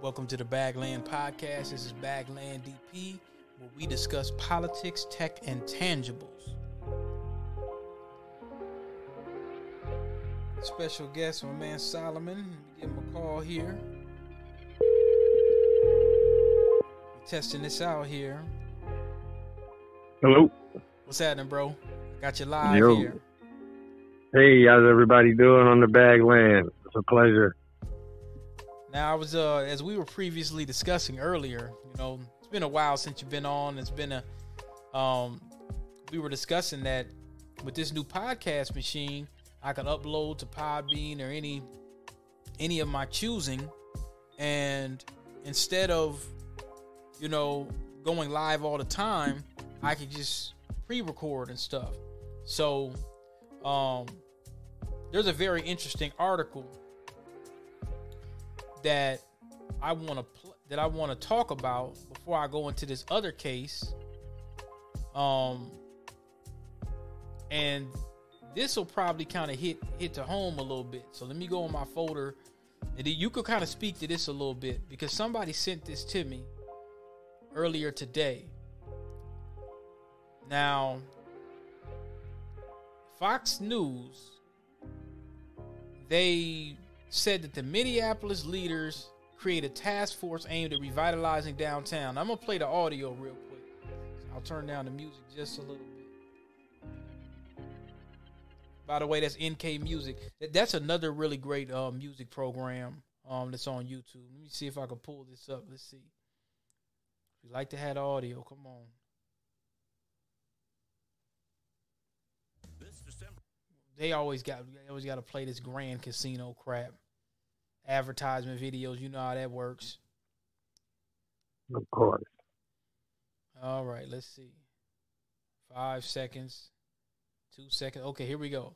Welcome to the Bagland Podcast. This is Bagland DP, where we discuss politics, tech, and tangibles. Special guest, my man Solomon. Let me give him a call here. We're testing this out here. Hello. What's happening, bro? Got you live here. Hey, how's everybody doing on the Bagland? It's a pleasure. Now, I was, as we were previously discussing earlier, it's been a while since you've been on. It's been we were discussing that with this new podcast machine, I can upload to Podbean or any of my choosing. And instead of, going live all the time, I could just pre-record and stuff. So, there's a very interesting article that I want to talk about before I go into this other case. And this will probably kind of hit to home a little bit. So let me go in my folder, and you could kind of speak to this a little bit because somebody sent this to me earlier today. Now, Fox News, they said that the Minneapolis leaders create a task force aimed at revitalizing downtown. I'm going to play the audio real quick. I'll turn down the music just a little bit. By the way, that's NK Music. That's another really great music program that's on YouTube. Let me see if I can pull this up. Let's see. If you like to have the audio, come on. They always got to play this Grand Casino crap. Advertisement videos, you know how that works. Of course. All right, let's see. 5 seconds. 2 seconds. Okay, here we go.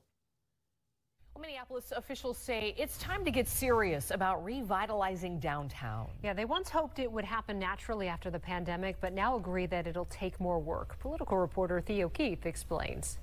Well, Minneapolis officials say it's time to get serious about revitalizing downtown. Yeah, they once hoped it would happen naturally after the pandemic, but now agree that it'll take more work. Political reporter Theo Keith explains.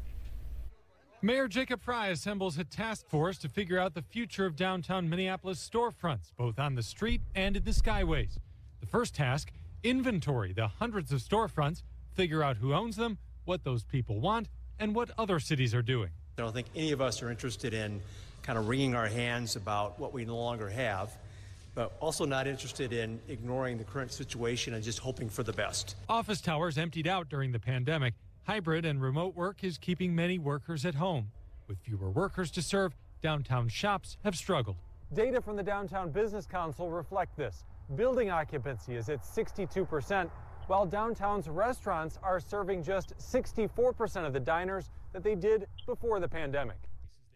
Mayor Jacob Fry assembles a task force to figure out the future of downtown Minneapolis storefronts, both on the street and in the skyways. The first task, inventory the hundreds of storefronts, figure out who owns them, what those people want, and what other cities are doing. I don't think any of us are interested in kind of wringing our hands about what we no longer have, but also not interested in ignoring the current situation and just hoping for the best. Office towers emptied out during the pandemic. Hybrid and remote work is keeping many workers at home. With fewer workers to serve, downtown shops have struggled. Data from the Downtown Business Council reflect this. Building occupancy is at 62%, while downtown's restaurants are serving just 64% of the diners that they did before the pandemic.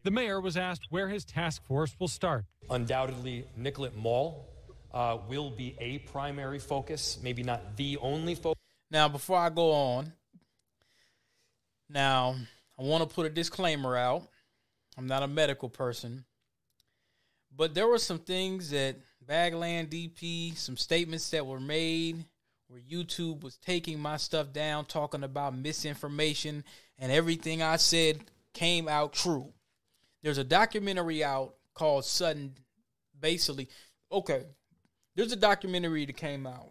The mayor was asked where his task force will start. Undoubtedly, Nicollet Mall will be a primary focus, maybe not the only focus. Now, before I go on, I want to put a disclaimer out. I'm not a medical person, but there were some things that Bagland DP, some statements that were made where YouTube was taking my stuff down, talking about misinformation, and everything I said came out true. There's a documentary out called Sudden, basically. Okay, there's a documentary that came out.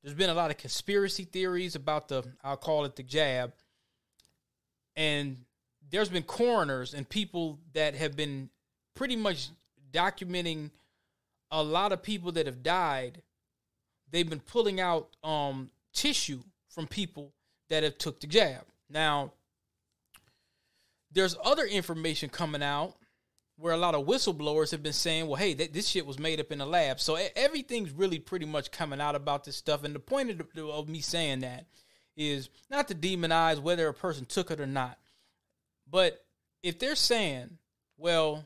There's been a lot of conspiracy theories about I'll call it the jab. And there's been coroners and people that have been pretty much documenting a lot of people that have died. They've been pulling out tissue from people that have took the jab. Now, there's other information coming out where a lot of whistleblowers have been saying, well, hey, this shit was made up in the lab. So everything's really pretty much coming out about this stuff. And the point of me saying that is not to demonize whether a person took it or not. But if they're saying, well,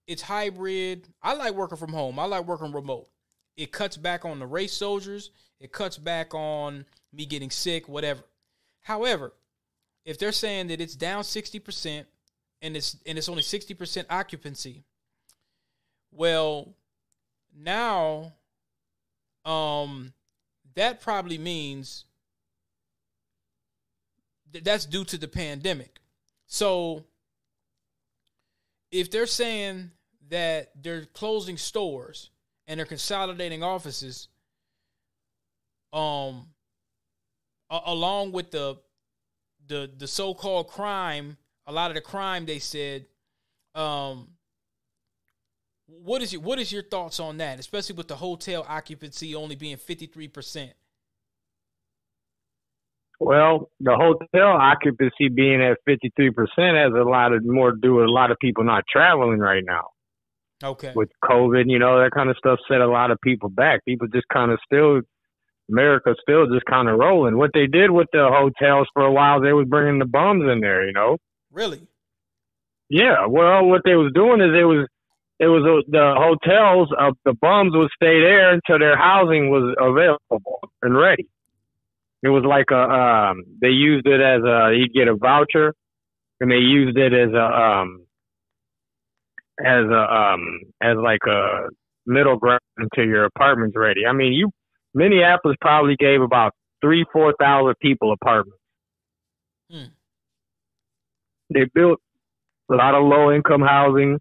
it's hybrid, I like working from home. I like working remote. It cuts back on the race soldiers. It cuts back on me getting sick, whatever. However, if they're saying that it's down 60% and it's only 60% occupancy, well, now that probably means that's due to the pandemic. So if they're saying that they're closing stores and they're consolidating offices. Along with the so-called crime, a lot of the crime, they said. What is your thoughts on that, especially with the hotel occupancy only being 53%? Well, the hotel occupancy being at 53% has a lot of more to do with a lot of people not traveling right now. Okay. With COVID, that kind of stuff set a lot of people back. People just kind of America's still just kind of rolling. What they did with the hotels for a while, they was bringing the bums in there, Really? Yeah. Well, what they was doing is the hotels of the bums would stay there until their housing was available and ready. It was like they used it as you'd get a voucher, and they used it as like a middle ground until your apartment's ready. I mean, Minneapolis probably gave about 4,000 people apartments. They built a lot of low-income housing.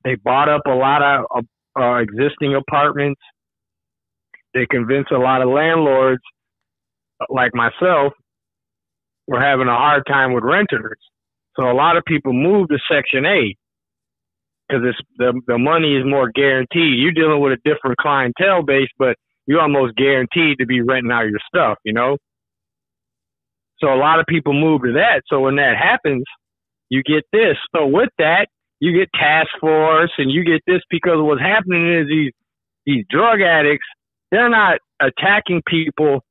They bought up a lot of existing apartments. They convinced a lot of landlords, like myself, were having a hard time with renters. So a lot of people moved to Section 8 because the money is more guaranteed. You're dealing with a different clientele base, but you're almost guaranteed to be renting out your stuff, So a lot of people move to that. So when that happens, you get this. So with that, you get task force, and you get this because what's happening is these drug addicts, they're not attacking people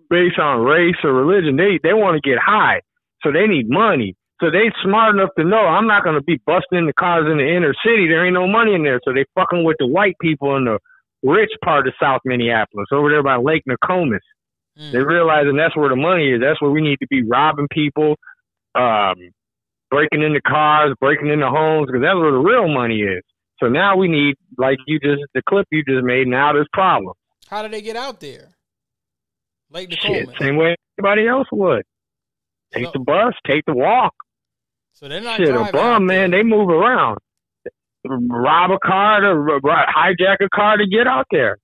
based on race or religion. They want to get high, so they need money. So they smart enough to know I'm not going to be busting the cars in the inner city. There ain't no money in there, so they fucking with the white people in the rich part of South Minneapolis, over there by Lake Nokomis. They realizing that's where the money is. That's where we need to be robbing people, breaking into cars, breaking into homes, because that's where the real money is. So now we need, like the clip you just made, now there's problems. How did they get out there? Lake Nokomis. Same way everybody else would. Take the bus, take the walk. So they're not a bum, man. They move around. Rob a car, hijack a car to get out there.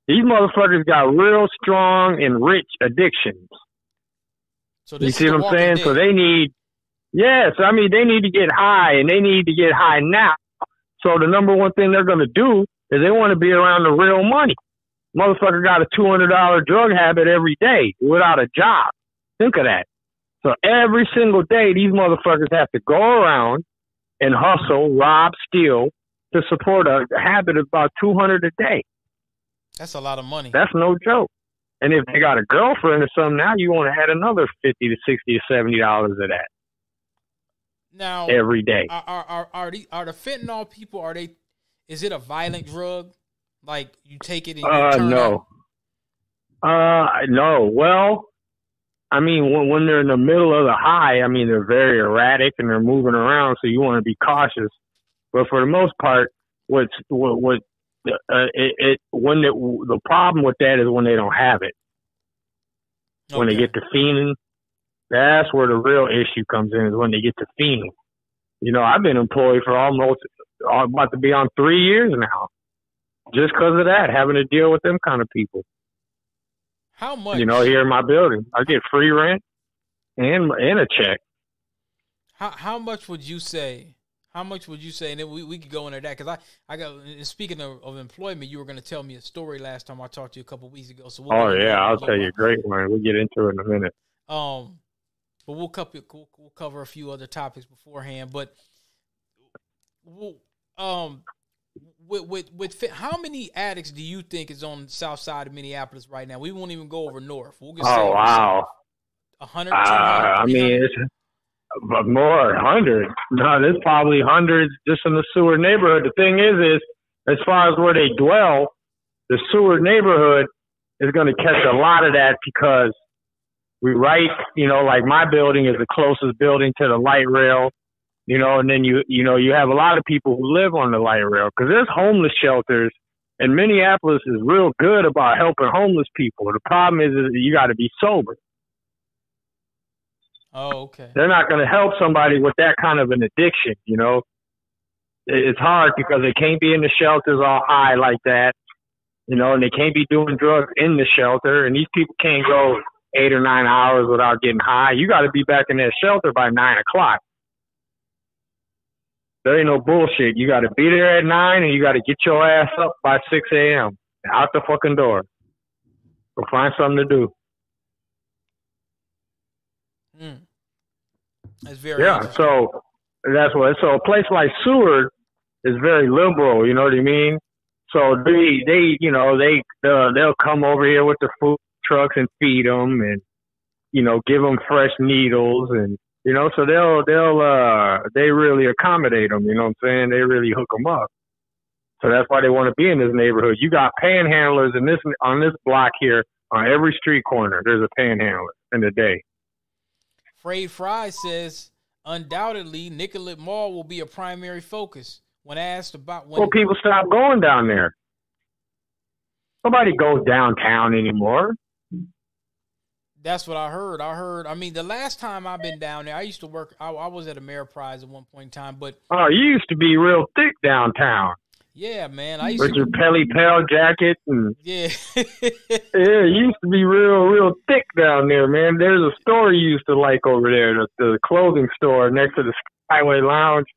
These motherfuckers got real strong and rich addictions. So you see what I'm saying? So they need, they need to get high, and they need to get high now. So the number one thing they're going to do is they want to be around the real money. Motherfucker got a $200 drug habit every day without a job. Think of that. So every single day, these motherfuckers have to go around and hustle, rob, steal to support a habit of about $200 a day. That's a lot of money. That's no joke. And if they got a girlfriend or something, now you want to add another $50 to $60 to $70 of that. Now every day. Are the fentanyl people? Is it a violent drug? Like you take it and you turn no. No. Well, I mean, when they're in the middle of the high, I mean, they're very erratic and they're moving around, so you want to be cautious. But for the most part, the problem with that is when they don't have it. Okay. When they get to fiending, that's where the real issue comes in, is when they get to fiending. I've been employed for almost about to be on 3 years now, just because of that, having to deal with them kind of people. How much? Here in my building, I get free rent and a check. How much would you say? How much would you say? And then we could go into that, because I got. Speaking of employment, you were going to tell me a story last time I talked to you a couple of weeks ago. So I'll tell you a great one. We'll get into it in a minute. But we'll cover a few other topics beforehand. But with how many addicts do you think is on the south side of Minneapolis right now? We won't even go over north. We'll just say wow, 100. 200, I mean, it's more 100. No, there's probably hundreds just in the Seward neighborhood. The thing is as far as where they dwell, the Seward neighborhood is going to catch a lot of that, because like my building is the closest building to the light rail. And then you have a lot of people who live on the light rail, because there's homeless shelters, and Minneapolis is real good about helping homeless people. The problem is you got to be sober. Oh, okay. They're not going to help somebody with that kind of an addiction, it's hard because they can't be in the shelters all high like that, you know, and they can't be doing drugs in the shelter. And these people can't go 8 or 9 hours without getting high. You got to be back in that shelter by 9 o'clock. There ain't no bullshit. You got to be there at 9 and you got to get your ass up by 6 a.m. out the fucking door. Go find something to do. That's very interesting. So that's what. So a place like Seward is very liberal. You know what I mean? So they you know, they'll come over here with the food trucks and feed them, and you know, give them fresh needles, and you know, so they really accommodate them. You know what I'm saying? They really hook them up. So that's why they want to be in this neighborhood. You got panhandlers on this block here. On every street corner, there's a panhandler in the day. Fred Fry says, undoubtedly, Nicollet Mall will be a primary focus. When asked about when... Well, people stop going down there. Nobody goes downtown anymore. That's what I heard. I mean, the last time I've been down there, I used to work... I was at Ameriprise at one point in time, but... Oh, you used to be real thick downtown. Yeah, man. I used with your Pelly Pal jacket and yeah, yeah, you used to be real thick down there, man. There's a store you used to like over there, the clothing store next to the Skyway Lounge.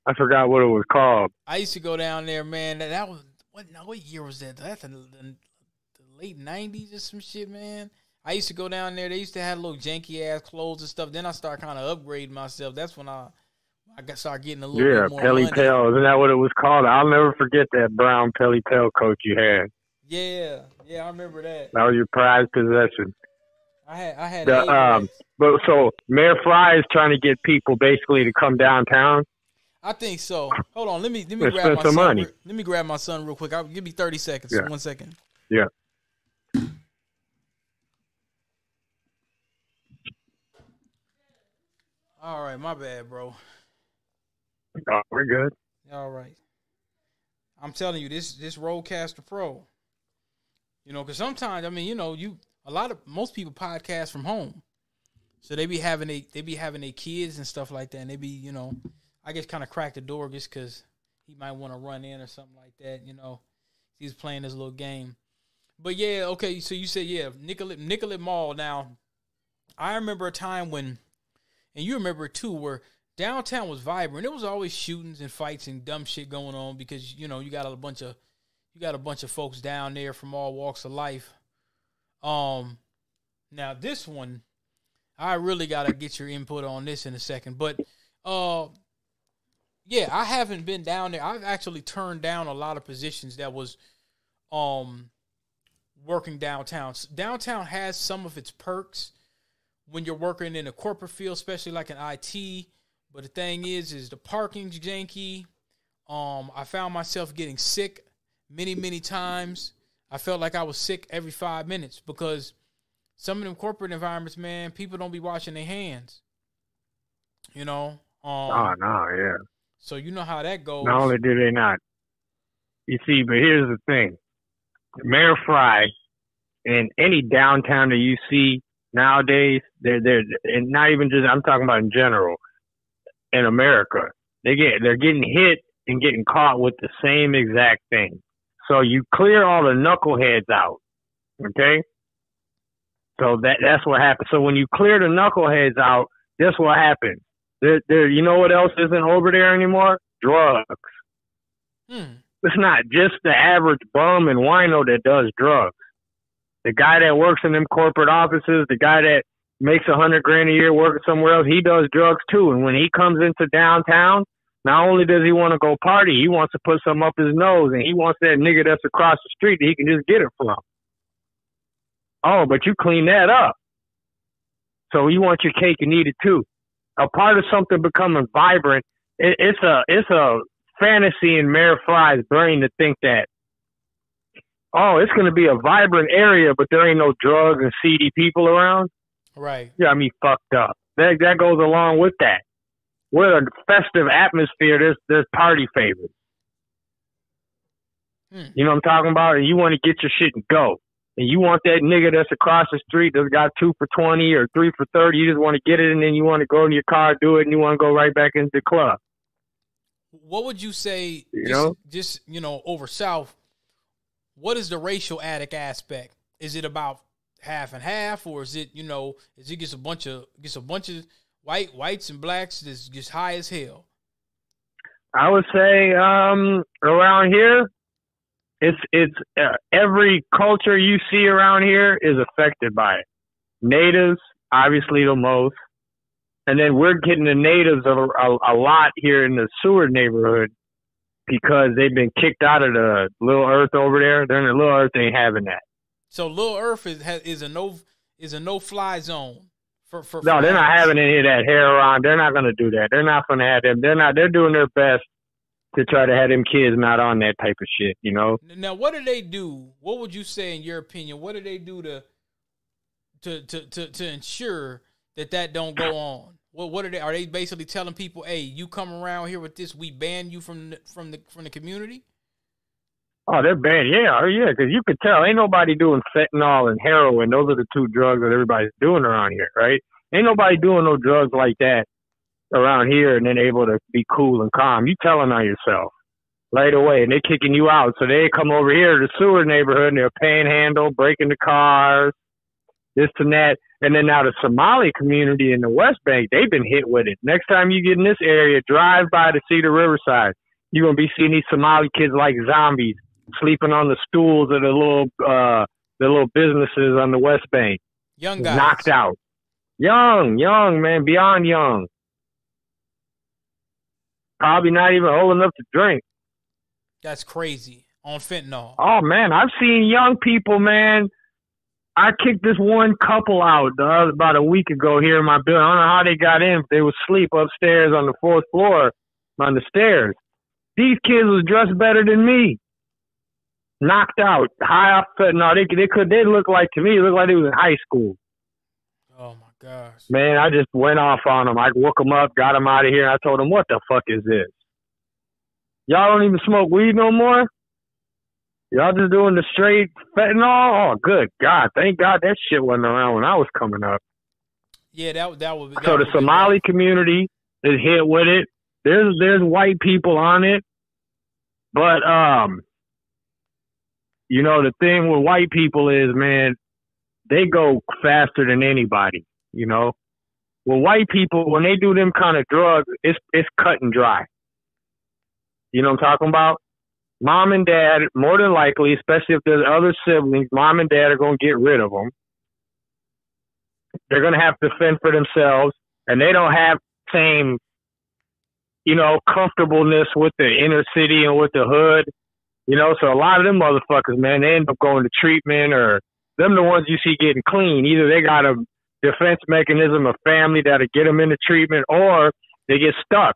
I forgot what it was called. I used to go down there, man. That was what year was that? That's the late '90s or some shit, man. I used to go down there. They used to have little janky ass clothes and stuff. Then I started kind of upgrading myself. That's when I started getting a little bit more Pelly money. Pal. Isn't that what it was called? I'll never forget that brown Pelly Pal coat you had. Yeah, I remember that. That was your prized possession. I had but so Mayor Fry is trying to get people basically to come downtown. I think so. Hold on, let me Let's grab spend my some son. money. Let me grab my son real quick. Give me 30 seconds. Yeah. 1 second. Yeah. All right, my bad, bro. Oh, we're good. All right. I'm telling you, this Rodecaster Pro. You know, because sometimes, I mean, you know, most people podcast from home, so they be having their kids and stuff like that, and they be, you know, I guess kind of crack the door just because he might want to run in or something like that. You know, he's playing this little game. But yeah, okay. So you said Nicollet Mall. Now, I remember a time when, and you remember it too, where downtown was vibrant. It was always shootings and fights and dumb shit going on because, you know, you got a bunch of folks down there from all walks of life. Now this one, I really got to get your input on this in a second. But, yeah, I haven't been down there. I've actually turned down a lot of positions that was working downtown. Downtown has some of its perks when you're working in a corporate field, especially like in IT. But the thing is the parking's janky. I found myself getting sick many times. I felt like I was sick every 5 minutes because some of them corporate environments, man, people don't be washing their hands. You know? Oh, no, yeah. So you know how that goes. Not only do they not. You see, but here's the thing. Mayor Fry and any downtown that you see nowadays, they're and not even just, I'm talking about in general, in America, they're getting hit and getting caught with the same exact thing. So you clear all the knuckleheads out, okay? So that's what happens. So when you clear the knuckleheads out, guess what happens? You know what else isn't over there anymore? Drugs. It's not just the average bum and wino that does drugs. The guy that works in them corporate offices, the guy that makes $100,000 a year working somewhere else, he does drugs too. And when he comes into downtown, not only does he want to go party, he wants to put something up his nose, and he wants that nigga that's across the street that he can just get it from. Oh, but you clean that up. So you want your cake and eat it too. A part of something becoming vibrant, it's a fantasy in Mayor Fry's brain to think that, oh, it's going to be a vibrant area, but there ain't no drugs and seedy people around. Right. Yeah, I mean, fucked up. That goes along with that. With a festive atmosphere, there's party favorites. You know what I'm talking about? And you want to get your shit and go. And you want that nigga that's across the street that's got 2 for $20 or 3 for $30. You just want to get it, and then you want to go in your car, do it, and you want to go right back into the club. What would you say, just over South, what is the racial addict aspect? Is it about half and half, or is it, is it just a bunch of whites and blacks that's just high as hell? I would say around here, it's every culture you see around here is affected by it. Natives, obviously the most. And then we're getting the natives a lot here in the Seward neighborhood because they've been kicked out of the Little Earth over there. They're in the Little Earth, ain't having that. So Little Earth is a no-fly zone for no, they're not having any of that hair around. They're not going to do that. They're not going to have them. They're doing their best to try to have them kids not on that type of shit, Now, what do they do? What would you say, in your opinion? What do they do to ensure that don't go on? What are they? Are they basically telling people, "Hey, you come around here with this, we ban you from the community"? Oh, they're banned. Yeah, because you could tell ain't nobody doing fentanyl and heroin. Those are the two drugs that everybody's doing around here, right? Ain't nobody doing no drugs like that around here and then able to be cool and calm. You telling on yourself right away, and they kicking you out. So they come over here to the Seward neighborhood and they're panhandle, breaking the cars, this and that. And then now the Somali community in the West Bank, they've been hit with it. Next time you get in this area, drive by the Cedar Riverside. You're going to be seeing these Somali kids like zombies sleeping on the stools of the little businesses on the West Bank. Young guys. Knocked out. Young, man, beyond young. Probably not even old enough to drink. That's crazy. On fentanyl. Oh, man, I've seen young people, man. I kicked this one couple out about a week ago here in my building. I don't know how they got in. They would sleep upstairs on the 4th floor on the stairs. These kids was dressed better than me. Knocked out, high off fentanyl. They look like, to me, it looked like they was in high school. Oh, my gosh. Man, I just went off on them. I woke them up, got them out of here. I told them, what the fuck is this? Y'all don't even smoke weed no more? Y'all just doing the straight fentanyl? Oh, good God. Thank God that shit wasn't around when I was coming up. Yeah, that would So the Somali community is hit with it. There's white people on it. But, the thing with white people is, man, they go faster than anybody, Well, white people, when they do them kind of drugs, it's cut and dry. You know what I'm talking about? Mom and dad, more than likely, especially if there's other siblings, mom and dad are going to get rid of them. They're going to have to fend for themselves, and they don't have the same, comfortableness with the inner city and with the hood. So a lot of them motherfuckers, man, they end up going to treatment, or them the ones you see getting clean. Either they got a defense mechanism, a family that'll get them into treatment, or they get stuck.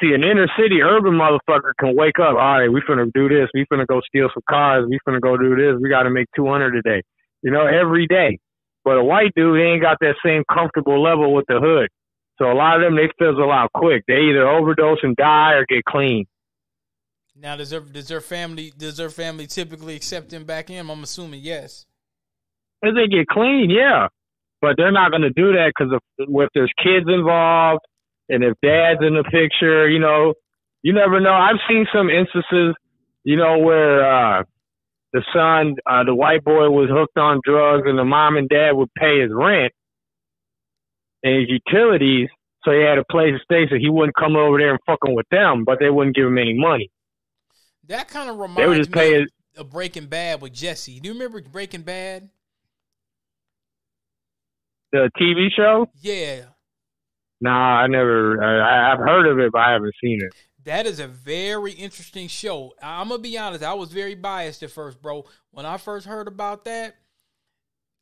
See, an inner city urban motherfucker can wake up, all right, we finna do this, we finna go steal some cars, we finna go do this, we gotta make 200 a day, every day. But a white dude, they ain't got that same comfortable level with the hood. So a lot of them, they fizzle out quick. They either overdose and die or get clean. Now, does their family typically accept them back in? I'm assuming yes. If they get clean, yeah. But they're not going to do that because if there's kids involved and if dad's in the picture, you never know. I've seen some instances, where the son, the white boy was hooked on drugs and the mom and dad would pay his rent and his utilities, so he had a place to stay, so he wouldn't come over there and fucking with them, but they wouldn't give him any money. That kind of reminds me of Breaking Bad with Jesse. Do you remember Breaking Bad? The TV show? Yeah. Nah, I never. I've heard of it, but I haven't seen it. That is a very interesting show. I'm going to be honest. I was very biased at first, bro. When I first heard about that,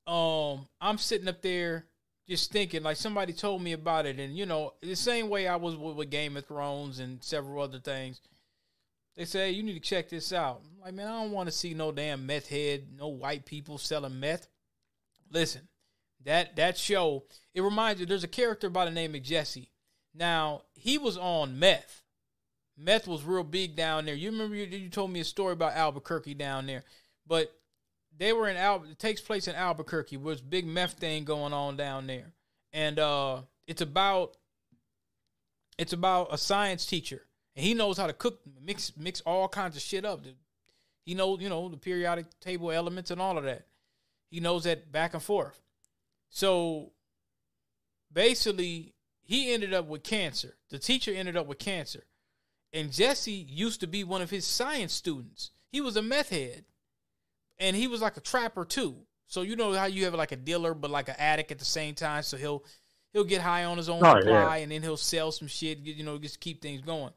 I'm sitting up there just thinking, like somebody told me about it. And, the same way I was with Game of Thrones and several other things. They say, you need to check this out. I'm like, man, I don't want to see no damn meth head, no white people selling meth. Listen, that show, it reminds you, there's a character by the name of Jesse. Now, he was on meth. Meth was real big down there. You remember you told me a story about Albuquerque down there. But they were it takes place in Albuquerque. There's a big meth thing going on down there. And it's about a science teacher. And he knows how to cook, mix all kinds of shit up. He knows, the periodic table elements and all of that. He knows that back and forth. So basically, he ended up with cancer. The teacher ended up with cancer. And Jesse used to be one of his science students. He was a meth head. And he was like a trapper too. So you know how you have like a dealer but like an addict at the same time. So he'll get high on his own supply and then he'll sell some shit, just keep things going.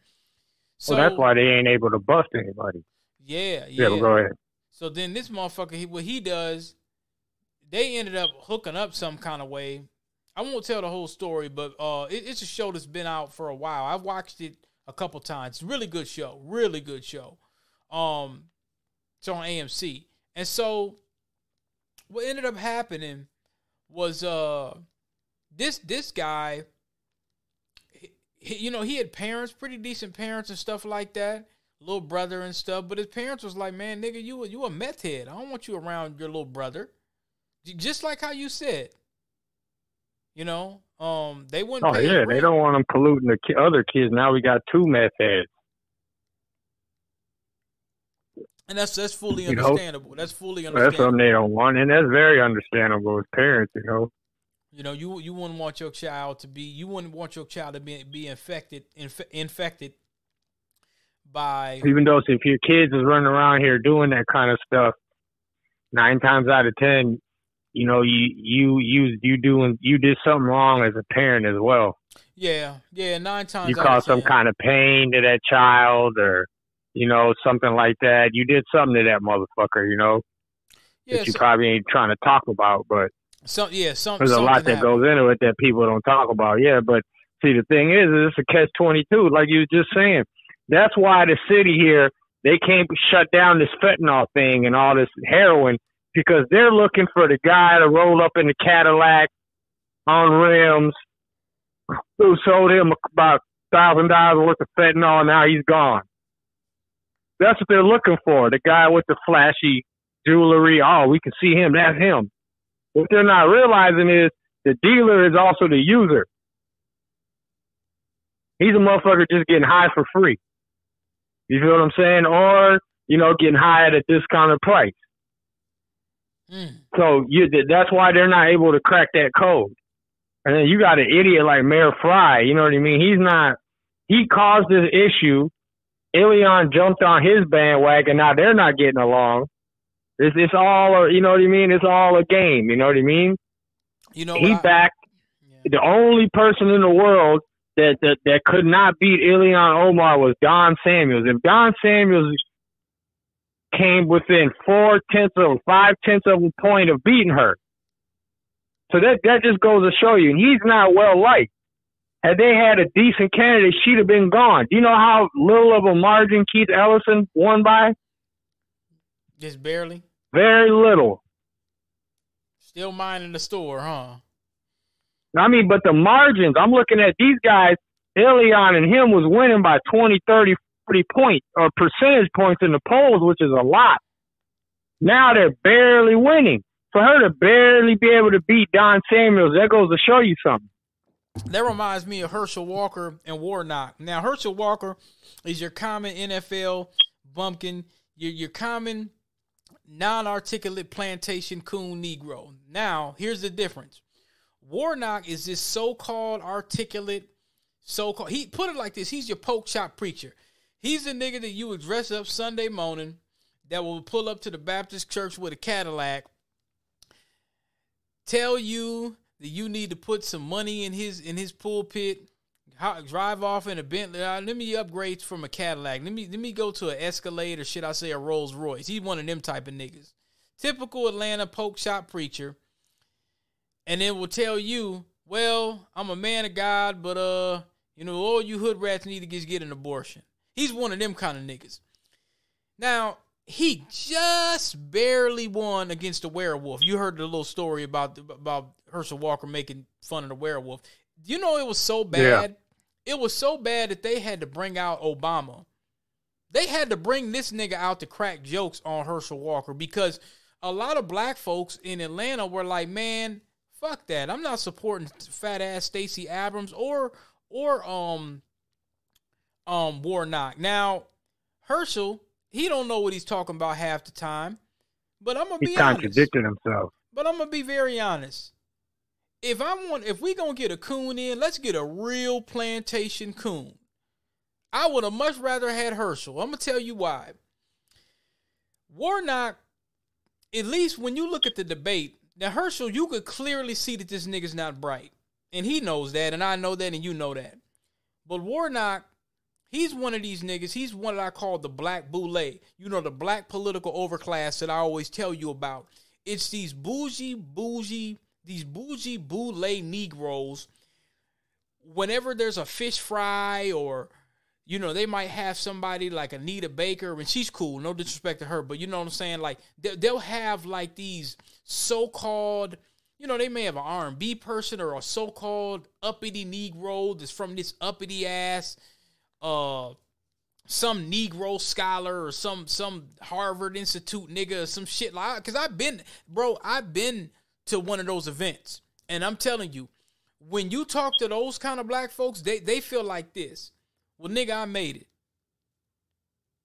So that's why they ain't able to bust anybody. Yeah. Well, go ahead. So then this motherfucker, what he does, they ended up hooking up some kind of way. I won't tell the whole story, but it's a show that's been out for a while. I've watched it a couple times. It's a really good show. Really good show. It's on AMC. And so what ended up happening was this guy, he had parents, pretty decent parents and stuff like that, little brother and stuff, but his parents was like, man, nigga, you a meth head. I don't want you around your little brother. Just like how you said. They wouldn't pay rent. They don't want them polluting the other kids. Now we got 2 meth heads. And that's fully understandable. That's fully understandable. That's something they don't want, and that's very understandable as parents, You wouldn't want your child to be infected by, even though if your kids is running around here doing that kind of stuff, 9 times out of 10, you did something wrong as a parent as well. Yeah, 9 times you caused some kind of pain to that child, or something like that. You did something to that motherfucker, that you probably ain't trying to talk about, but there's a lot that goes into it that people don't talk about. Yeah, but see, the thing is it's a catch-22, like you were just saying. That's why the city here, they can't shut down this fentanyl thing and all this heroin, because they're looking for the guy to roll up in the Cadillac on rims who sold him about $1,000 worth of fentanyl, and now he's gone. That's what they're looking for, the guy with the flashy jewelry. Oh, we can see him. That's him. What they're not realizing is the dealer is also the user. He's a motherfucker just getting high for free. You feel what I'm saying? Or, getting high at a discounted price. So that's why they're not able to crack that code. And then you got an idiot like Mayor Fry, you know what I mean? He caused this issue. Ilion jumped on his bandwagon. Now they're not getting along. It's all, you know what I mean? It's all a game. You know what I mean? He backed the only person in the world that could not beat Ilion Omar was Don Samuels. If Don Samuels came within 5/10 of a point of beating her, so that just goes to show you, and he's not well liked. Had they had a decent candidate, she'd have been gone. Do you know how little of a margin Keith Ellison won by? Just barely. Very little. Still minding the store, huh? I mean, but the margins, I'm looking at these guys, Ilion and him was winning by 20, 30, 40 points or percentage points in the polls, which is a lot. Now they're barely winning. For her to barely be able to beat Don Samuels, that goes to show you something. That reminds me of Herschel Walker and Warnock. Now, Herschel Walker is your common NFL bumpkin, your common non-articulate plantation coon Negro. Now, here's the difference. Warnock is this so-called articulate, he put it like this, he's your poke chop preacher. He's the nigga that you would dress up Sunday morning that will pull up to the Baptist church with a Cadillac, tell you that you need to put some money in his pulpit, drive off in a Bentley. Let me upgrade from a Cadillac. Let me go to an Escalade, or should I say a Rolls Royce. He's one of them type of niggas. Typical Atlanta poke shop preacher. And then will tell you, well, I'm a man of God, but all you hood rats need to just get an abortion. He's one of them kind of niggas. Now, he just barely won against the werewolf. You heard the little story about Herschel Walker making fun of the werewolf. You know, it was so bad. Yeah. It was so bad that they had to bring out Obama. They had to bring this nigga out to crack jokes on Herschel Walker, because a lot of black folks in Atlanta were like, man, fuck that. I'm not supporting fat ass Stacey Abrams or Warnock. Now, Herschel, he don't know what he's talking about half the time. But I'm gonna be honest. He contradicted himself. But I'm gonna be very honest. If we gonna get a coon in, let's get a real plantation coon. I would have much rather had Herschel. I'm gonna tell you why. Warnock, at least when you look at the debate, now Herschel, you could clearly see that this nigga's not bright. And he knows that, and I know that, and you know that. But Warnock, he's one of these niggas. He's one that I call the black boule. You know, the black political overclass that I always tell you about. It's these bougie boule Negroes. Whenever there's a fish fry or, you know, they might have somebody like Anita Baker, and she's cool, no disrespect to her, but you know what I'm saying? Like, they'll have like these so-called, you know, they may have an R&B person or a so-called uppity Negro that's from this uppity ass, some Negro scholar or some Harvard Institute nigga or some shit like. Because I've been to one of those events, and I'm telling you, when you talk to those kind of black folks, they feel like this. Well, nigga, I made it.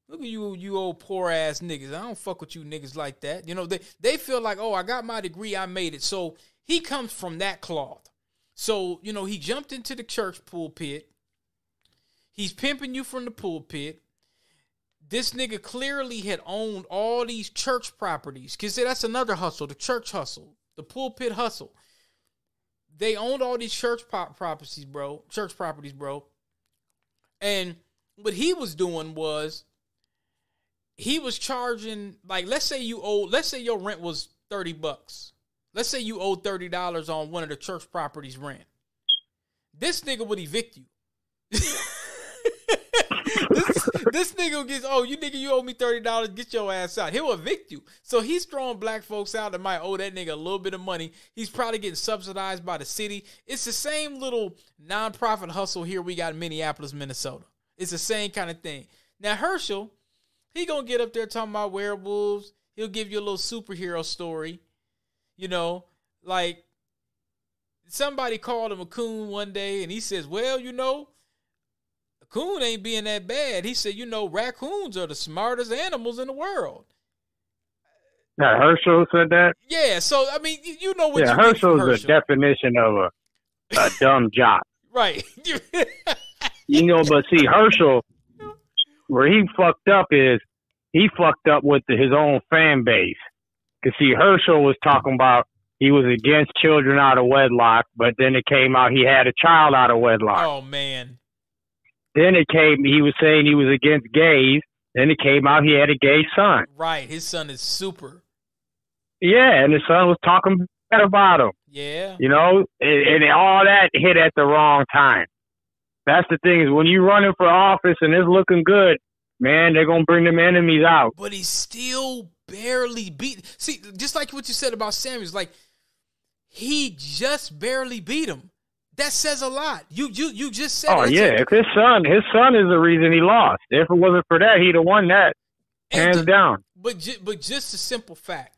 Look at you old poor ass niggas. I don't fuck with you niggas like that. You know, they feel like, oh, I got my degree, I made it. So he comes from that cloth. So, you know, he jumped into the church pulpit. He's pimping you from the pulpit. This nigga clearly had owned all these church properties. Because that's another hustle, the church hustle, the pulpit hustle. They owned all these church properties, bro. And what he was doing was he was charging, like, let's say your rent was $30. Let's say you owed $30 on one of the church properties' rent. This nigga would evict you. This nigga gets, you owe me $30, get your ass out. He'll evict you. So he's throwing black folks out that might owe that nigga a little bit of money. He's probably getting subsidized by the city. It's the same little nonprofit hustle here we got in Minneapolis, Minnesota. It's the same kind of thing. Now Herschel, he gonna get up there talking about werewolves. He'll give you a little superhero story. You know, like somebody called him a coon one day and he says, well, you know, a coon ain't being that bad. He said, you know, raccoons are the smartest animals in the world. Now, Herschel said that? Yeah, so, I mean, you know what Herschel's the definition of a dumb jock. Right. You know, but see, Herschel, where he fucked up is he fucked up with his own fan base. Because, see, Herschel was talking about he was against children out of wedlock, but then it came out he had a child out of wedlock. Oh, man. Then he was saying he was against gays. Then it came out he had a gay son. Right. His son is super. Yeah, and his son was talking bad about him. Yeah. You know, and all that hit at the wrong time. That's the thing is when you're running for office and it's looking good, man, they're going to bring them enemies out. But he's still barely beat. See, just like what you said about Samuels, like he just barely beat him. That says a lot. You just said. Oh yeah, if his son is the reason he lost. If it wasn't for that, he'd have won that hands down. But just a simple fact.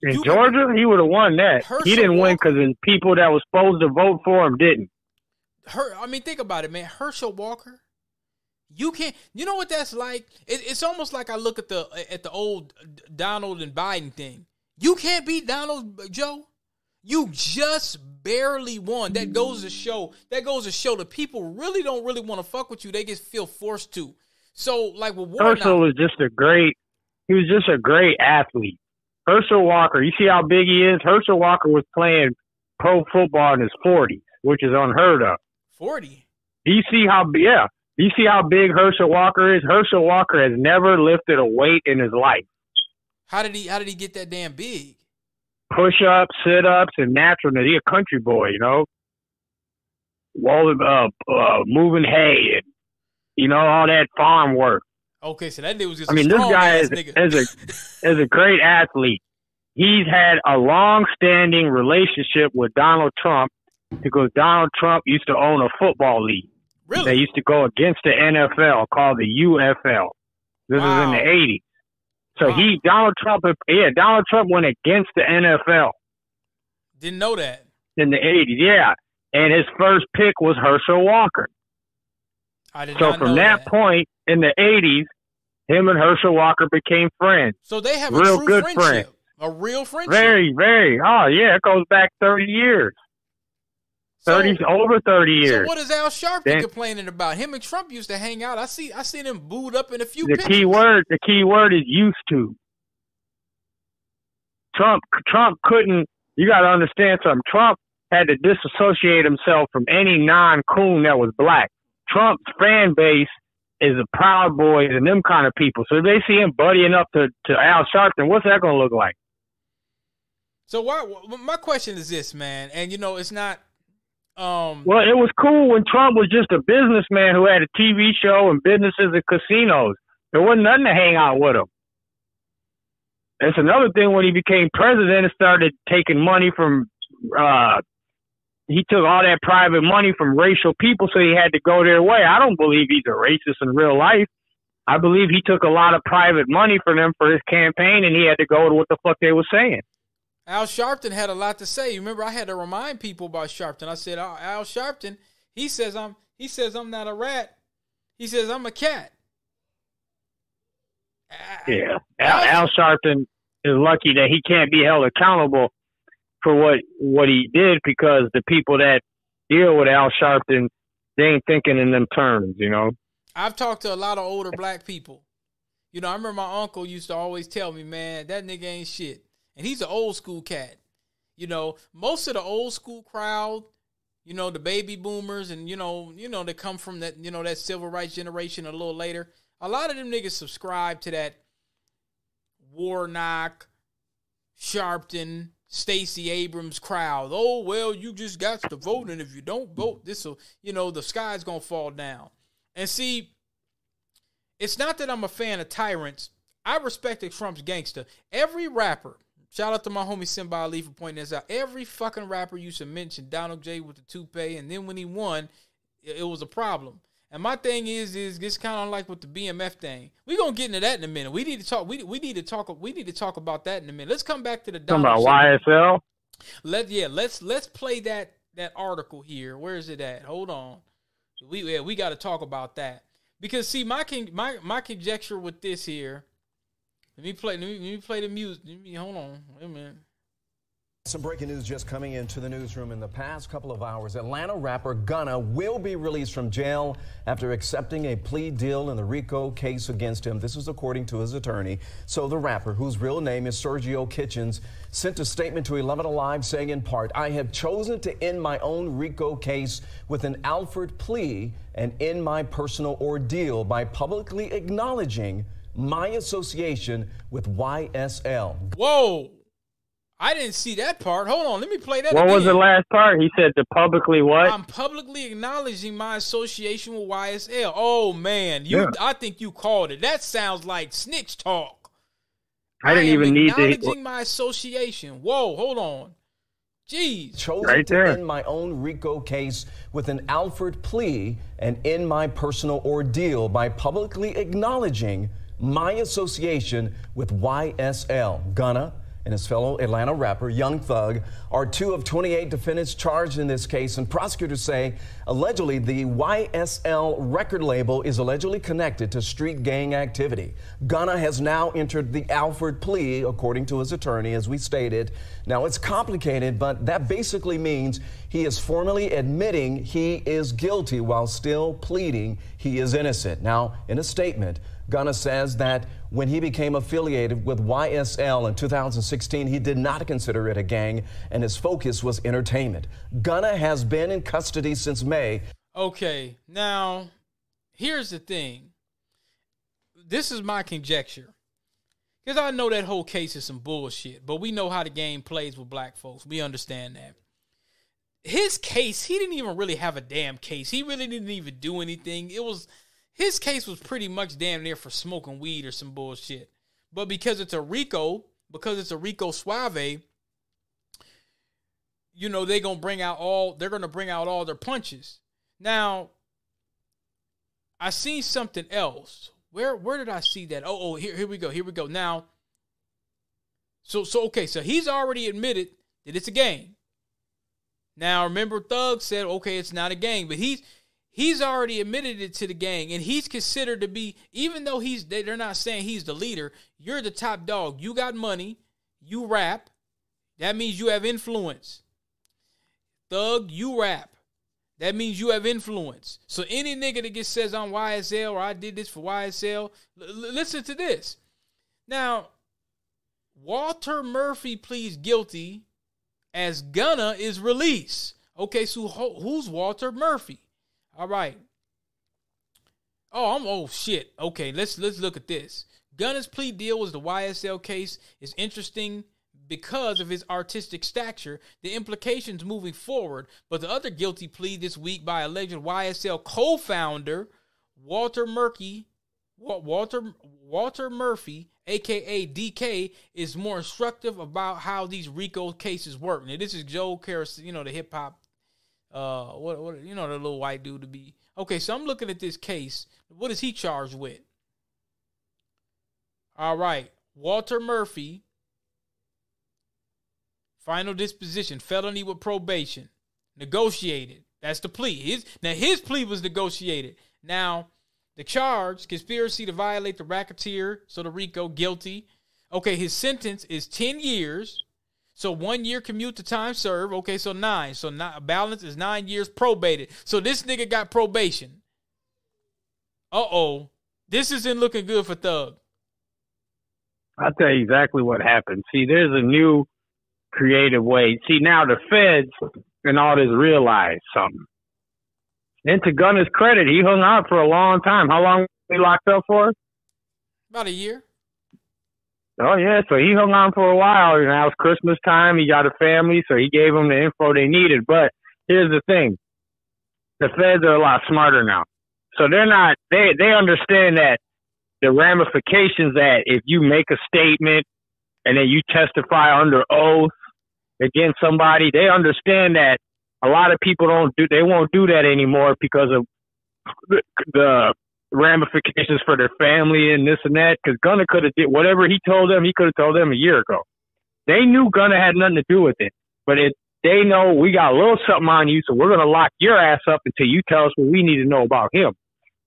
In Georgia, he would have won that. He didn't win because the people that was supposed to vote for him didn't. I mean, think about it, man. Herschel Walker. You can't. You know what that's like? It's almost like I look at the old Donald and Biden thing. You can't beat Donald, Joe. You just barely won. That goes to show that people really don't want to fuck with you. They just feel forced to. So, like with Warnock, Herschel was just a great athlete. Herschel Walker, you see how big he is? Herschel Walker was playing pro football in his 40s, which is unheard of. 40? Do you see how big Herschel Walker is? Herschel Walker has never lifted a weight in his life. How did he get that damn big? Push-ups, sit-ups, and naturalness. He a country boy, you know. Moving hay and, you know, all that farm work. Okay, so that dude was just this guy is a great athlete. He's had a long-standing relationship with Donald Trump because Donald Trump used to own a football league. Really? They used to go against the NFL called the UFL. This was in the 80s. So Donald Trump went against the NFL. Didn't know that. In the 80s, yeah. And his first pick was Herschel Walker. I did So not from know that point in the 80s, him and Herschel Walker became friends. So they have real a true good friendship. friends. A real friendship. Very, very. Oh, yeah, it goes back 30 years. Over 30 years. So what is Al Sharpton Then, complaining about? Him and Trump used to hang out. I seen him booed up in a few the pictures. the key word is used to. Trump couldn't, you got to understand something. Trump had to disassociate himself from any non-coon that was black. Trump's fan base is the Proud Boys and them kind of people. So if they see him buddying up to Al Sharpton, what's that going to look like? So my question is this, man, and it's not. Well, it was cool when Trump was just a businessman who had a TV show and businesses and casinos. There wasn't nothing to hang out with him. It's another thing when he became president and started taking money from. He took all that private money from racial people, so he had to go their way. I don't believe he's a racist in real life. I believe he took a lot of private money from them for his campaign, and he had to go to what the fuck they were saying. Al Sharpton had a lot to say. Remember, I had to remind people about Sharpton. I said, Al Sharpton, he says I'm not a rat. He says I'm a cat. Yeah, Al Sharpton is lucky that he can't be held accountable for what he did, because the people that deal with Al Sharpton, they ain't thinking in them terms, I've talked to a lot of older black people. I remember my uncle used to always tell me, man, that nigga ain't shit. And he's an old school cat. Most of the old school crowd, the baby boomers and, they come from that, that civil rights generation a little later. A lot of them niggas subscribe to that Warnock, Sharpton, Stacey Abrams crowd. Oh, well, you just got to vote, and if you don't vote, this'll, the sky's gonna fall down. And see, it's not that I'm a fan of tyrants. I respected Trump's gangster. Every rapper, shout out to my homie Simba Ali for pointing this out. Every fucking rapper used to mention Donald J with the toupee, and then when he won, it was a problem. And my thing is it's kind of like with the BMF thing. We're gonna get into that in a minute. We need to talk. We need to talk about that in a minute. Let's come back to the Talking about YSL. Let's play that article here. Where is it at? Hold on. We got to talk about that, because see my conjecture with this here. Let me play the music. Hold on. Wait a minute. Some breaking news just coming into the newsroom in the past couple of hours. Atlanta rapper Gunna will be released from jail after accepting a plea deal in the RICO case against him. This is according to his attorney. So the rapper, whose real name is Sergio Kitchens, sent a statement to 11 Alive saying in part, "I have chosen to end my own RICO case with an Alford plea and end my personal ordeal by publicly acknowledging my association with YSL." Whoa. I didn't see that part. Hold on, let me play that What again. was the last part? He said to publicly what? I'm publicly acknowledging my association with YSL. Oh, man. I think you called it. That sounds like snitch talk. I didn't even need to. Acknowledging my association. Whoa, hold on. Jeez. Chosen right there. to end my own RICO case with an Alford plea and end my personal ordeal by publicly acknowledging my association with YSL. Gunna and his fellow Atlanta rapper, Young Thug, are two of 28 defendants charged in this case, and prosecutors say allegedly the YSL record label is allegedly connected to street gang activity. Gunna has now entered the Alford plea, according to his attorney, as we stated. Now, it's complicated, but that basically means he is formally admitting he is guilty while still pleading he is innocent. Now, in a statement, Gunna says that when he became affiliated with YSL in 2016, he did not consider it a gang, and his focus was entertainment. Gunna has been in custody since May. Okay, now, here's the thing. This is my conjecture. Because I know that whole case is some bullshit, but we know how the game plays with black folks. We understand that. His case, he didn't even really have a damn case. He really didn't even do anything. His case was pretty much damn near for smoking weed or some bullshit. But because it's a RICO Suave, they're going to bring out all their punches. Now, I seen something else. Where did I see that? Oh, here we go. Now, so he's already admitted that it's a gang. Now, remember, Thug said, okay, it's not a gang, but He's already admitted it to the gang, and he's considered to be, even though they're not saying he's the leader, you're the top dog. You got money, you rap. That means you have influence. Thug, you rap. That means you have influence. So any nigga that says I'm YSL or I did this for YSL, listen to this. Now, Walter Murphy pleads guilty as Gunna is released. Okay, so who's Walter Murphy? All right. Oh shit. Okay, let's look at this. Gunna's plea deal was the YSL case is interesting because of his artistic stature, the implications moving forward. But the other guilty plea this week by alleged YSL co-founder Walter Murphy, aka DK, is more instructive about how these RICO cases work. Now, this is Joe Karas, the hip hop. The little white dude to be. Okay, so I'm looking at this case. What is he charged with? All right, Walter Murphy, final disposition, felony with probation, negotiated. That's the plea. His plea was negotiated. Now, the charge, conspiracy to violate the racketeer, so the RICO, guilty. Okay, his sentence is 10 years. So 1 year commute to time served. Okay, so 9. So balance is 9 years probated. So this nigga got probation. Uh-oh. This isn't looking good for Thug. I'll tell you exactly what happened. See, there's a new creative way. See, now the feds and all this realize something. And to Gunna's credit, he hung out for a long time. How long was he locked up for? About a year. Oh, yeah, so he hung on for a while. Now it's Christmas time. He got a family, so he gave them the info they needed. But here's the thing. The feds are a lot smarter now. So they understand that the ramifications that if you make a statement and then you testify under oath against somebody, they understand that a lot of people won't do that anymore because of the ramifications for their family and this and that. Because Gunna could have did whatever he told them. He could have told them a year ago. They knew Gunna had nothing to do with it, but they know we got a little something on you, so we're gonna lock your ass up until you tell us what we need to know about him.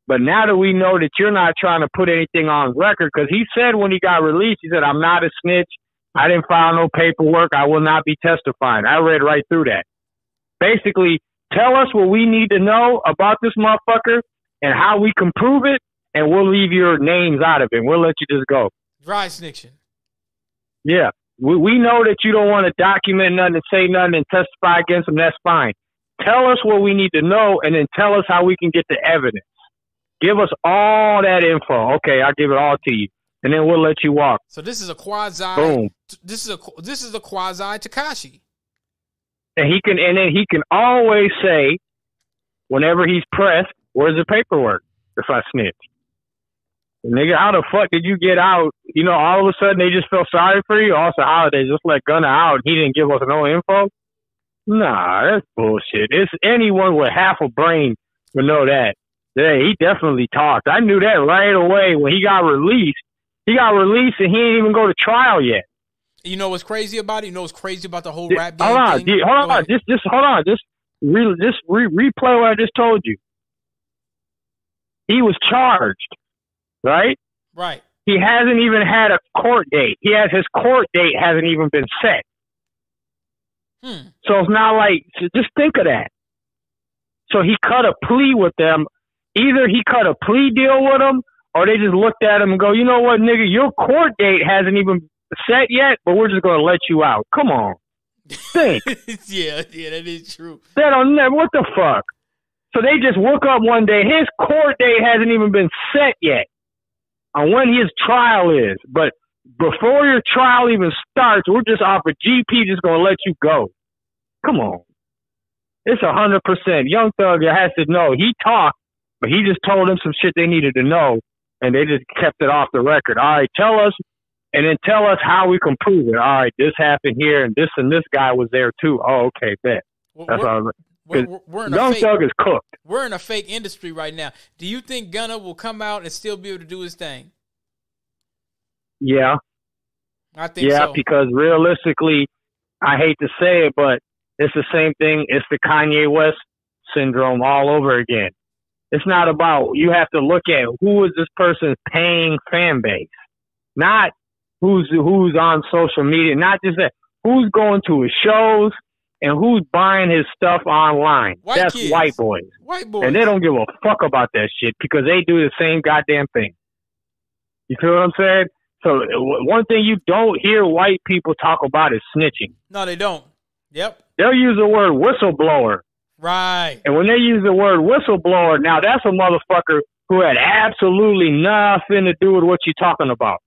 But now that we know that you're not trying to put anything on record, because he said when he got released, he said, "I'm not a snitch. I didn't file no paperwork. I will not be testifying." I read right through that. Basically, tell us what we need to know about this motherfucker and how we can prove it, and we'll leave your names out of it. We'll let you just go. Dry snitching. Yeah. We know that you don't want to document nothing and say nothing and testify against them. That's fine. Tell us what we need to know, and then tell us how we can get the evidence. Give us all that info. Okay, I'll give it all to you, and then we'll let you walk. So this is a quasi. Boom. This is a quasi Tekashi. And then he can always say, whenever he's pressed, "Where's the paperwork if I snitch?" Nigga, how the fuck did you get out? All of a sudden they just felt sorry for you. Also, holidays just let Gunna out. He didn't give us no info. Nah, that's bullshit. It's anyone with half a brain would know that. Yeah, he definitely talked. I knew that right away when he got released. He got released and he didn't even go to trial yet. You know what's crazy about it? You know what's crazy about the whole rap game thing? Hold on. Just hold on. Just replay what I just told you. He was charged, right? Right. He hasn't even had a court date. His court date hasn't even been set. So it's not like, just think of that. So he cut a plea with them. Either he cut a plea deal with them, or they just looked at him and go, "You know what, nigga, your court date hasn't even set yet, but we're just going to let you out." Come on. Think. yeah, that is true. What the fuck? So they just woke up one day. His court date hasn't even been set yet on when his trial is. But before your trial even starts, we're just off a GP just going to let you go. Come on. It's 100%. Young Thug has to know. He talked, but he just told them some shit they needed to know, and they just kept it off the record. All right, tell us, and then tell us how we can prove it. All right, this happened here, and this guy was there too. Oh, okay, bet. That's all. Young Thug is cooked. We're in a fake industry right now. Do you think Gunna will come out and still be able to do his thing? Yeah. I think so. Yeah, because realistically, I hate to say it, but it's the same thing. It's the Kanye West syndrome all over again. It's not about, you have to look at who is this person's paying fan base, not who's on social media, not just that, who's going to his shows and who's buying his stuff online. That's kids. white boys. White boys. And they don't give a fuck about that shit because they do the same goddamn thing. You feel what I'm saying? So one thing you don't hear white people talk about is snitching. No, they don't. Yep. They'll use the word whistleblower. Right. And when they use the word whistleblower, now that's a motherfucker who had absolutely nothing to do with what you're talking about.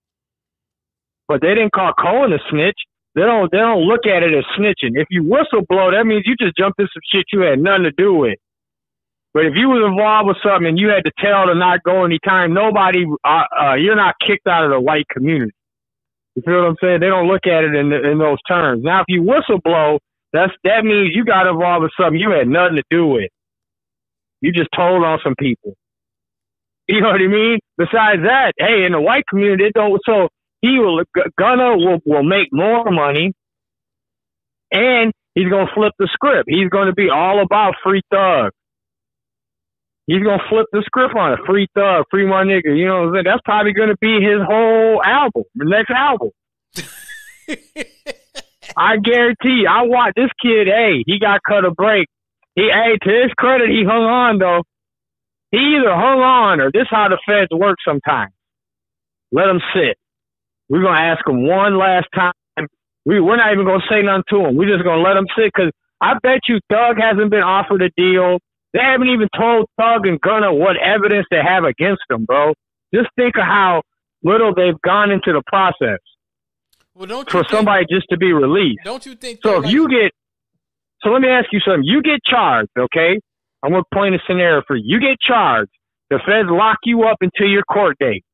But they didn't call Cohen a snitch. They don't look at it as snitching. If you whistleblow, that means you just jumped in some shit you had nothing to do with. But if you was involved with something and you had to tell to not go anytime, nobody, you're not kicked out of the white community. You feel what I'm saying? They don't look at it in those terms. Now, if you whistleblow, that means you got involved with something you had nothing to do with. You just told on some people. You know what I mean? Besides that, hey, in the white community, they don't. So Gunna will make more money, and he's gonna flip the script. He's gonna be all about free thug. He's gonna flip the script on it. Free thug, free my nigga. You know what I'm saying? That's probably gonna be his whole album, the next album. I guarantee you, I watch this kid, hey, he got cut a break. To his credit, he hung on, though. He either hung on or this is how the feds work sometimes. Let him sit. We're going to ask him one last time. We're not even going to say nothing to him. We're just going to let him sit because I bet you Thug hasn't been offered a deal. They haven't even told Thug and Gunna what evidence they have against them, bro. Just think of how little they've gone into the process. Well, for somebody just to be released. Don't you think? So if you get, so let me ask you something. You get charged, okay? I'm going to point a scenario for you. You get charged. The feds lock you up until your court date,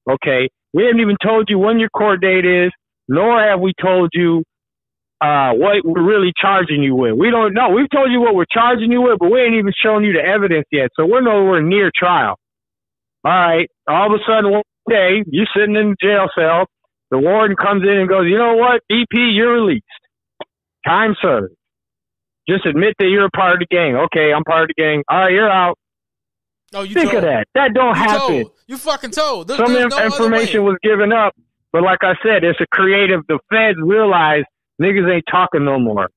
okay? We haven't even told you when your court date is, nor have we told you what we're really charging you with. We don't know. We've told you what we're charging you with, but we ain't even shown you the evidence yet. So we're nowhere near trial. All right. All of a sudden, one day, you're sitting in the jail cell. The warden comes in and goes, you know what, DP, you're released. Time served. Just admit that you're a part of the gang. Okay, I'm part of the gang. All right, you're out. Oh, you think told. of that. That don't happen. You fucking told. Some information was given up, but like I said, it's a creative. The feds realize niggas ain't talking no more.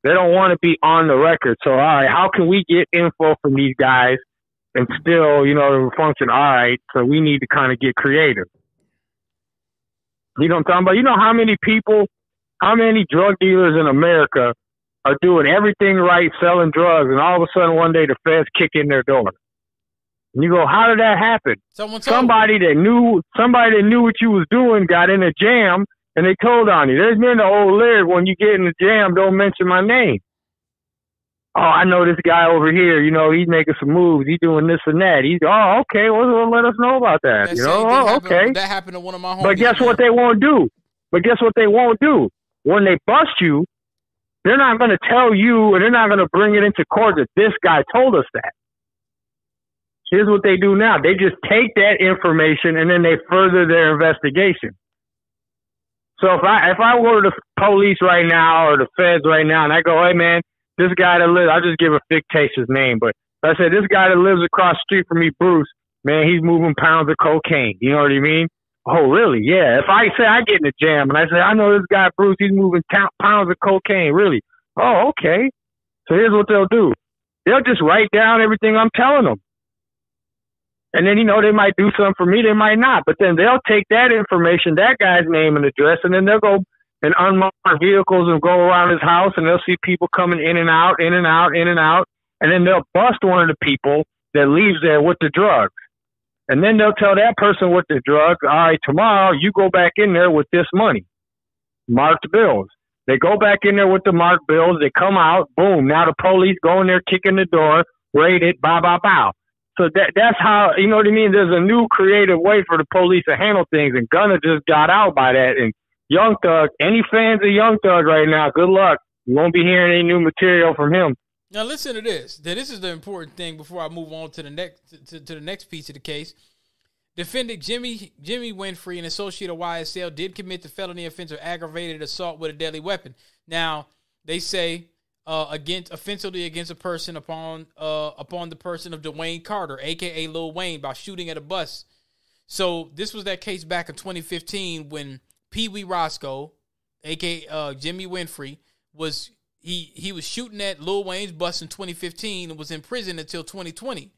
They don't want to be on the record. So, all right, how can we get info from these guys and still, function? All right, so we need to kind of get creative. You know what I'm talking about? You know how many drug dealers in America are doing everything right, selling drugs, and all of a sudden one day the feds kick in their door. And you go, how did that happen? Somebody that knew what you was doing got in a jam, and they told on you. There's been the old lyric, when you get in the jam, don't mention my name. Oh, I know this guy over here, he's making some moves. He's doing this and that. Okay, well, let us know about that. Okay. That happened to one of my homies. But guess what they won't do? When they bust you, they're not going to tell you, and they're not going to bring it into court that this guy told us that. Here's what they do now. They just take that information, and then they further their investigation. So if I were the police right now or the feds right now, and I go, hey, man, this guy that lives, I'll just give a fictitious name, but I said, this guy that lives across the street from me, Bruce, man, he's moving pounds of cocaine. You know what I mean? Oh, really? Yeah. If I say I get in the jam and I say, I know this guy, Bruce, he's moving pounds of cocaine. Really? Oh, okay. So here's what they'll do. They'll just write down everything I'm telling them. And then, they might do something for me. They might not. But then they'll take that information, that guy's name and address, and then they'll go and unmarked vehicles and go around his house, and they'll see people coming in and out, in and out, in and out. And then they'll bust one of the people that leaves there with the drugs. And then they'll tell that person with the drugs, all right, tomorrow you go back in there with this money, marked bills. They go back in there with the marked bills. They come out, boom. Now the police go in there, kicking the door, raid it, bow, bow, bow. So that's how, you know what I mean? There's a new creative way for the police to handle things, and Gunna just got out by that. And Young Thug, any fans of Young Thug right now, good luck. You won't be hearing any new material from him. Now listen to this. This is the important thing before I move on to the next piece of the case. Defendant Jimmy Winfrey, an associate of YSL, did commit the felony offense of aggravated assault with a deadly weapon. Now, they say offensively against a person upon the person of Dwayne Carter, aka Lil Wayne, by shooting at a bus. So this was that case back in 2015 when Pee Wee Roscoe, aka Jimmy Winfrey, was shooting at Lil Wayne's bus in 2015 and was in prison until 2020.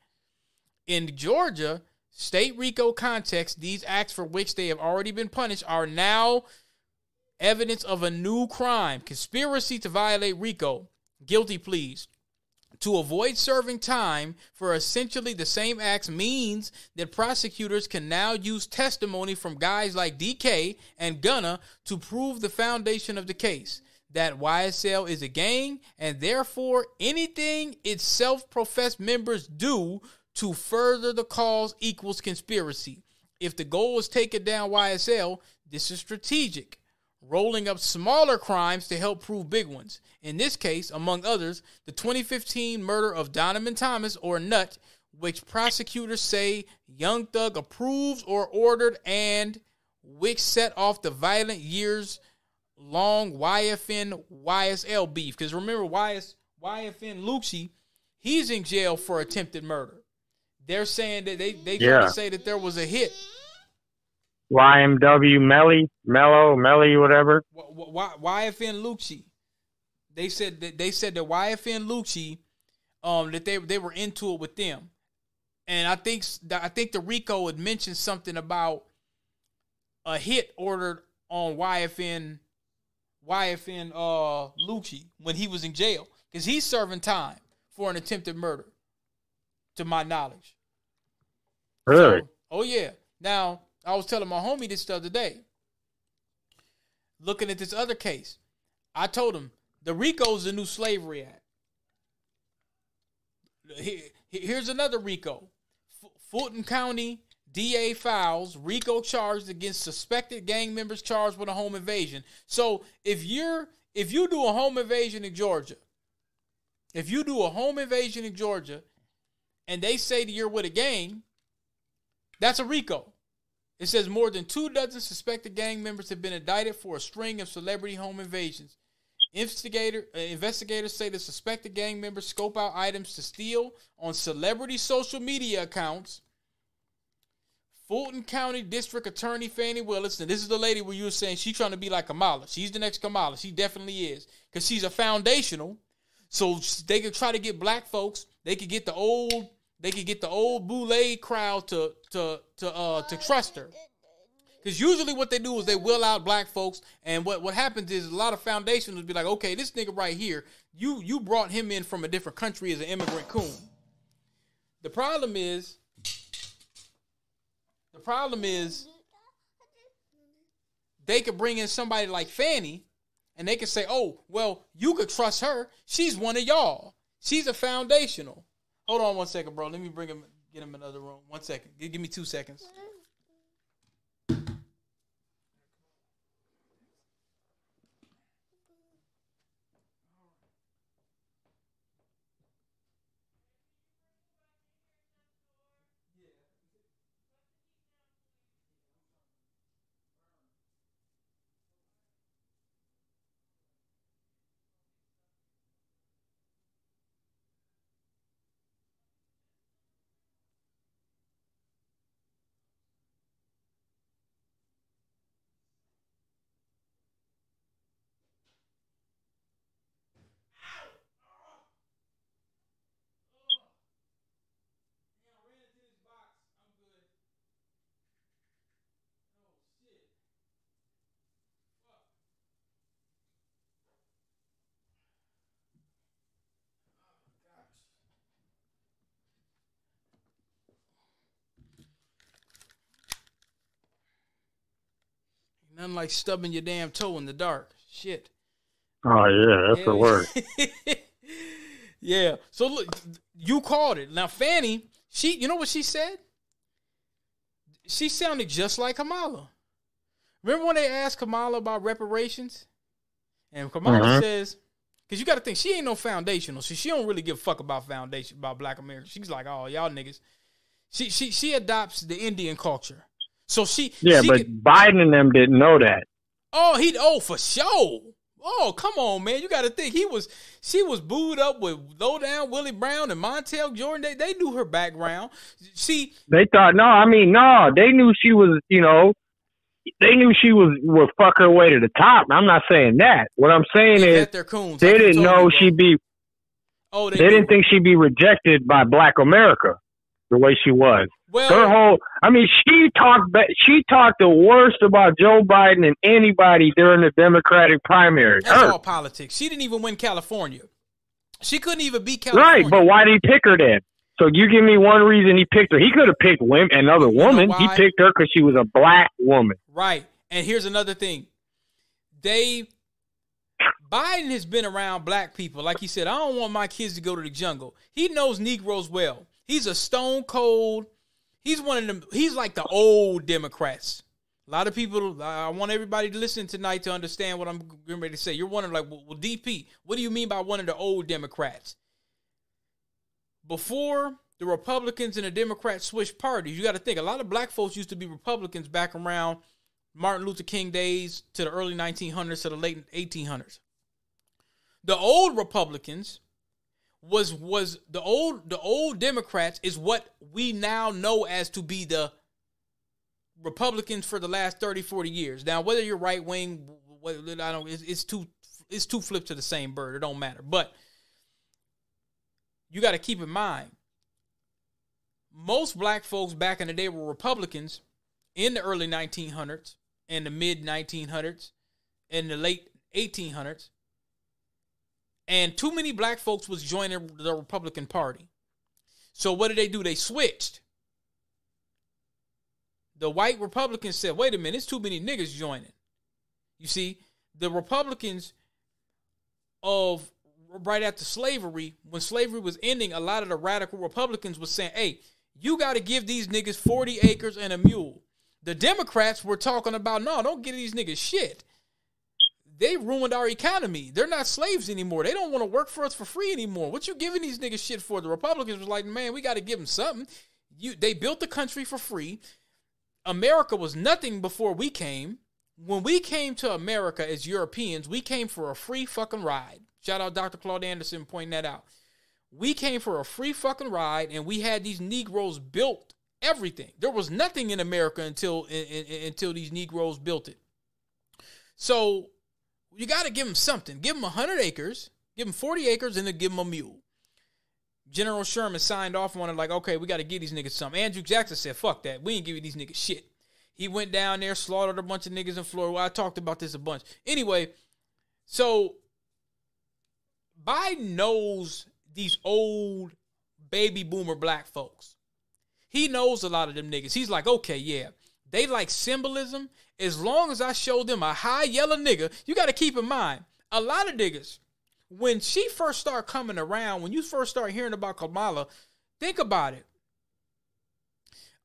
In Georgia, state RICO context, these acts for which they have already been punished are now evidence of a new crime, conspiracy to violate RICO, guilty pleas. To avoid serving time for essentially the same acts means that prosecutors can now use testimony from guys like DK and Gunna to prove the foundation of the case, that YSL is a gang, and therefore anything its self-professed members do to further the cause equals conspiracy. If the goal is taking down YSL, this is strategic, rolling up smaller crimes to help prove big ones. In this case, among others, the 2015 murder of Donovan Thomas, or Nut, which prosecutors say Young Thug approved or ordered, and which set off the violent years-long YFN-YSL beef. Because remember, YFN Lucci, he's in jail for attempted murder. They're saying that they try to say that there was a hit. YMW Melly, whatever. YFN Lucci. They said that YFN Lucci, that they were into it with them, and I think the RICO had mentioned something about a hit ordered on YFN Lucci when he was in jail, because he's serving time for an attempted murder, to my knowledge. Really? So, oh yeah. Now, I was telling my homie this the other day, looking at this other case. I told him, the RICO is the new Slavery Act. Here's another RICO. Fulton County DA files RICO charges against suspected gang members charged with a home invasion. So if you do a home invasion in Georgia, and they say that you're with a gang, that's a RICO. It says more than 24 suspected gang members have been indicted for a string of celebrity home invasions. Investigators say the suspected gang members scope out items to steal on celebrity social media accounts. Fulton County District Attorney Fannie Willis, and this is the lady where you were saying she's trying to be like Kamala. She's the next Kamala. She definitely is, because she's a foundational. So they could try to get black folks. They could get the old Boulay crowd to trust her. Because usually what they do is they will out black folks, and what happens is a lot of foundations will be like, okay, this nigga right here, you brought him in from a different country as an immigrant coon. The problem is they could bring in somebody like Fannie, and they could say, oh, well, you could trust her. She's one of y'all. She's a foundational. Hold on 1 second, bro. Let me get him in another room. 1 second. Give me 2 seconds. Nothing like stubbing your damn toe in the dark. Shit. Oh, yeah, that's the word. Yeah. So, look, you called it. Now, Fannie, you know what she said? She sounded just like Kamala. Remember when they asked Kamala about reparations? And Kamala says, because you got to think, she ain't no foundational. So she don't really give a fuck about black Americans. She's like, oh, y'all niggas. She adopts the Indian culture. So but Biden and them didn't know that. Oh, for sure. Oh, come on, man. You got to think she was booed up with Low Down Willie Brown and Montel Jordan. They knew her background. They thought, they knew she was, they knew she would fuck her way to the top. I'm not saying that. What I'm saying is they didn't know she'd be, they didn't think she'd be rejected by Black America the way she was. Well, she talked the worst about Joe Biden and anybody during the Democratic primary. That's all politics. She didn't even win California. She couldn't even beat California. Right, but why did he pick her then? So you give me one reason he picked her. He could have picked another woman. He picked her because she was a black woman. Right. And here's another thing. Biden has been around black people. Like he said, I don't want my kids to go to the jungle. He knows Negroes well. He's a stone cold. He's one of them. He's like the old Democrats. A lot of people, I want everybody to listen tonight to understand what I'm getting ready to say. You're wondering, like, well, DP, what do you mean by one of the old Democrats? Before the Republicans and the Democrats switched parties, you got to think, a lot of black folks used to be Republicans back around Martin Luther King days to the early 1900s to the late 1800s. The old Republicans was the old Democrats is what we now know as to be the Republicans for the last 30, 40 years. Now, whether you're right wing, it's two flips to the same bird. It don't matter. But you got to keep in mind, most black folks back in the day were Republicans in the early 1900s, and the mid 1900s, and the late 1800s. And too many black folks was joining the Republican Party. So what did they do? They switched. The white Republicans said, wait a minute, it's too many niggas joining. You see, the Republicans of right after slavery, when slavery was ending, a lot of the radical Republicans was saying, hey, you got to give these niggas 40 acres and a mule. The Democrats were talking about, no, don't give these niggas shit. They ruined our economy. They're not slaves anymore. They don't want to work for us for free anymore. What you giving these niggas shit for? The Republicans was like, man, we got to give them something. They built the country for free. America was nothing before we came. When we came to America as Europeans, we came for a free fucking ride. Shout out Dr. Claude Anderson pointing that out. We came for a free fucking ride, and we had these Negroes built everything. There was nothing in America until these Negroes built it. So you got to give them something. Give them 100 acres, give them 40 acres, and then give them a mule. General Sherman signed off on it like, okay, we got to give these niggas something. Andrew Jackson said, fuck that. We ain't giving these niggas shit. He went down there, slaughtered a bunch of niggas in Florida. Well, I talked about this a bunch. Anyway, so Biden knows these old baby boomer black folks. He knows a lot of them niggas. He's like, okay, yeah, they like symbolism. As long as I show them a high yellow nigga, you got to keep in mind, a lot of niggas, when she first started coming around, when you first start hearing about Kamala, think about it.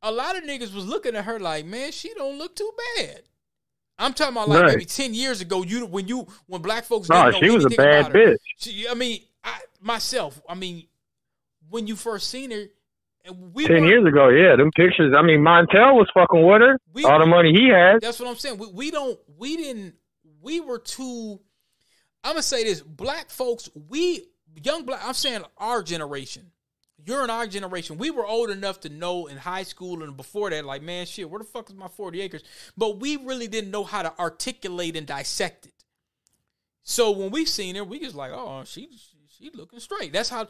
A lot of niggas was looking at her like, man, she don't look too bad. I'm talking about like maybe 10 years ago, when black folks didn't know she was a bad bitch. When you first seen her, 10 years ago, yeah, them pictures. I mean, Montel was fucking with her. All the money he had. That's what I'm saying. We were too. I'm gonna say this: black folks, I'm saying our generation. You're in our generation. We were old enough to know in high school and before that, like, man, shit, where the fuck is my 40 acres? But we really didn't know how to articulate and dissect it. So when we seen her, we just like, oh, she looking straight. That's how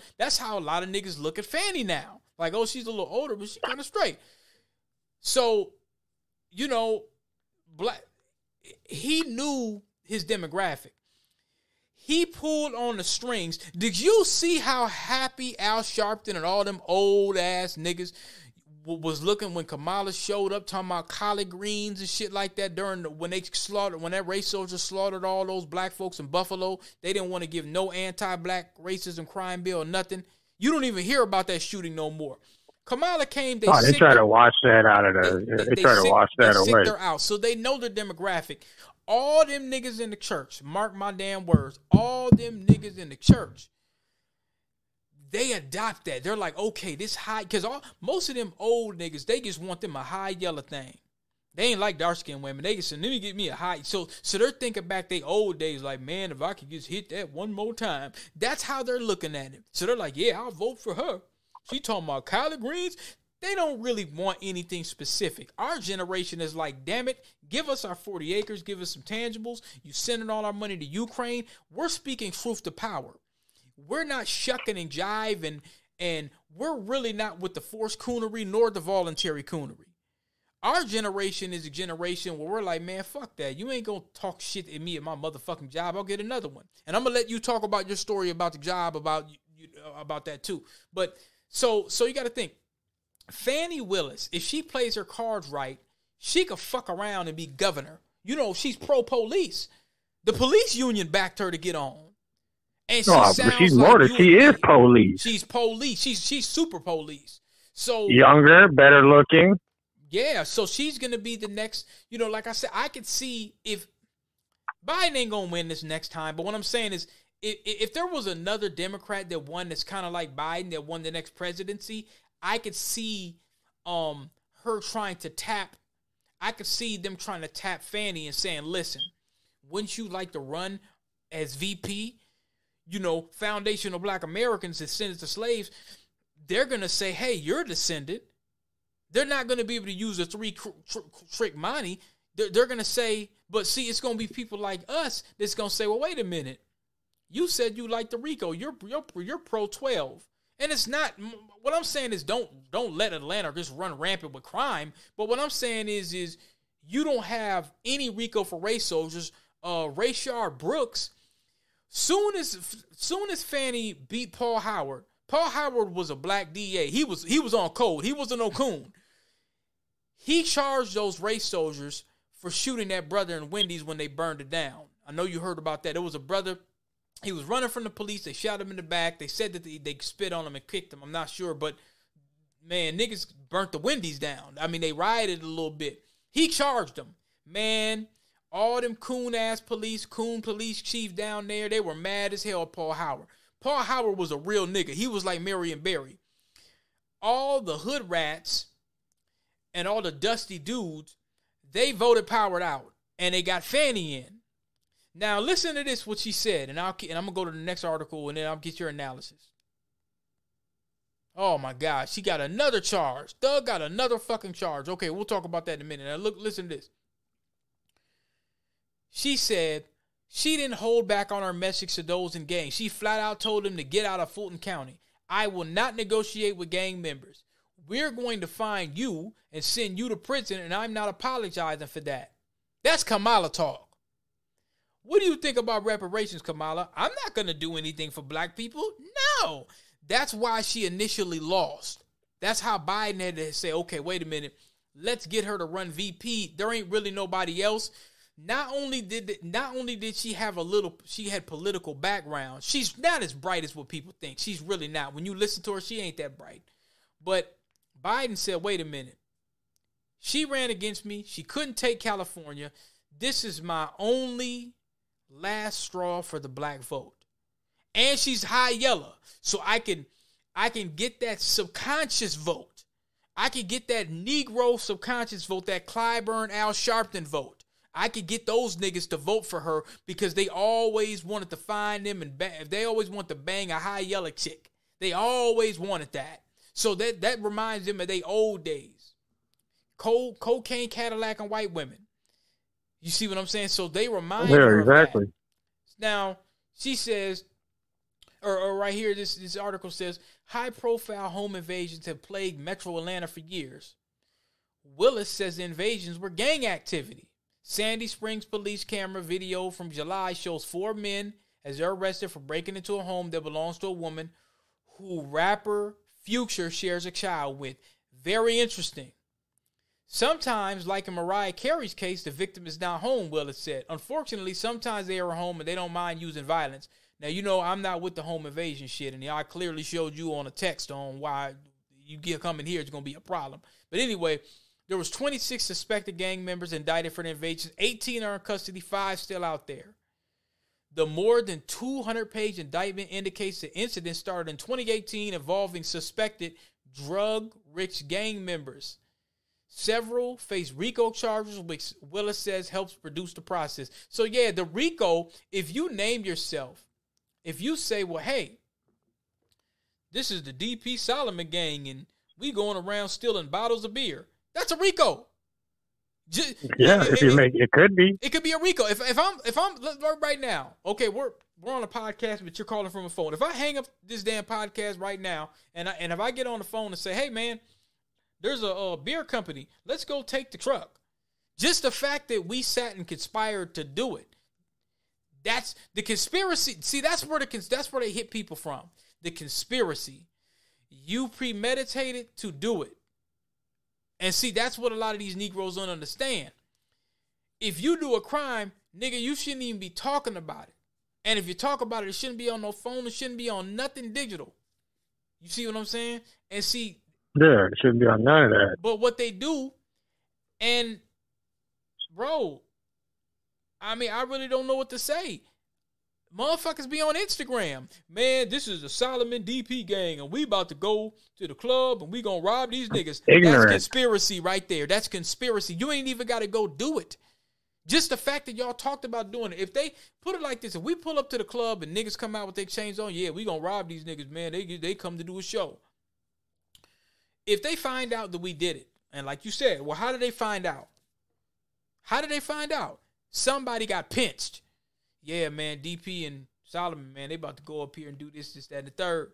a lot of niggas look at Fannie now. Like, oh, she's a little older, but she kind of straight. So, he knew his demographic. He pulled on the strings. Did you see how happy Al Sharpton and all them old ass niggas was looking when Kamala showed up talking about collard greens and shit like that when that race soldiers slaughtered all those black folks in Buffalo? They didn't want to give no anti-black racism crime bill or nothing. You don't even hear about that shooting no more. Kamala came. They try to wash that out of the. They try to wash that away. They're out, so they know their demographic. All them niggas in the church, mark my damn words, all them niggas in the church, they adopt that. They're like, okay, this high, because most of them old niggas, they just want them a high yellow thing. They ain't like dark-skinned women. They can say, let me get me a high. So they're thinking back they old days like, man, if I could just hit that one more time. That's how they're looking at it. So they're like, yeah, I'll vote for her. She talking about collard greens. They don't really want anything specific. Our generation is like, damn it, give us our 40 acres, give us some tangibles. You sending all our money to Ukraine. We're speaking truth to power. We're not shucking and jiving, and we're really not with the forced coonery nor the voluntary coonery. Our generation is a generation where we're like, man, fuck that. You ain't going to talk shit at me at my motherfucking job. I'll get another one. And I'm going to let you talk about your story about the job, about that too. But so you got to think. Fannie Willis, if she plays her cards right, she could fuck around and be governor. You know, she's pro-police. The police union backed her to get on. And she's more than she is police. She's police. She's super police. So younger, better looking. Yeah, so she's going to be the next, you know, like I said, I could see if Biden ain't going to win this next time. But what I'm saying is if there was another Democrat that won that's kind of like Biden that won the next presidency, I could see her trying to tap. I could see them trying to tap Fannie and saying, listen, wouldn't you like to run as VP? You know, Foundation of Black Americans, descendants of slaves, they're going to say, hey, you're a descendant. They're not going to be able to use a trick money. They're going to say, but see, it's going to be people like us that's going to say, well, wait a minute. You said you like the RICO. You're pro 12. And it's not, what I'm saying is don't let Atlanta just run rampant with crime. But what I'm saying is you don't have any RICO for race soldiers. Rayshard Brooks, soon as Fannie beat Paul Howard was a black DA. He was on code. He wasn't no coon. He charged those race soldiers for shooting that brother in Wendy's when they burned it down. I know you heard about that. It was a brother. He was running from the police. They shot him in the back. They said that they spit on him and kicked him. I'm not sure, but man, niggas burnt the Wendy's down. I mean, they rioted a little bit. He charged them. Man, all them coon police chief down there, they were mad as hell at Paul Howard. Paul Howard was a real nigga. He was like Marion Barry. All the hood rats and all the dusty dudes, they voted Howard out, and they got Fannie in. Now, listen to this, what she said, and I'm going to go to the next article, and then I'll get your analysis. Oh, my God. She got another charge. Doug got another fucking charge. Okay, we'll talk about that in a minute. Now, listen to this. She said she didn't hold back on her message to those in gangs. She flat out told them to get out of Fulton County. I will not negotiate with gang members. We're going to find you and send you to prison, and I'm not apologizing for that. That's Kamala talk. What do you think about reparations, Kamala? I'm not going to do anything for black people. No. That's why she initially lost. That's how Biden had to say, okay, wait a minute. Let's get her to run VP. There ain't really nobody else. Not only did she have she had political background. She's not as bright as what people think. She's really not. When you listen to her, she ain't that bright. But Biden said, wait a minute. She ran against me. She couldn't take California. This is my only last straw for the black vote. And she's high yellow. So I can get that subconscious vote. I can get that Negro subconscious vote, that Clyburn Al Sharpton vote. I could get those niggas to vote for her because they always wanted to find them and they always want to bang a high yellow chick. They always wanted that. So that reminds them of their old days. Cocaine, Cadillac, and white women. You see what I'm saying? So they remind her exactly. Of that. Now, she says, or right here, this article says, high-profile home invasions have plagued Metro Atlanta for years. Willis says the invasions were gang activity. Sandy Springs police camera video from July shows 4 men as they're arrested for breaking into a home that belongs to a woman who rapper Future shares a child with. Very interesting. Sometimes, like in Mariah Carey's case, the victim is not home, Willis said. Unfortunately, sometimes they are home and they don't mind using violence. Now, you know, I'm not with the home invasion shit, and I clearly showed you on a text on why you come in here, it's going to be a problem. But anyway, there was 26 suspected gang members indicted for the invasions. 18 are in custody, 5 still out there. The more than 200-page indictment indicates the incident started in 2018 involving suspected drug-rich gang members. Several face RICO charges, which Willis says helps produce the process. So, yeah, the RICO, if you name yourself, if you say, well, hey, this is the DP Solomon gang, and we going around stealing bottles of beer, that's a RICO. It could be. It could be a RICO. If I'm right now, okay, we're on a podcast, but you're calling from a phone. If I hang up this damn podcast right now, and if I get on the phone and say, hey, man, there's a beer company, let's go take the truck. Just the fact that we sat and conspired to do it. That's the conspiracy. See, that's where they hit people from. The conspiracy. You premeditated to do it. And see, that's what a lot of these Negroes don't understand. If you do a crime, nigga, you shouldn't even be talking about it. And if you talk about it, it shouldn't be on no phone. It shouldn't be on nothing digital. You see what I'm saying? And see. Yeah, it shouldn't be on none of that. But what they do, and bro, I mean, I really don't know what to say. Motherfuckers be on Instagram. Man, this is a Solomon DP gang, and we about to go to the club, and we gonna rob these niggas. Ignorant. That's conspiracy right there. That's conspiracy. You ain't even got to go do it. Just the fact that y'all talked about doing it. If they put it like this, if we pull up to the club and niggas come out with their chains on, yeah, we gonna rob these niggas, man. They come to do a show. If they find out that we did it, and like you said, well, how did they find out? How did they find out? Somebody got pinched. Yeah, man, DP and Solomon, man, they about to go up here and do this, that, and the third.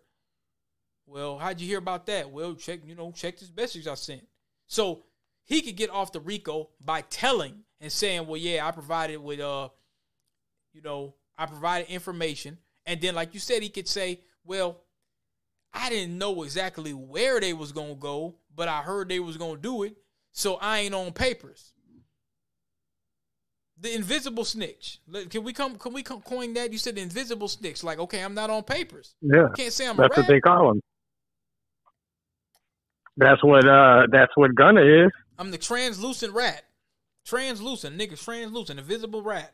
Well, how'd you hear about that? Well, check this message I sent. So he could get off the RICO by telling and saying, well, yeah, I provided with, I provided information. And then, like you said, he could say, well, I didn't know exactly where they was going to go, but I heard they was going to do it, so I ain't on papers. The invisible snitch. Can we coin that? You said the invisible snitch. Like, okay, I'm not on papers. Yeah. You can't say I'm a rat. That's what they call him. That's what Gunna is. I'm the translucent rat. Translucent, nigga, translucent, invisible rat.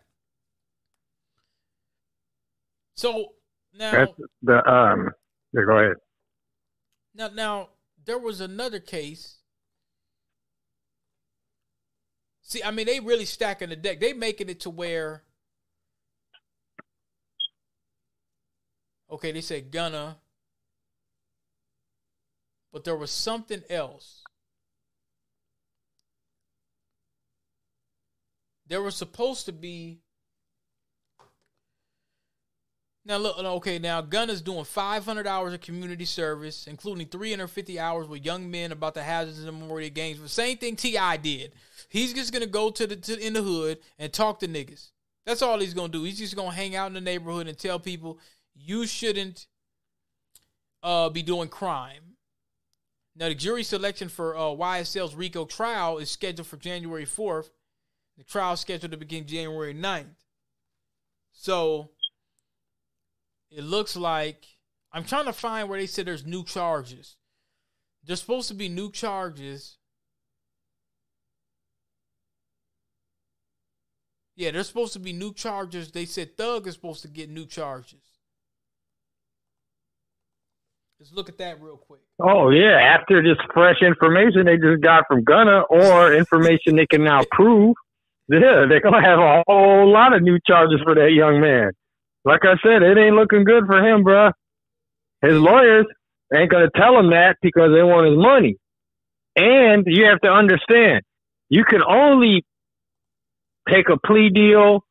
So now that's the yeah, go ahead. Now there was another case. See, I mean, they really stacking the deck. They making it to where, okay, they said Gunna, but there was something else. There was supposed to be. Now look, okay. Now Gunna's doing 500 hours of community service, including 350 hours with young men about the hazards and the memorial gangs. The same thing T.I. did. He's just gonna go in the hood and talk to niggas. That's all he's gonna do. He's just gonna hang out in the neighborhood and tell people you shouldn't be doing crime. Now the jury selection for YSL's RICO trial is scheduled for January 4th. The trial is scheduled to begin January 9th. So it looks like, I'm trying to find where they said there's new charges. There's supposed to be new charges. Yeah, there's supposed to be new charges. They said Thug is supposed to get new charges. Let's look at that real quick. Oh, yeah. After this fresh information they just got from Gunna or information they can now prove, yeah, they're going to have a whole lot of new charges for that young man. Like I said, it ain't looking good for him, bruh. His lawyers ain't going to tell him that because they want his money. And you have to understand, you can only take a plea deal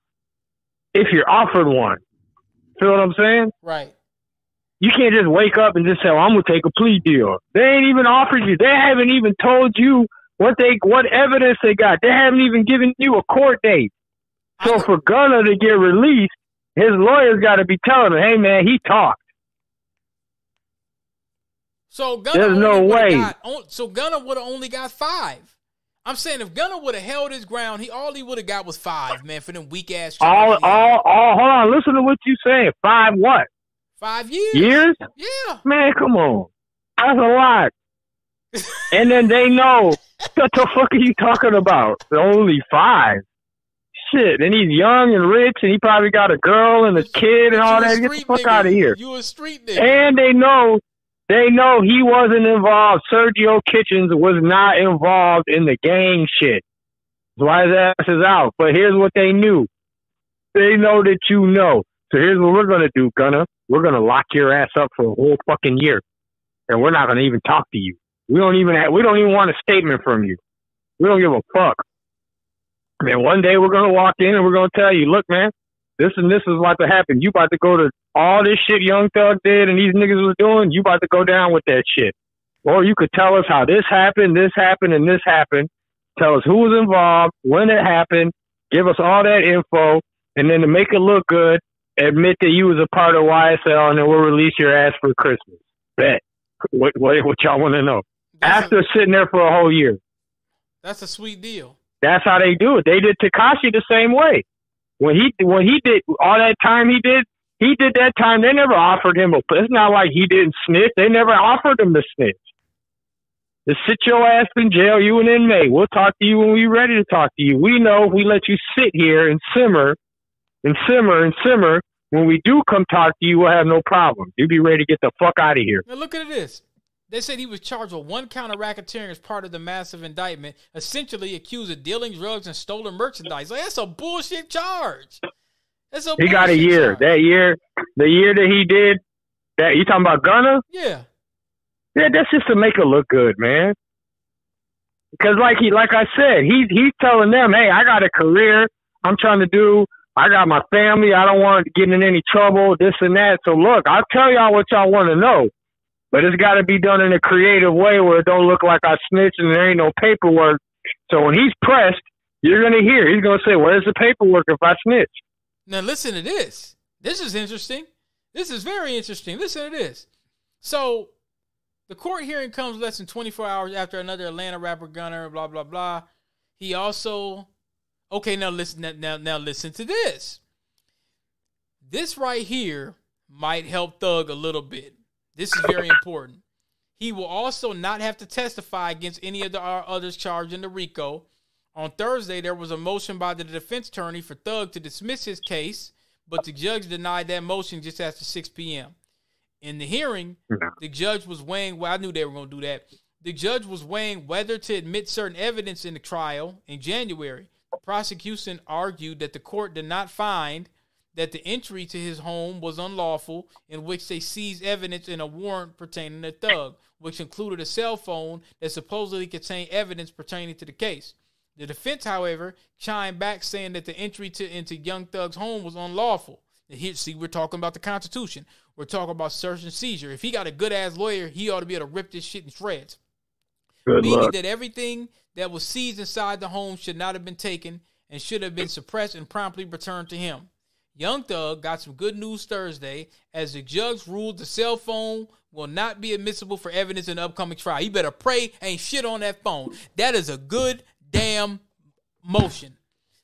if you're offered one. Feel what I'm saying? Right. You can't just wake up and just say, well, I'm going to take a plea deal. They ain't even offered you. They haven't even told you what evidence they got. They haven't even given you a court date. So for Gunna to get released, his lawyers got to be telling him, hey, man, he talked. So Gunna There's no way. So Gunna would have only got 5. I'm saying if Gunna would have held his ground, all he would have got was 5, man, for them weak ass. Hold on, listen to what you saying. 5 what? 5 years. Years? Yeah. Man, come on. That's a lot. And then they know, what the fuck are you talking about? Only 5. Shit. And he's young and rich, and he probably got a girl and a kid and all that. Get the fuck out of here. You a street nigga. And they know They know he wasn't involved. Sergio Kitchens was not involved in the gang shit. That's why his ass is out. But here's what they knew. They know that you know. So here's what we're going to do, Gunna. We're going to lock your ass up for a whole fucking year. And we're not going to even talk to you. We don't even want a statement from you. We don't give a fuck. And one day we're going to walk in and we're going to tell you, look, man, this and this is about to happen. You about to go to all this shit Young Thug did and these niggas was doing. You about to go down with that shit. Or you could tell us how this happened, and this happened. Tell us who was involved, when it happened. Give us all that info. And then to make it look good, admit that you was a part of YSL, and then we'll release your ass for Christmas. Bet. What y'all want to know? After sitting there for a whole year. That's a sweet deal. That's how they do it. They did Tekashi the same way. When he did all that time he did that time. They never offered him it's not like he didn't snitch. They never offered him to snitch. Just sit your ass in jail, you an inmate. We'll talk to you when we're ready to talk to you. We know if we let you sit here and simmer and simmer and simmer, when we do come talk to you, we'll have no problem. You'll be ready to get the fuck out of here. Now look at this. They said he was charged with 1 count of racketeering as part of the massive indictment, essentially accused of dealing drugs and stolen merchandise. Like, that's a bullshit charge. He got a year. Charge. The year that he did that. You talking about Gunna? Yeah. Yeah, that's just to make it look good, man. Because like I said, he's telling them, hey, I got a career. I got my family. I don't want to get in any trouble, this and that. So look, I'll tell y'all what y'all want to know. But it's got to be done in a creative way where it don't look like I snitched and there ain't no paperwork. So when he's pressed, you're going to hear. He's going to say, where's the paperwork if I snitch? Now listen to this. This is interesting. This is very interesting. Listen to this. So the court hearing comes less than 24 hours after another Atlanta rapper, Gunna, blah, blah, blah. He also... Okay, now listen to this. This right here might help Thug a little bit. This is very important. He will also not have to testify against any of the others charged in the RICO. On Thursday, there was a motion by the defense attorney for Thug to dismiss his case, but the judge denied that motion just after 6 p.m. In the hearing, the judge was weighing, well, I knew they were going to do that. The judge was weighing whether to admit certain evidence in the trial in January. The prosecution argued that the court did not find that the entry to his home was unlawful, in which they seized evidence in a warrant pertaining to Thug, which included a cell phone that supposedly contained evidence pertaining to the case. The defense, however, chimed back saying that the entry into Young Thug's home was unlawful. And here, see, we're talking about the Constitution. We're talking about search and seizure. If he got a good-ass lawyer, he ought to be able to rip this shit in shreds. Meaning that everything that was seized inside the home should not have been taken and should have been suppressed and promptly returned to him. Young Thug got some good news Thursday as the judge ruled the cell phone will not be admissible for evidence in the upcoming trial. He better pray ain't shit on that phone. That is a good damn motion.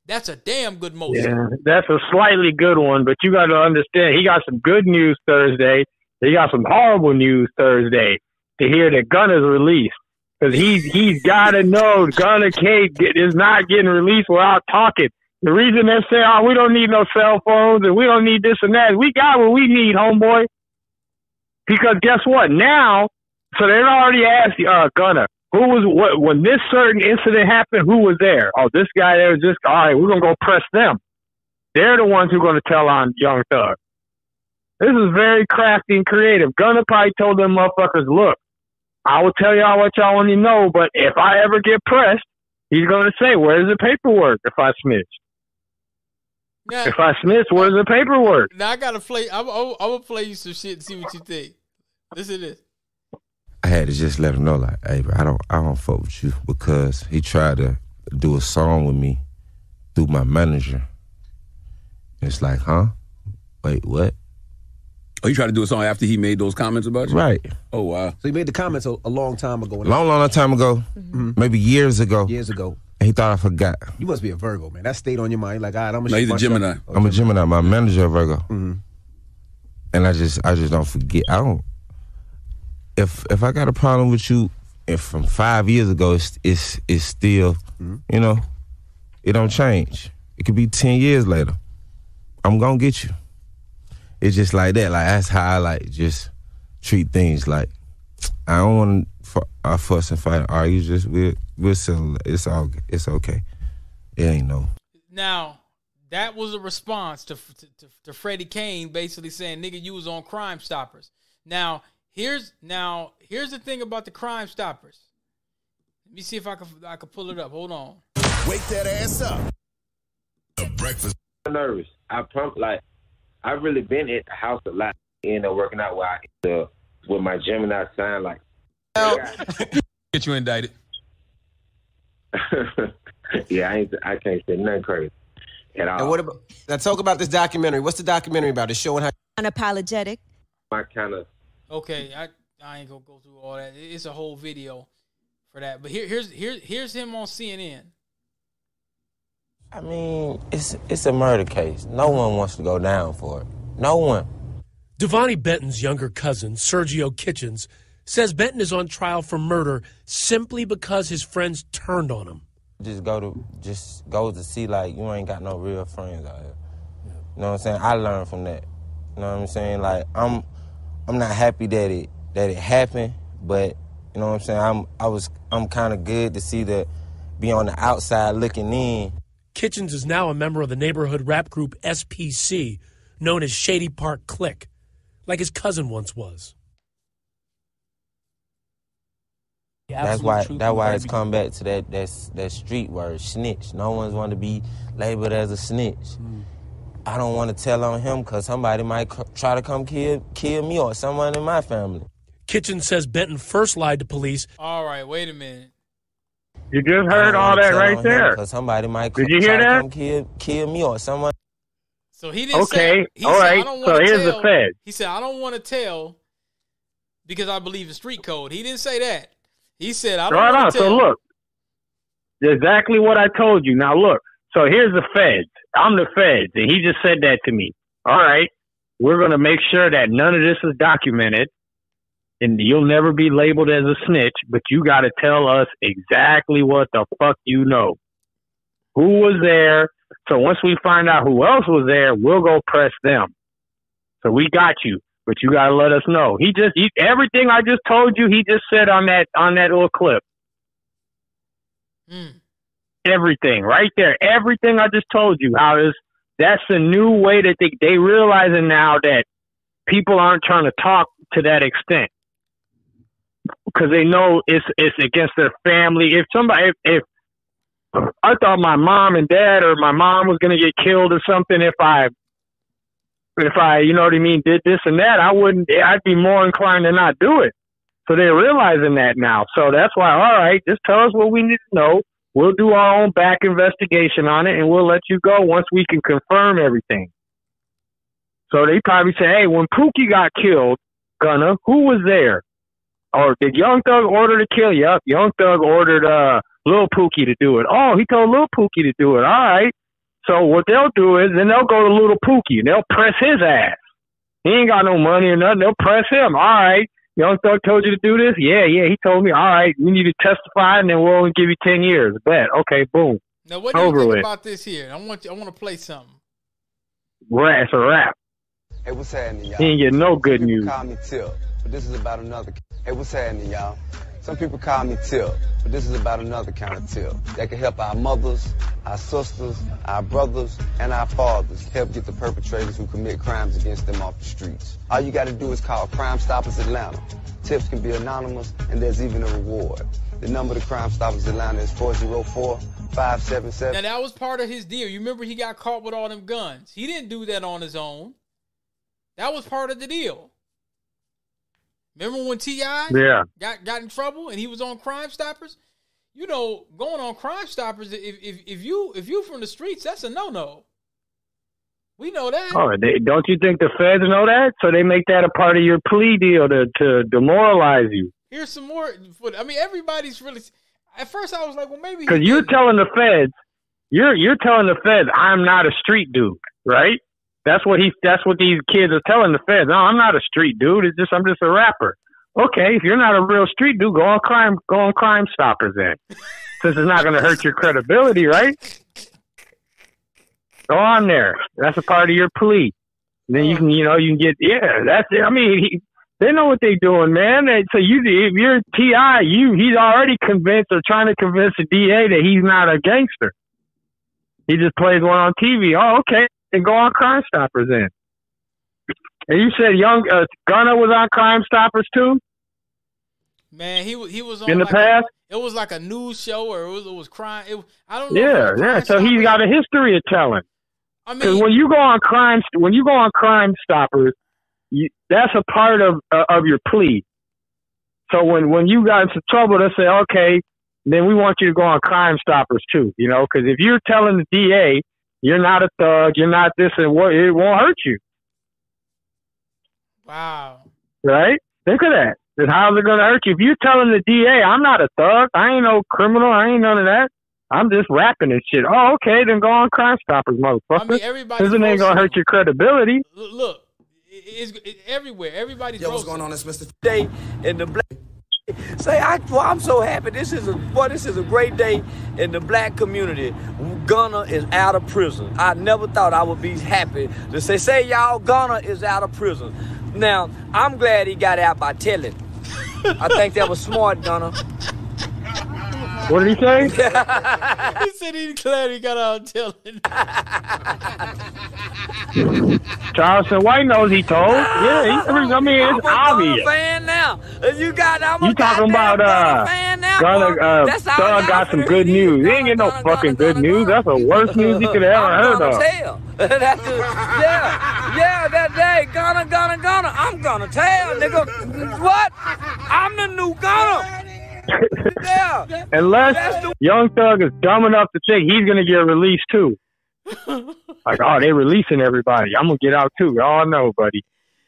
That's a damn good motion. Yeah, that's a slightly good one, but you got to understand, he got some good news Thursday. He got some horrible news Thursday to hear that Gunna's released. Because he's got to know Gunna is not getting released without talking. The reason they say, oh, we don't need no cell phones and we don't need this and that. We got what we need, homeboy. Because guess what? Now, so they already asked Gunna, when this certain incident happened, who was there? Oh, this guy there was just, all right, we're going to go press them. They're the ones who are going to tell on Young Thug. This is very crafty and creative. Gunna probably told them motherfuckers, look, I will tell y'all what y'all want to know, but if I ever get pressed, he's going to say, where's the paperwork if I snitch? Now, if I snitch, where's the paperwork? Now, I got to play. I'm going to play you some shit and see what you think. Listen to this. I had to just let him know, like, hey, bro, I don't fuck with you because he tried to do a song with me through my manager. And it's like, huh? Wait, what? Oh, you tried to do a song after he made those comments about you? Right. Oh, wow. So he made the comments a long time ago. Long time ago. Mm-hmm. Maybe years ago. And he thought I forgot. You must be a Virgo, man. That stayed on your mind. Like, all right, I'm a he's a Gemini. I'm a Gemini. My manager a Virgo. Mm-hmm. And I just don't forget. I don't. If I got a problem with you, if from 5 years ago, it's still, you know, it don't change. It could be 10 years later. I'm gonna get you. It's just like that. Like, that's how I like just treat things. Like, I don't want to fuss and fight and argue. Just we'll settle it. It's okay. It ain't no. Now, that was a response to Freddie Kane basically saying, nigga, you was on Crime Stoppers. Now, here's the thing about the Crime Stoppers. Let me see if I can pull it up. Hold on. Wake that ass up. The breakfast. I'm nervous. I've really been at the house a lot, working out with my Gemini sign, like. Get you indicted. Yeah, I can't say nothing crazy at all. And what about, now talk about this documentary. What's the documentary about? It's showing how unapologetic. My kind of. Okay, I ain't gonna go through all that. It's a whole video for that. But here's him on CNN. I mean, it's a murder case. No one wants to go down for it. No one. Devonnie Benton's younger cousin, Sergio Kitchens, says Benton is on trial for murder simply because his friends turned on him. Just go to see, like, you ain't got no real friends out here. You know what I'm saying? I learned from that. You know what I'm saying? Like, I'm not happy that it happened, but you know what I'm saying? I'm kind of good to see that, be on the outside looking in. Kitchens is now a member of the neighborhood rap group SPC, known as Shady Park Clique, like his cousin once was. That's why it's come back to that street word, snitch. No one's want to be labeled as a snitch. I don't want to tell on him because somebody might try to come kill me or someone in my family. Kitchens says Benton first lied to police. All right, wait a minute. You just heard all that right there. Because somebody might Did you hear that? Come kill me or someone. So he didn't say. Okay, all right. So here's the Fed. He said, I don't want to tell because I believe in street code. He didn't say that. He said, I don't want to tell. So look, exactly what I told you. Now look, so here's the Feds. I'm the Feds, and he just said that to me. All right, we're going to make sure that none of this is documented, and you'll never be labeled as a snitch, but you got to tell us exactly what the fuck you know. Who was there? So once we find out who else was there, we'll go press them. So we got you, but you got to let us know. Everything I just told you, he just said on that little clip. Everything right there. Everything I just told you. That's the new way that they realizing now that people aren't trying to talk to that extent because they know it's against their family. If I thought my mom and dad or my mom was going to get killed or something, if I, you know what I mean, did this and that, I'd be more inclined to not do it. So they're realizing that now. So that's why, all right, just tell us what we need to know. We'll do our own back investigation on it, and we'll let you go once we can confirm everything. So they probably say, hey, when Pookie got killed, Gunna, who was there? Or did Young Thug order the kill? Yep, Young Thug ordered Lil Pookie to do it. Oh, he told Lil Pookie to do it. All right. So what they'll do is then they'll go to Lil Pookie and they'll press his ass. He ain't got no money or nothing. They'll press him. All right. Young Thug told you to do this? Yeah, he told me. All right, you need to testify, and then we'll only give you 10 years. Bet. Okay, boom. Now, what do you think about this here? I want to play something. It's a rap. Hey, what's happening, y'all? He ain't get no good news. Call me Tip, but this is about another. Hey, what's happening, y'all? Some people call me Tip, but this is about another kind of tip that can help our mothers, our sisters, our brothers, and our fathers help get the perpetrators who commit crimes against them off the streets. All you got to do is call Crime Stoppers Atlanta. Tips can be anonymous, and there's even a reward. The number to Crime Stoppers Atlanta is 404-577. Now, that was part of his deal. You remember he got caught with all them guns. He didn't do that on his own. That was part of the deal. Remember when T.I. got in trouble and he was on Crime Stoppers? You know, going on Crime Stoppers, if you from the streets, that's a no-no. We know that. Oh, don't you think the feds know that? So they make that a part of your plea deal to demoralize you. Here's some more. I mean, everybody's really. At first, I was like, well, maybe because you're telling the feds, you're telling the feds, I'm not a street dude, right? That's what these kids are telling the feds. No, I'm not a street dude. I'm just a rapper. Okay, if you're not a real street dude, go on Crime Stoppers then. Since it's not going to hurt your credibility, right? Go on there. That's a part of your plea. Then you can get, that's it. I mean, They know what they're doing, man. So if you're T.I., he's already convinced or trying to convince the DA that he's not a gangster. He just plays one on TV. Oh, okay. Then go on Crime Stoppers then. And you said Gunna was on Crime Stoppers too? Man, he was on in the past. It was like a news show, or it was crime. I don't know. Yeah. So he's got a history of telling. I mean, because when you go on Crime Stoppers, that's a part of your plea. So when you got into trouble, they say, okay, then we want you to go on Crime Stoppers too. You know, because if you're telling the DA you're not a thug, you're not this and what, it won't hurt you. Wow. Right? Think of that. How's it going to hurt you? If you're telling the DA, I'm not a thug, I ain't no criminal, I ain't none of that, I'm just rapping and shit. Oh, okay, then go on Crime Stoppers, motherfucker. I mean, everybody. Because it ain't going to hurt your credibility. Look, it's everywhere. Everybody's. Yo, what's going on? It's Mr. Day in the black. I'm so happy. This is a great day in the black community. Gunna is out of prison. I never thought I would be happy to say y'all, Gunna is out of prison. Now, I'm glad he got out by telling. I think that was smart, Gunna. What did he say? He said he's glad he got out telling. Charleston White knows he told. Yeah, I mean, it's obvious. I'm a fan now. You talking about Gunna, Thug got some good news. He ain't get no fucking good news. That's the worst news he could have ever heard of. That day, Gunna. I'm gonna tell, nigga. What? I'm the new Gunna. Yeah. Unless Young Thug is dumb enough to think he's gonna get released too. Like, oh, they releasing everybody. I'm gonna get out too. Oh no, buddy.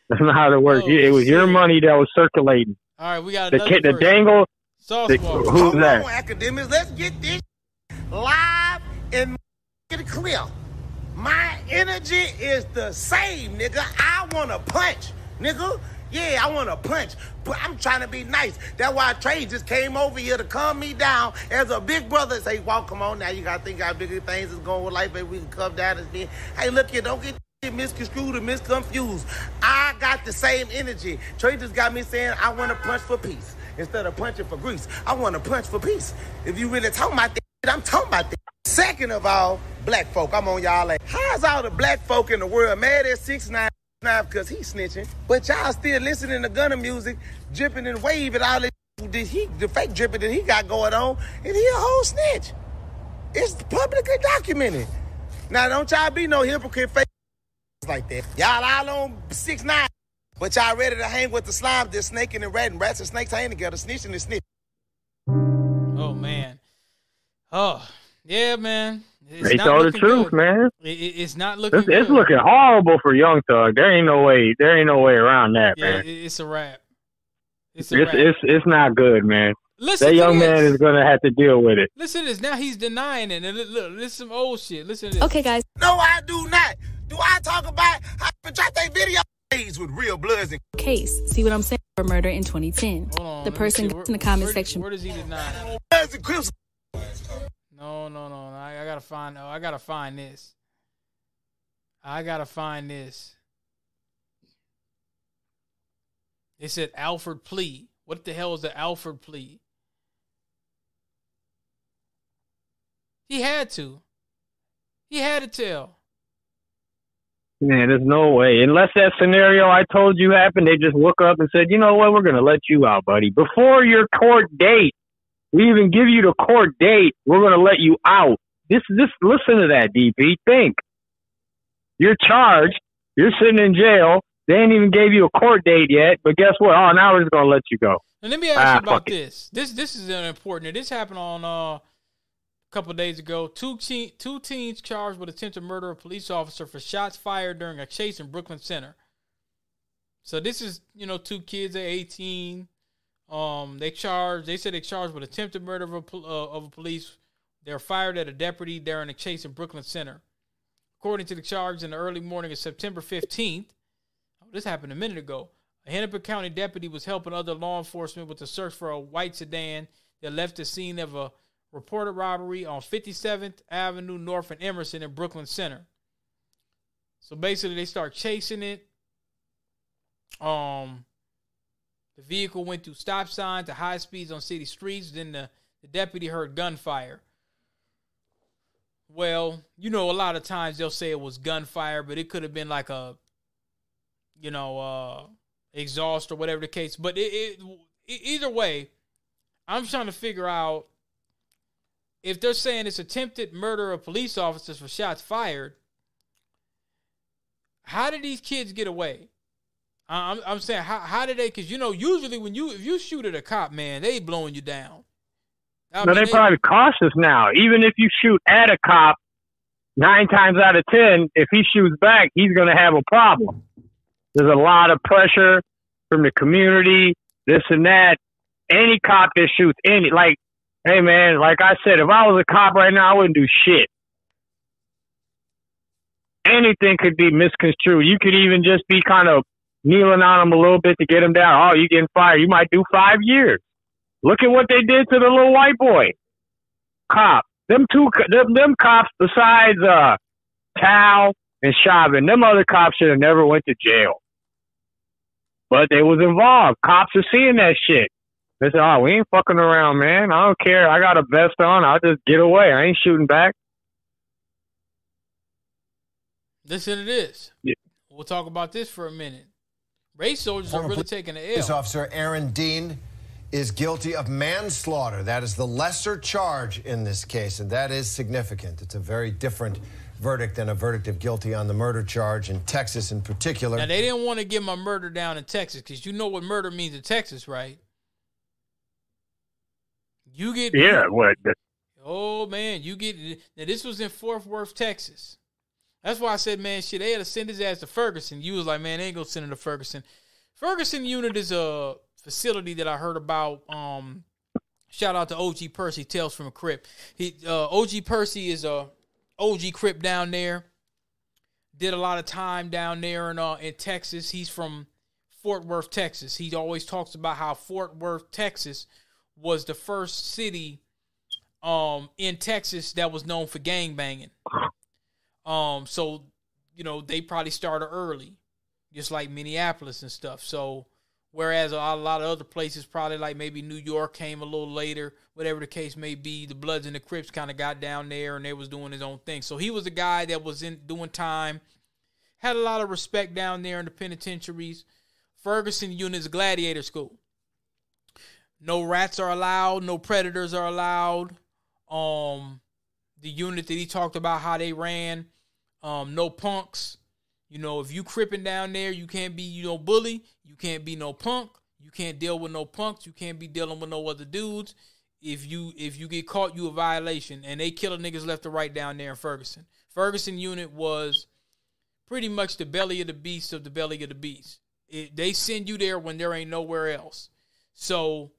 That's not how it works. It was your money that was circulating. All right, we got the dangle. Who's that? Academics, let's get this live and get it clear. My energy is the same, nigga. I wanna punch, nigga. Yeah, I want to punch, but I'm trying to be nice. That's why Trey just came over here to calm me down as a big brother. Say, well, come on now, you got to think how bigger things is going with life, baby. We can come down and be, hey, look here, don't get misconstrued or misconfused. I got the same energy. Trey just got me saying I want to punch for peace instead of punching for grease. I want to punch for peace. If you really talking about that, I'm talking about that. Second of all, black folk, I'm on y'all like, how's all the black folk in the world mad at 6ix9ine? Not because he's snitching, but y'all still listening to Gunna music, dripping and waving all the fake dripping that he got going on, and he a whole snitch. It's publicly documented. Now, don't y'all be no hypocrite fake like that. Y'all all on 6ix9ine, but y'all ready to hang with the slime, just snaking and ratting. Rats and snakes hang together, snitching and snitch. Oh, man. Oh, yeah, man. They told the truth, man. It's not looking. It's looking horrible for Young Thug. There ain't no way around that, man. It's a wrap. It's not good, man. Listen, that young man is gonna have to deal with it. Listen to this. Now he's denying it. And look, this is some old shit. Listen to this. Okay, guys. No, I do not. Do I talk about how I drop their video with real bloods and case? See what I'm saying? For murder in 2010. The person in the comment section. Where does he deny? Bloods and Crips. No. I gotta find. Oh, I gotta find this. It said Alfred plea. What the hell is the Alfred plea? He had to tell. Man, there's no way. Unless that scenario I told you happened, they just woke up and said, you know what, we're gonna let you out, buddy. Before your court date. We even give you the court date. We're going to let you out. Listen to that, DP. Think. You're charged. You're sitting in jail. They ain't even gave you a court date yet. But guess what? Oh, now we're just going to let you go. And let me ask you about this. This is important. This happened on a couple of days ago. Two teens charged with attempted murder of a police officer for shots fired during a chase in Brooklyn Center. So this is, two kids at 18. They said they charged with attempted murder of a police. They were fired at a deputy during a chase in Brooklyn Center. According to the charge, in the early morning of September 15th, this happened a minute ago, a Hennepin County deputy was helping other law enforcement with the search for a white sedan that left the scene of a reported robbery on 57th Avenue North and Emerson in Brooklyn Center. So basically, they start chasing it. The vehicle went through stop signs at high speeds on city streets. Then the deputy heard gunfire. Well, you know, a lot of times they'll say it was gunfire, but it could have been like a, you know, exhaust or whatever the case. But either way, I'm trying to figure out if they're saying it's attempted murder of police officers for shots fired. How did these kids get away? I'm saying, how did they? Because, you know, usually if you shoot at a cop, man, they blowing you down. No, they're probably cautious now. Even if you shoot at a cop, 9 times out of 10, if he shoots back, he's going to have a problem. There's a lot of pressure from the community, this and that. Any cop that shoots hey, man, like I said, if I was a cop right now, I wouldn't do shit. Anything could be misconstrued. You could even just be kind of kneeling on him a little bit to get him down. Oh, you getting fired. You might do 5 years. Look at what they did to the little white boy. Cop. Them cops besides Tal and Chauvin, them other cops should have never went to jail. But they was involved. Cops are seeing that shit. They said, oh, we ain't fucking around, man. I don't care. I got a vest on. I'll just get away. I ain't shooting back. Listen to this. Yeah. We'll talk about this for a minute. Race soldiers are really taking the L. Police officer Aaron Dean is guilty of manslaughter. That is the lesser charge in this case, and that is significant. It's a very different verdict than a verdict of guilty on the murder charge in Texas in particular. Now, they didn't want to give my murder down in Texas because you know what murder means in Texas, right? You get... Yeah, what? Oh, man, you get... Now, this was in Fort Worth, Texas. That's why I said, man, shit, they had to send his ass to Ferguson. You was like, man, they ain't gonna send him to Ferguson. Ferguson unit is a facility that I heard about. Shout out to OG Percy, Tales from a Crip. OG Percy is a OG Crip down there. Did a lot of time down there in Texas. He's from Fort Worth, Texas. He always talks about how Fort Worth, Texas was the first city in Texas that was known for gangbanging. So, you know, they probably started early, just like Minneapolis and stuff. So, whereas a lot of other places, probably like maybe New York came a little later, whatever the case may be, the Bloods and the Crips kind of got down there and they was doing his own thing. So, he was a guy that was doing time, had a lot of respect down there in the penitentiaries. Ferguson unit is a gladiator school. No rats are allowed, no predators are allowed. The unit that he talked about, how they ran, no punks. You know, if you cripping down there, you can't be, bully. You can't be no punk. You can't deal with no punks. You can't be dealing with no other dudes. If you get caught, you a violation. And they killing niggas left and right down there in Ferguson. Ferguson unit was pretty much the belly of the beast of the belly of the beast. They send you there when there ain't nowhere else. So,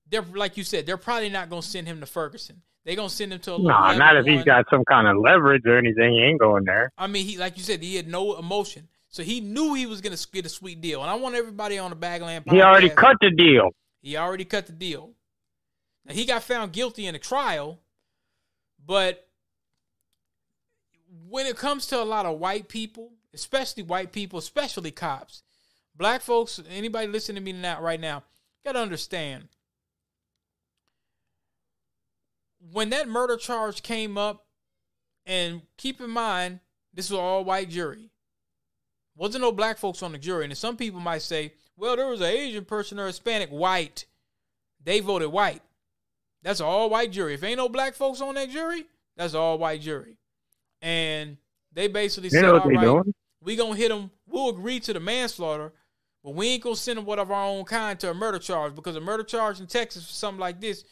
they're like you said, they're probably not going to send him to Ferguson. They're going to send him to a No, not if he's got some kind of leverage or anything. He ain't going there. I mean, like you said, he had no emotion. So he knew he was going to get a sweet deal. And I want everybody on the Bagland podcast. He already cut the deal. He already cut the deal. Now, he got found guilty in a trial. But when it comes to a lot of white people, especially cops, black folks, anybody listening to me right now, got to understand. When that murder charge came up, and keep in mind, this was an all-white jury. Wasn't no black folks on the jury. And some people might say, well, there was an Asian person or Hispanic, white. They voted white. That's an all-white jury. If ain't no black folks on that jury, that's an all-white jury. And they basically said, all right, we going to hit them. We'll agree to the manslaughter, but we ain't going to send them one of our own kind to a murder charge, because a murder charge in Texas for something like this,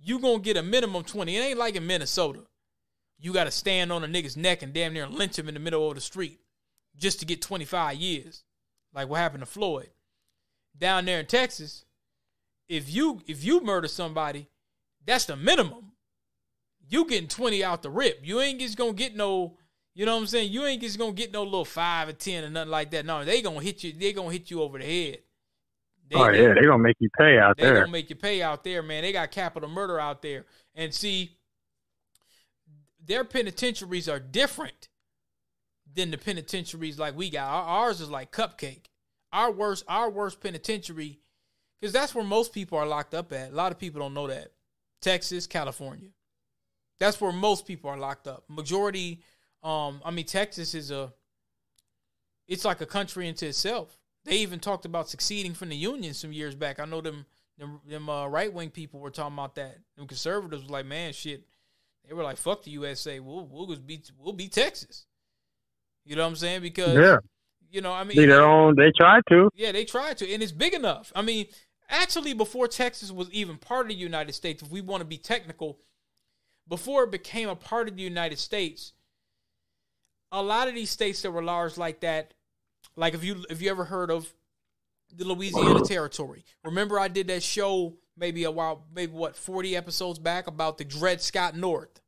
you going to get a minimum 20. It ain't like in Minnesota. You got to stand on a nigga's neck and damn near lynch him in the middle of the street just to get 25 years, like what happened to Floyd. Down there in Texas, if you murder somebody, that's the minimum. You getting 20 out the rip. You ain't just going to get no, you know what I'm saying? You ain't just going to get no little 5 or 10 or nothing like that. No, they going to hit you. They going to hit you over the head. They're going to make you pay out there. They're going to make you pay out there, man. They got capital murder out there. And see, their penitentiaries are different than the penitentiaries like we got. Ours is like cupcake. Our worst penitentiary Because that's where most people are locked up at. A lot of people don't know that. Texas, California. That's where most people are locked up. Majority, Texas is it's like a country into itself. They even talked about succeeding from the Union some years back. I know them right-wing people were talking about that. Them conservatives were like, man, shit. They were like, fuck the USA. We'll be Texas. You know what I'm saying? Because, you know, I mean. They tried to. Yeah, they tried to. And it's big enough. I mean, actually, before Texas was even part of the United States, if we want to be technical, before it became a part of the United States, a lot of these states that were large like that, like if you ever heard of the Louisiana Territory. Remember I did that show maybe 40 episodes back about the Dred Scott North.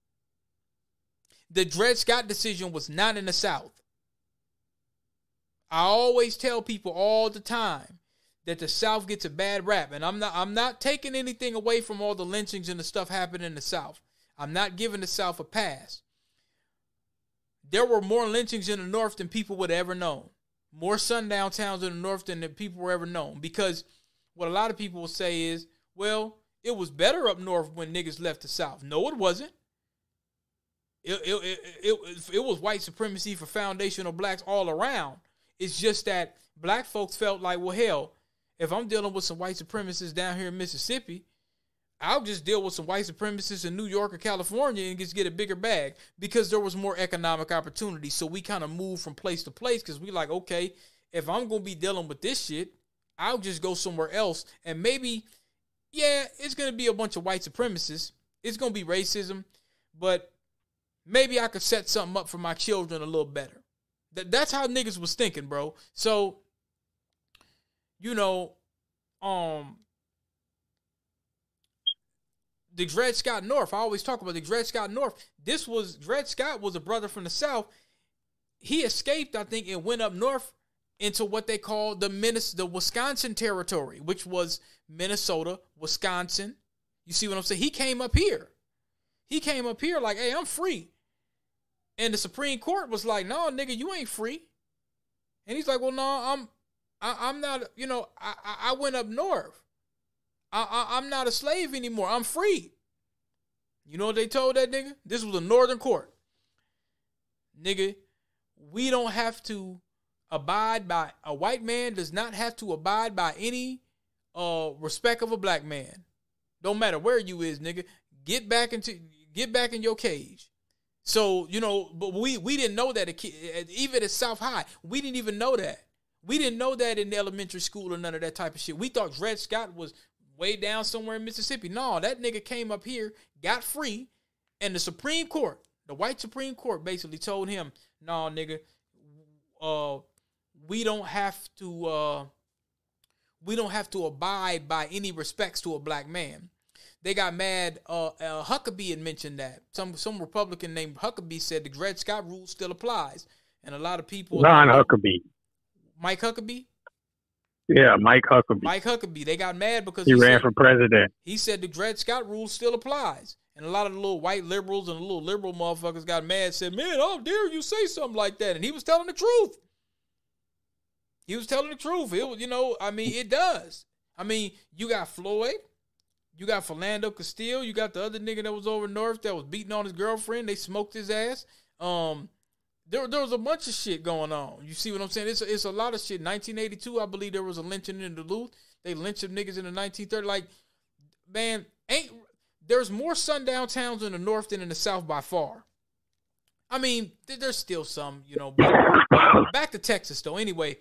The Dred Scott decision was not in the South. I always tell people all the time that the South gets a bad rap, and I'm not taking anything away from all the lynchings and the stuff happening in the South. I'm not giving the South a pass. There were more lynchings in the North than people would have ever known. More sundown towns in the North than people were ever known. Because what a lot of people will say is, well, it was better up north when niggas left the South. No, it wasn't. It was white supremacy for foundational blacks all around. It's just that black folks felt like, well, hell, if I'm dealing with some white supremacists down here in Mississippi, I'll just deal with some white supremacists in New York or California and just get a bigger bag, because there was more economic opportunity. So we kind of moved from place to place because we like, okay, if I'm going to be dealing with this shit, I'll just go somewhere else. And maybe, yeah, it's going to be a bunch of white supremacists. It's going to be racism, but maybe I could set something up for my children a little better. That's how niggas was thinking, bro. So, you know, the Dred Scott North. I always talk about the Dred Scott North. Dred Scott was a brother from the South. He escaped, I think, and went up north into what they call the Wisconsin Territory, which was Minnesota, Wisconsin. You see what I'm saying? He came up here. He came up here like, hey, I'm free. And the Supreme Court was like, no, nigga, you ain't free. And he's like, well, no, I'm not, you know, I went up north. I'm not a slave anymore. I'm free. You know what they told that nigga? This was a northern court. Nigga, we don't have to abide by, a white man does not have to abide by any respect of a black man. Don't matter where you is, nigga. Get back in your cage. So, you know, but we didn't know that, even at South High, we didn't even know that. We didn't know that in elementary school or none of that type of shit. We thought Dred Scott was way down somewhere in Mississippi. No, that nigga came up here, got free, and the Supreme Court, the white Supreme Court, basically told him, no, nigga, we don't have to abide by any respects to a black man. They got mad. Huckabee had mentioned that. Some Republican named Huckabee said the Dred Scott rule still applies, and a lot of people. Non-Huckabee. Mike Huckabee. Yeah, Mike Huckabee. Mike Huckabee. They got mad because he ran for president. He said the Dred Scott rule still applies, and a lot of the little white liberals and the little liberal motherfuckers got mad. Said, "Man, how dare you say something like that?" And he was telling the truth. He was telling the truth. It was, you know, I mean, it does. I mean, you got Floyd. You got Philando Castile. You got the other nigga that was over north that was beating on his girlfriend. They smoked his ass. There was a bunch of shit going on. You see what I'm saying? It's a lot of shit. 1982, I believe there was a lynching in Duluth. They lynched them niggas in the 1930s. Like, man, there's more sundown towns in the north than in the south by far. I mean, there's still some, you know. But back to Texas, though. Anyway,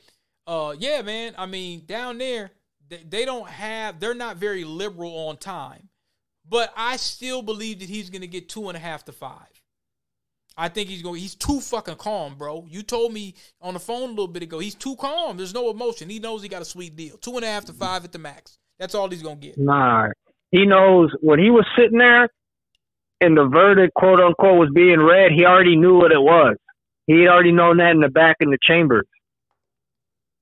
yeah, man. I mean, down there, they're not very liberal on time. But I still believe that he's going to get 2.5 to 5. I think he's too fucking calm, bro. You told me on the phone a little bit ago, he's too calm. There's no emotion. He knows he got a sweet deal. 2.5 to 5 at the max. That's all he's going to get. Nah. He knows when he was sitting there and the verdict, quote unquote, was being read, he already knew what it was. He had already known that in the back in the chambers.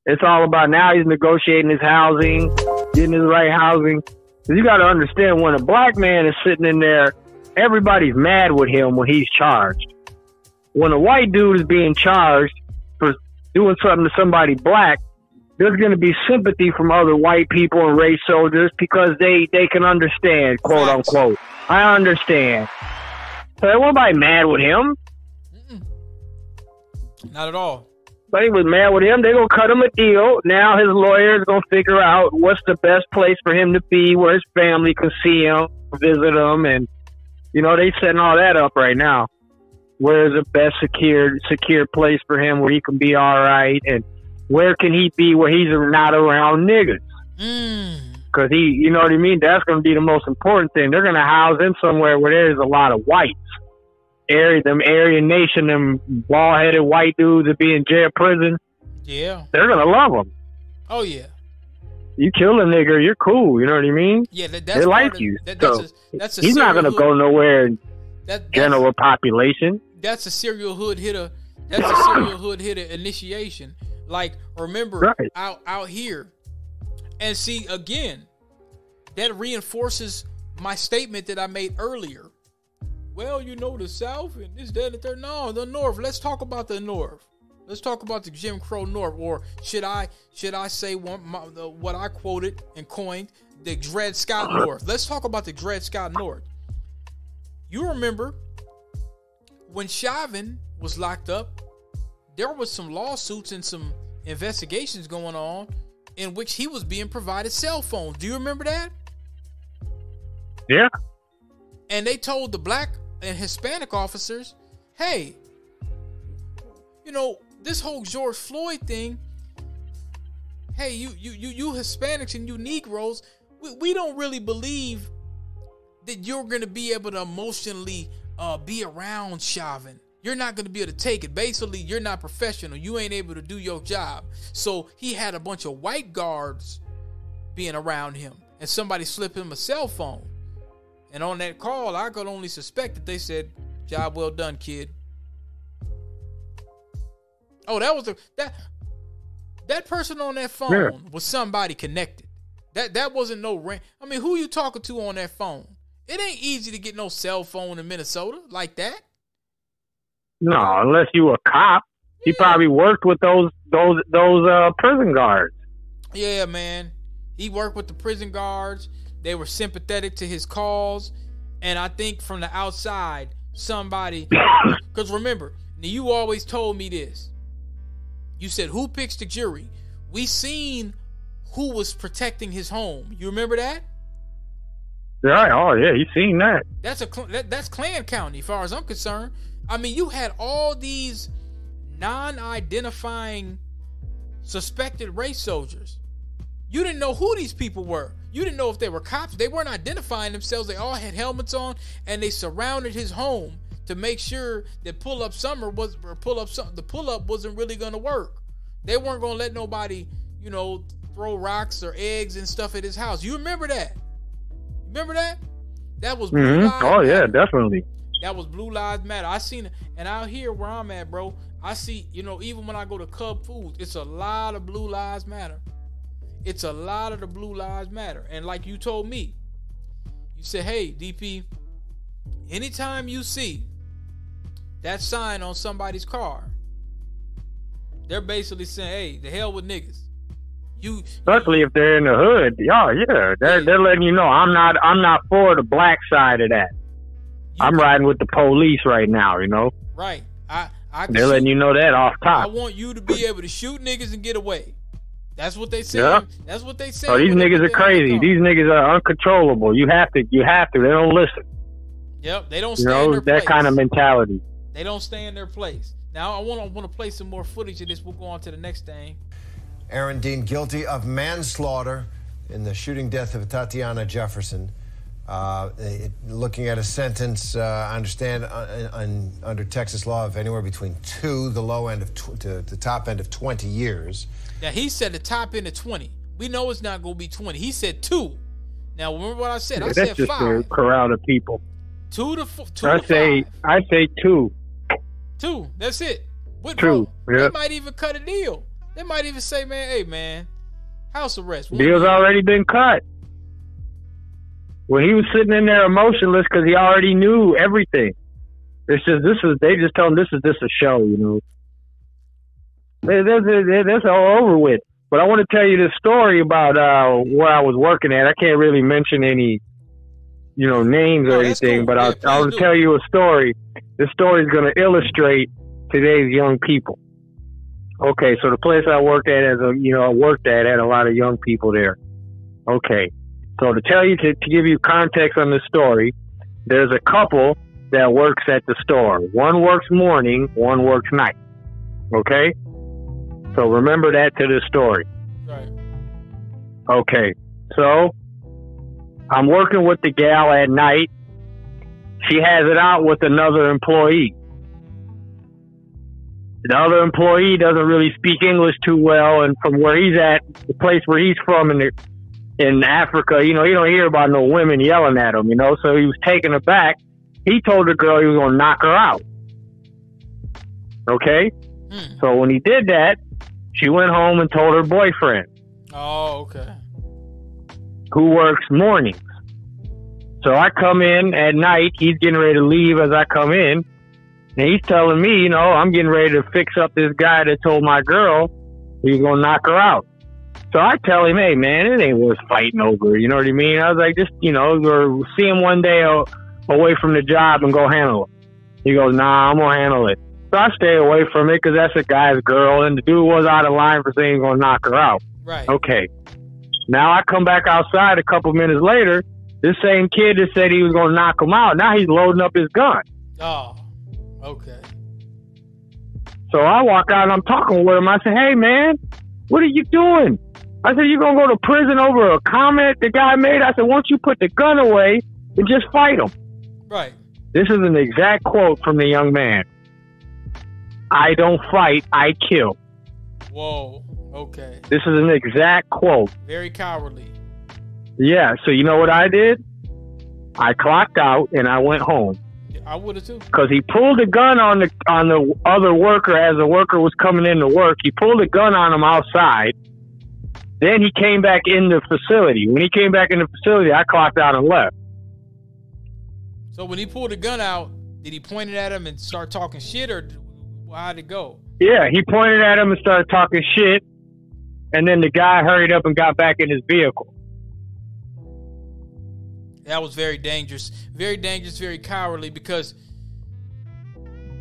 It's all about now he's negotiating his housing, getting his right housing. You got to understand, when a black man is sitting in there, everybody's mad with him when he's charged. When a white dude is being charged for doing something to somebody black, there's going to be sympathy from other white people and race soldiers because they can understand, quote unquote. I understand. So there wasn't nobody mad with him. Not at all. But he was mad with him. They're going to cut him a deal. Now his lawyer is going to figure out what's the best place for him to be, where his family can see him, visit him, and they setting all that up right now. Where's the best secure place for him where he can be all right, and where can he be where he's not around niggas? Because you know what I mean? That's going to be the most important thing. They're going to house him somewhere where there's a lot of whites. Them Aryan Nation, them bald-headed white dudes that be in jail prison. Yeah. They're going to love him. Oh, yeah. You kill a nigga, you're cool. You know what I mean? Yeah, they like you. That's a he's not going to go nowhere in general population. That's a serial hood hitter. That's a serial hood hitter initiation. Like, remember, out here. And see, again, that reinforces my statement that I made earlier. Well, the South and this, that, and the third. No, the North. Let's talk about the North. Let's talk about the Jim Crow North. Or should I say what I quoted and coined, the Dred Scott North. Let's talk about the Dred Scott North. You remember when Chauvin was locked up, there was some lawsuits and some investigations going on in which he was being provided cell phones. Do you remember that? Yeah. And they told the black and Hispanic officers, hey, this whole George Floyd thing, hey, you Hispanics and you Negroes, we don't really believe that you're going to be able to emotionally be around Chauvin. You're not going to be able to take it. Basically, you're not professional. You ain't able to do your job. So he had a bunch of white guards being around him, and somebody slipped him a cell phone. And on that call, I could only suspect that they said, "Job well done, kid." Oh, that was that person on that phone was somebody connected. That wasn't no random. I mean, who you talking to on that phone? It ain't easy to get no cell phone in Minnesota like that. No, unless you a cop. He probably worked with those prison guards. Yeah, man. He worked with the prison guards. They were sympathetic to his cause. And I think from the outside, somebody... Because remember, you always told me this. You said, who picks the jury? We seen who was protecting his home. You remember that? Right. Oh, yeah. You seen that. That's Klan County, as far as I'm concerned. I mean, you had all these non-identifying suspected race soldiers. You didn't know who these people were. You didn't know if they were cops. They weren't identifying themselves. They all had helmets on, and they surrounded his home to make sure that the pull-up wasn't really going to work. They weren't going to let nobody, throw rocks or eggs and stuff at his house. You remember that? Remember that? That was Blue Lives Oh, yeah, Matter. definitely. That was Blue Lives Matter. I seen it, and out here where I'm at, bro, I see, even when I go to Cub Foods, it's a lot of Blue Lives Matter. It's a lot of the Blue Lives Matter. And like you told me, you said, hey, DP, anytime you see that sign on somebody's car, they're basically saying, hey, the hell with niggas. Especially if they're in the hood. Yeah. They're letting you know I'm not for the black side of that. I'm riding with the police right now, Right. They're letting you know that off top. I want you to be able to shoot niggas and get away. That's what they say. Yeah. That's what they say. Oh, these niggas are crazy. These niggas are uncontrollable. You have to. They don't listen. Yep. They don't stay in their that place. kind of mentality. They don't stay in their place. Now I want to play some more footage of this. We'll go on to the next thing. Aaron Dean guilty of manslaughter in the shooting death of Tatiana Jefferson. Looking at a sentence, I understand under Texas law of anywhere between 2, the low end of to the top end of 20 years. Now he said the top end of 20. We know it's not going to be 20. He said 2. Now remember what I said? I said 5. That's just a crowd of people. 2 to 5. I say 2. 2. That's it. With 2. Yeah. They might even cut a deal. They might even say, man, hey man, house arrest. Deal's already been cut. When he was sitting in there emotionless because he already knew everything. It's just they just tell him this is just a show, That's all over with. But I want to tell you this story about where I was working at. I can't really mention any, names or anything, but I will tell you a story. This story is going to illustrate today's young people. Okay, so the place I worked at had a lot of young people there. Okay, so to tell you, to give you context on the story, there's a couple that works at the store. One works morning, one works night. Okay? So remember that to the story. Right. Okay, so I'm working with the gal at night. She has it out with another employee. The other employee doesn't really speak English too well, and from where he's at, the place where he's from in Africa, you don't hear about no women yelling at him, so he was taken aback. He told the girl he was going to knock her out. Okay? So when he did that, she went home and told her boyfriend. Oh, okay. Who works mornings. So I come in at night. He's getting ready to leave as I come in. And he's telling me, I'm getting ready to fix up this guy that told my girl he's going to knock her out. So I tell him, hey, man, it ain't worth fighting over. You know what I mean? I was like, just, or see him one day away from the job and go handle it. He goes, nah, I'm going to handle it. So I stay away from it because that's a guy's girl. And the dude was out of line for saying he's going to knock her out. Right. Okay. Now I come back outside a couple minutes later. This same kid that said he was going to knock him out, now he's loading up his gun. Oh, okay. So I walk out and I'm talking with him. I said, hey, man, what are you doing? I said, you going to go to prison over a comment the guy made? I said, why don't you put the gun away and just fight him? Right. This is an exact quote from the young man. I don't fight, I kill. Whoa, okay. This is an exact quote. Very cowardly. Yeah, so you know what I did? I clocked out and I went home. I would have too. Because he pulled a gun on the other worker as the worker was coming in to work. He pulled a gun on him outside. Then he came back in the facility. When he came back in the facility, I clocked out and left. So when he pulled the gun out, did he point it at him and start talking shit, or how'd it go? Yeah, he pointed at him and started talking shit. And then the guy hurried up and got back in his vehicle. That was very dangerous, very cowardly, because,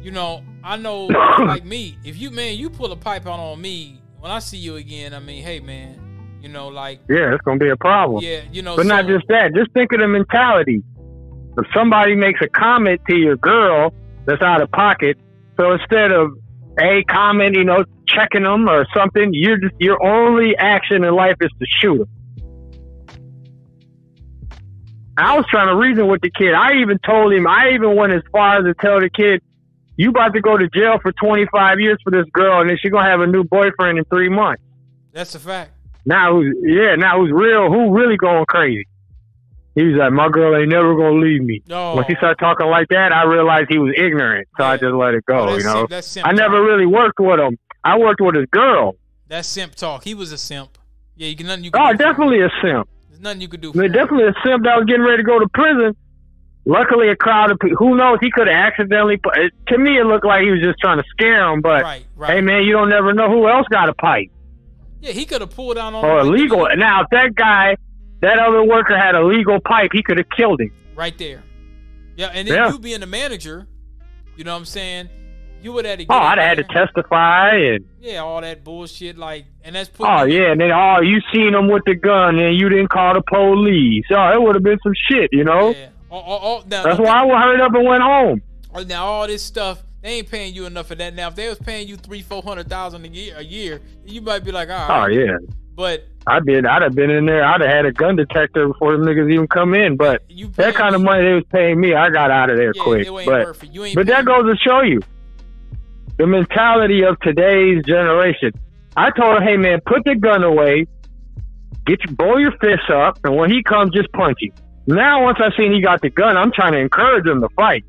I know, like me, if you pull a pipe out on me, when I see you again, I mean, hey, man, Yeah, it's going to be a problem. Yeah, But not just that. Just think of the mentality. If somebody makes a comment to your girl that's out of pocket, so instead of comment, checking them or something, your only action in life is to shoot them. I was trying to reason with the kid. I even told him, I even went as far as to tell the kid, you about to go to jail for 25 years for this girl, and then she's going to have a new boyfriend in 3 months. That's a fact. Now who really going crazy? He was like, my girl ain't never going to leave me. Oh. Once he started talking like that, I realized he was ignorant, so I just let it go, That's simp I never really worked with him. I worked with his girl. That's simp talk. He was a simp. Yeah, definitely a simp. There's nothing you could do. Definitely a simp that was getting ready to go to prison. Luckily, a crowd of people, who knows, he could have accidentally, to me, it looked like he was just trying to scare him, but, hey, man, you don't never know who else got a pipe. Yeah, he could have pulled down on or illegal. Now, if that other worker had a legal pipe, he could have killed him. Right there. Yeah, and then you being the manager, you know what I'm saying? You would have had to I'd have had to testify and all that bullshit, and that's and then you seen him with the gun and you didn't call the police. It would have been some shit, Yeah. That's why I hurried up and went home. Now all this stuff, they ain't paying you enough for that. Now if they was paying you $300,000-400,000 a year, you might be like, all right. Oh yeah. But I'd have been in there. I'd have had a gun detector before them niggas even come in. But that kind of money they was paying me, I got out of there quick. But that goes to show you the mentality of today's generation. I told her, hey man, put the gun away, blow your fists up, and when he comes, just punch him. Now, once I seen he got the gun, I'm trying to encourage him to fight.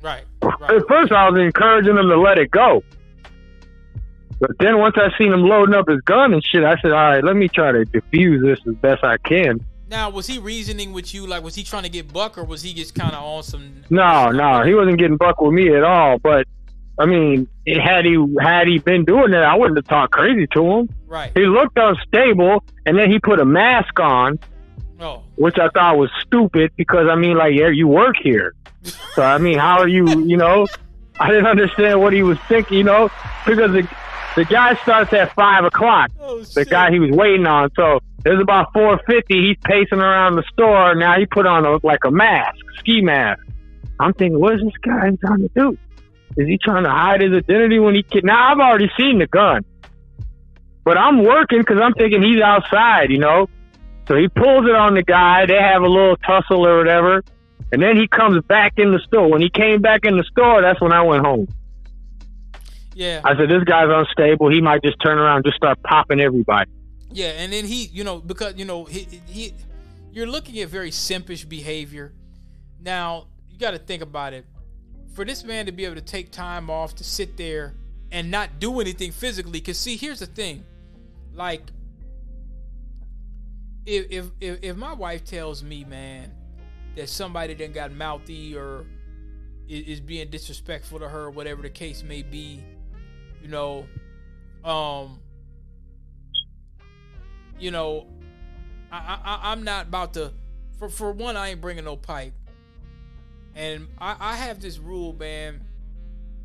Right. At first, I was encouraging him to let it go. But then once I seen him loading up his gun and shit, I said, all right, let me try to defuse this as best I can. Now, was he reasoning with you? Like, was he trying to get buck, or was he just kind of on some... No, he wasn't getting buck with me at all. But I mean, had he been doing that, I wouldn't have talked crazy to him. Right. He looked unstable, and then he put a mask on, which I thought was stupid because, I mean, like, yeah, you work here. So, I mean, how are you, you know? I didn't understand what he was thinking, you know, because the guy starts at 5 o'clock, the guy he was waiting on. So it was about 4:50. He's pacing around the store. Now he put on a mask, ski mask. I'm thinking, what is this guy trying to do? Is he trying to hide his identity when he can? Now, I've already seen the gun. But I'm working because I'm thinking he's outside, you know. So he pulls it on the guy. They have a little tussle or whatever. And then he comes back in the store. When he came back in the store, that's when I went home. Yeah. I said, this guy's unstable. He might just turn around and just start popping everybody. Yeah, and then he, you know, because, you know, he you're looking at very simpish behavior. Now, you got to think about it. For this man to be able to take time off to sit there and not do anything physically, because see, here's the thing, like, if my wife tells me, man, that somebody done got mouthy or is being disrespectful to her, whatever the case may be, you know, I'm not about to. For one, I ain't bringing no pipe. And I have this rule, man.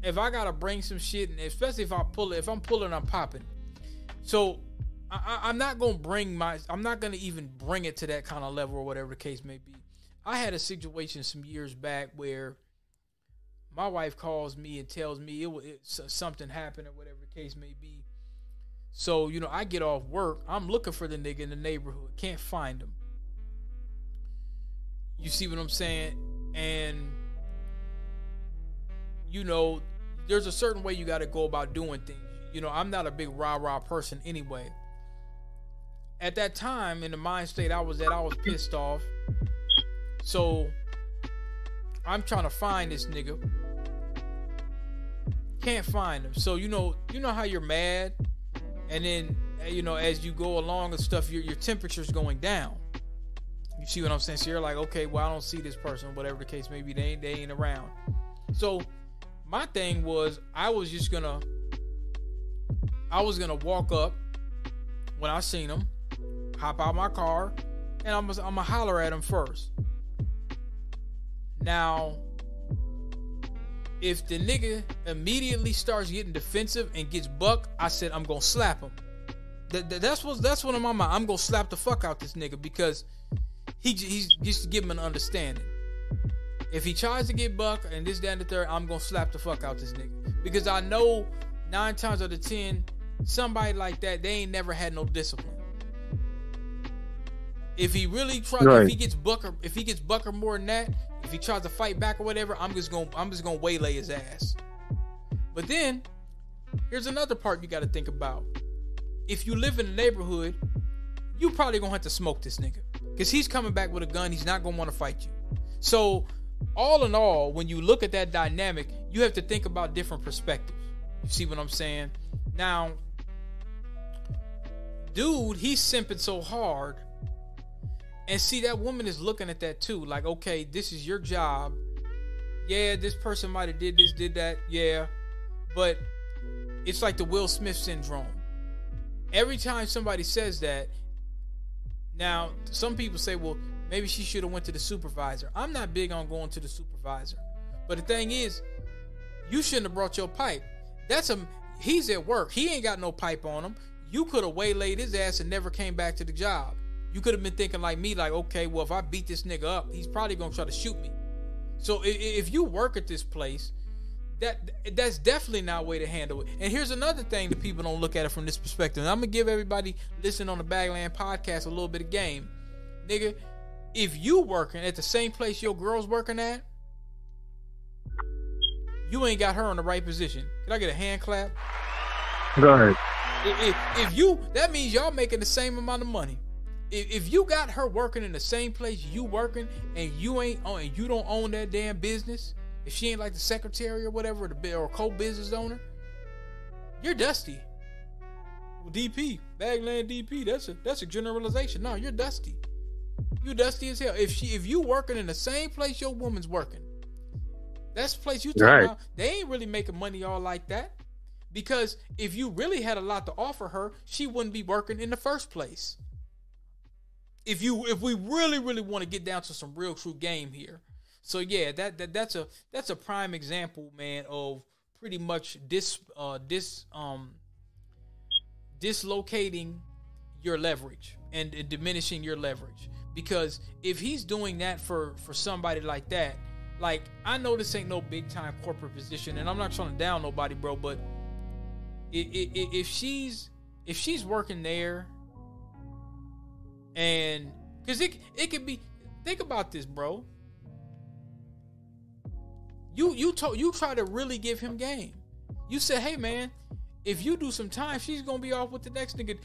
If I gotta bring some shit, and especially if I'm pulling, I'm popping. So I'm not gonna even bring it to that kind of level or whatever the case may be. I had a situation some years back where my wife calls me and tells me something happened or whatever the case may be. So, you know, I get off work. I'm looking for the nigga in the neighborhood. Can't find him. You see what I'm saying? And, you know, there's a certain way you got to go about doing things. You know, I'm not a big rah-rah person anyway. At that time, in the mind state I was pissed off. So, I'm trying to find this nigga. Can't find him. So, you know how you're mad? And then, you know, as you go along and stuff, your temperature's going down. You see what I'm saying? So you're like, okay, well, I don't see this person, whatever the case may be. They ain't around. So my thing was, I was gonna walk up when I seen him, hop out my car, and I'm gonna holler at him first. Now, if the nigga immediately starts getting defensive and gets bucked, I said I'm gonna slap him. That's what I'm on my mind. I'm gonna slap the fuck out this nigga because he's just to give him an understanding. If he tries to get bucked and this, that, and the third, I'm gonna slap the fuck out this nigga because I know 9 times out of 10, somebody like that, they ain't never had no discipline. If he really tries, right. if he gets bucker more than that, if he tries to fight back or whatever, I'm just gonna waylay his ass. But then, here's another part you got to think about. If you live in the neighborhood, you probably gonna have to smoke this nigga because he's coming back with a gun. He's not gonna want to fight you. So, all in all, when you look at that dynamic, you have to think about different perspectives. You see what I'm saying? Now, dude, he's simping so hard. And see, that woman is looking at that too. Like, okay, this is your job. Yeah, this person might have did this, did that. Yeah. But it's like the Will Smith syndrome. Every time somebody says that, now, some people say, well, maybe she should have went to the supervisor. I'm not big on going to the supervisor. But the thing is, you shouldn't have brought your pipe. He's at work. He ain't got no pipe on him. You could have waylaid his ass and never came back to the job. You could have been thinking like me, like, okay, well, if I beat this nigga up, he's probably going to try to shoot me. So if you work at this place, that's definitely not a way to handle it. And here's another thing that people don't look at it from this perspective. And I'm going to give everybody listening on the Bagland podcast a little bit of game. Nigga, if you working at the same place your girl's working at, you ain't got her in the right position. Can I get a hand clap? Go ahead. That means y'all making the same amount of money. If you got her working in the same place you working and you don't own that damn business, if she ain't like the secretary or whatever, or co-business owner, you're dusty. DP, Bagland DP, that's a generalization. No, you're dusty. You dusty as hell. If you working in the same place your woman's working, That's the place you talking about. They ain't really making money all like that. Because if you really had a lot to offer her, she wouldn't be working in the first place. If we really want to get down to some real true game here. So yeah, that's a prime example, man, of pretty much dislocating your leverage and diminishing your leverage. Because if he's doing that for somebody like that, like, I know this ain't no big time corporate position, and I'm not trying to down nobody, bro, but if she's working there, and because it could be, think about this, bro. You try to really give him game. You said, hey man, if you do some time, she's gonna be off with the next nigga.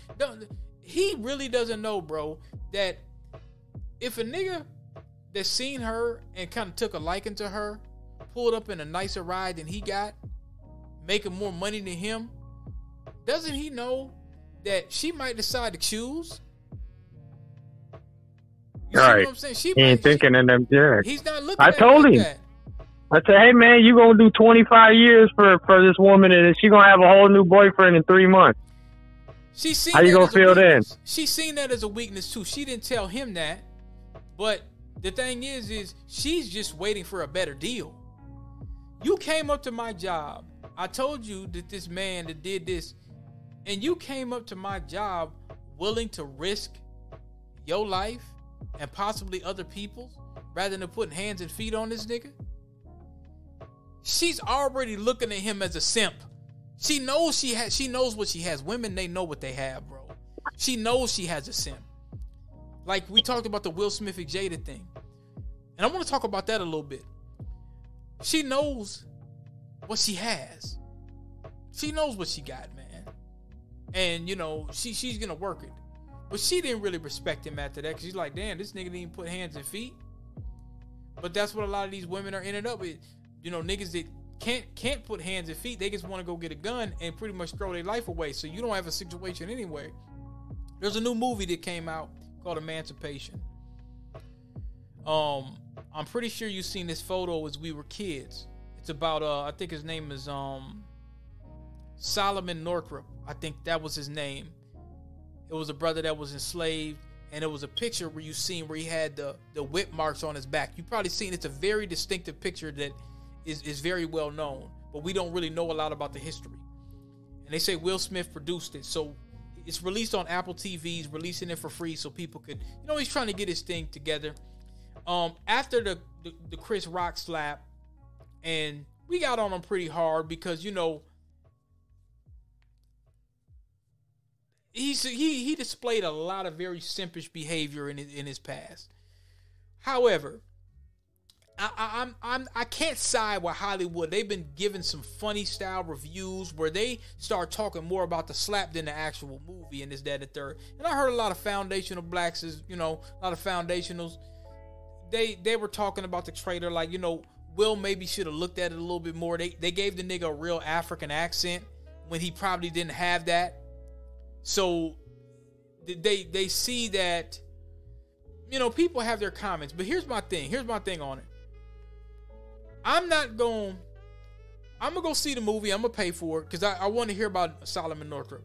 He really doesn't know, bro, that if a nigga that seen her and kind of took a liking to her, pulled up in a nicer ride than he got, making more money than him, doesn't he know that she might decide to choose? You see what I'm saying? He ain't thinking in them jerks. He's not looking I at told it like him. that. I said, hey man, you gonna do 25 years for this woman, and she gonna have a whole new boyfriend in 3 months. How you gonna feel then? She seen that as a weakness too. She didn't tell him that, but the thing is she's just waiting for a better deal. You came up to my job. I told you that this man that did this, and you came up to my job willing to risk your life and possibly other people's rather than putting hands and feet on this nigga. She's already looking at him as a simp. She knows she knows what she has. Women, they know what they have, bro. She knows she has a simp. Like we talked about the Will Smith and Jada thing. And I want to talk about that a little bit. She knows what she has. She knows what she got, man. And, you know, she's going to work it. But she didn't really respect him after that because she's like, damn, this nigga didn't even put hands and feet. But that's what a lot of these women are ended up with. You know, niggas that can't put hands and feet, they just want to go get a gun and pretty much throw their life away. So you don't have a situation anyway. There's a new movie that came out called Emancipation. I'm pretty sure you've seen this photo as we were kids. It's about I think his name is Solomon Northrop. I think that was his name. It was a brother that was enslaved, and it was a picture where you seen where he had the whip marks on his back. You probably seen it's a very distinctive picture that is very well known, but we don't really know a lot about the history. And they say Will Smith produced it, so it's released on Apple TVs, releasing it for free so people could, you know, he's trying to get his thing together. After the Chris Rock slap, and we got on him pretty hard because, you know, he displayed a lot of very simpish behavior in his past. However, I can't side with Hollywood. They've been giving some funny style reviews where they start talking more about the slap than the actual movie and this, that, and the third. And I heard a lot of foundational blacks, you know, a lot of foundationals. They were talking about the trailer like, you know, Will maybe should have looked at it a little bit more. They gave the nigga a real African accent when he probably didn't have that. So they see that, you know, people have their comments. But here's my thing on it. I'm gonna go see the movie. I'm gonna pay for it because I want to hear about Solomon Northrop.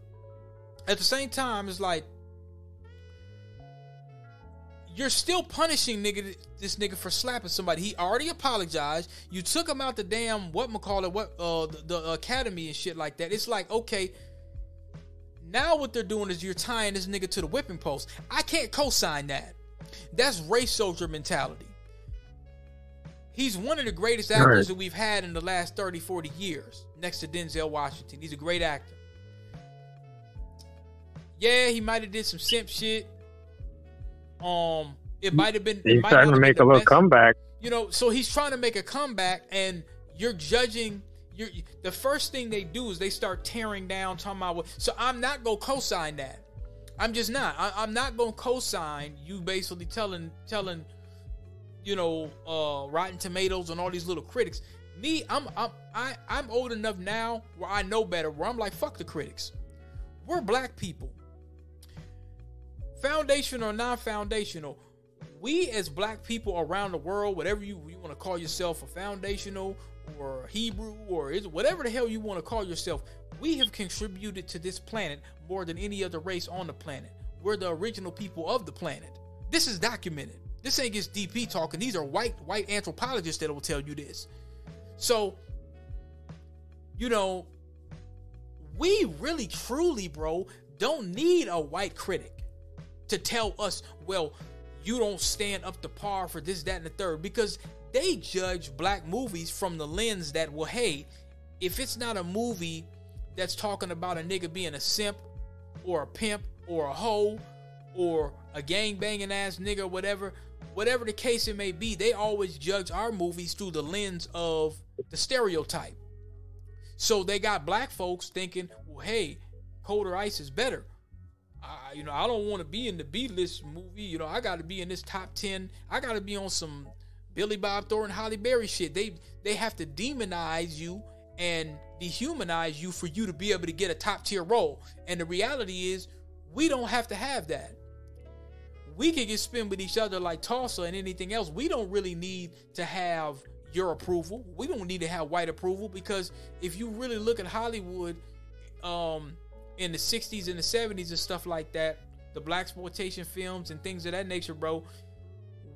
At the same time, it's like you're still punishing this nigga for slapping somebody. He already apologized. You took him out the damn the academy and shit like that. It's like, okay, now what they're doing is you're tying this nigga to the whipping post. I can't co-sign that. That's race soldier mentality. He's one of the greatest actors that we've had in the last 30, 40 years, next to Denzel Washington. He's a great actor. Yeah, he might have did some simp shit. It might have been. He's trying to make a little comeback. You know, so he's trying to make a comeback, and you're judging. The first thing they do is they start tearing down, talking about. So I'm not gonna co-sign that. I'm just not. I'm not gonna co-sign you basically telling. You know, Rotten Tomatoes and all these little critics. Me, I'm old enough now where I know better. Where I'm like, fuck the critics. We're black people. Foundational or non-foundational, we as black people around the world, whatever you want to call yourself, a foundational or Hebrew or whatever the hell you want to call yourself, we have contributed to this planet more than any other race on the planet. We're the original people of the planet. This is documented. This ain't just DP talking. These are white anthropologists that will tell you this. So, you know, we really, truly, bro, don't need a white critic to tell us, well, you don't stand up to par for this, that, and the third, because they judge black movies from the lens that, well, hey, if it's not a movie that's talking about a nigga being a simp or a pimp or a hoe or a gang-banging ass nigga or whatever the case it may be, they always judge our movies through the lens of the stereotype. So they got black folks thinking, well, hey, Colder Ice is better. I don't want to be in the B-list movie. I got to be in this top 10. I got to be on some Billy Bob Thornton, Halle Berry shit. They have to demonize you and dehumanize you for you to be able to get a top tier role. And the reality is, we don't have to have that. We can get spin with each other like Tulsa and anything else. We don't really need to have your approval. We don't need to have white approval, because if you really look at Hollywood in the 60s and the 70s and stuff like that, the blaxploitation films and things of that nature, bro,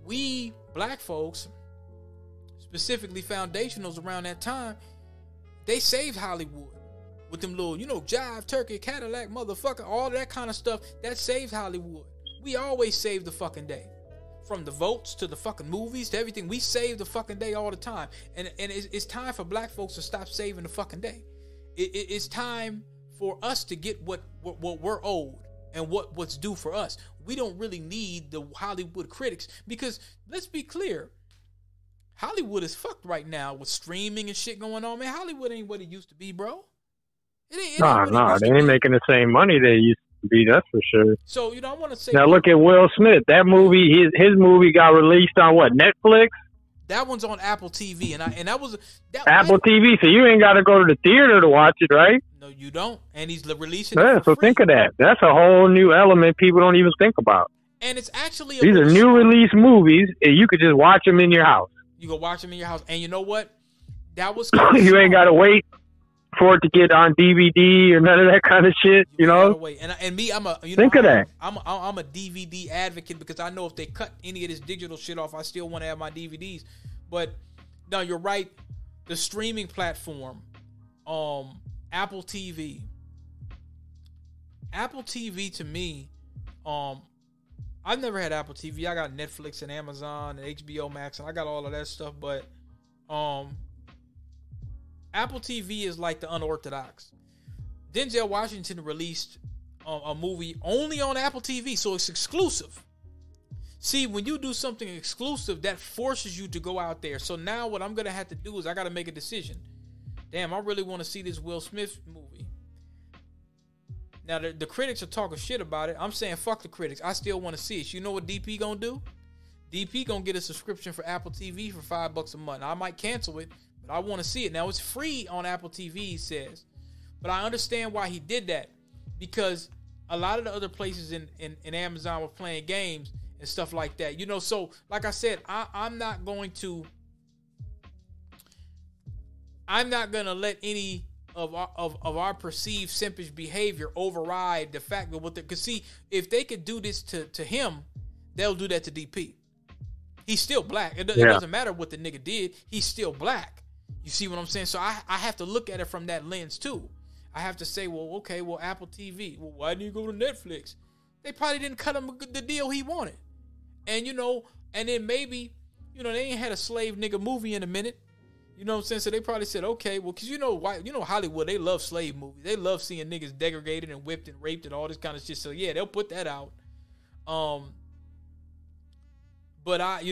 we black folks, specifically foundationals around that time, they saved Hollywood with them little, jive, turkey, Cadillac, motherfucker, all that kind of stuff. That saved Hollywood. We always save the fucking day. From the votes to the fucking movies to everything, we save the fucking day all the time. And it's time for black folks to stop saving the fucking day. It's time for us to get what we're owed and what's due for us. We don't really need the Hollywood critics, because let's be clear, Hollywood is fucked right now with streaming and shit going on. Man, Hollywood ain't what it used to be, bro. Nah, they ain't making the same money they used to be, that's for sure. So, I want to say, now look at Will Smith. That movie, his movie got released on what, Netflix? That one's on Apple TV, and that was Apple TV. So you ain't got to go to the theater to watch it, right? No, you don't. And he's releasing. Yeah, so think of that. That's a whole new element people don't even think about. And it's actually these are new release movies, and you could just watch them in your house. You go watch them in your house, and you know what? That was you ain't got to wait for it to get on DVD or none of that kind of shit. You know. Wait. And me, I'm a think of that. I'm a DVD advocate, because I know if they cut any of this digital shit off, I still want to have my DVDs. But no, you're right. The streaming platform, Apple TV. Apple TV to me, I've never had Apple TV. I got Netflix and Amazon and HBO Max, and I got all of that stuff. But Apple TV is like the unorthodox. Denzel Washington released a movie only on Apple TV, so it's exclusive. See, when you do something exclusive, that forces you to go out there. So now what I'm going to have to do is I got to make a decision. Damn, I really want to see this Will Smith movie. Now, the critics are talking shit about it. I'm saying fuck the critics. I still want to see it. You know what DP going to do? DP going to get a subscription for Apple TV for $5 a month. Now, I might cancel it, but I want to see it. Now, it's free on Apple TV, he says. But I understand why he did that, because a lot of the other places in Amazon were playing games and stuff like that. So like I said, I'm not going to let any of our perceived simpish behavior override the fact that because see, if they could do this to him, they'll do that to DP. He's still black. It doesn't matter what the nigga did. He's still black. You see what I'm saying? So I have to look at it from that lens too. I have to say, well, okay, well, Apple TV. Well, why didn't you go to Netflix? They probably didn't cut him the deal he wanted. And, and then maybe, they ain't had a slave nigga movie in a minute. You know what I'm saying? So they probably said, okay, well, because Hollywood, they love slave movies. They love seeing niggas degraded and whipped and raped and all this kind of shit. So, yeah, they'll put that out. But I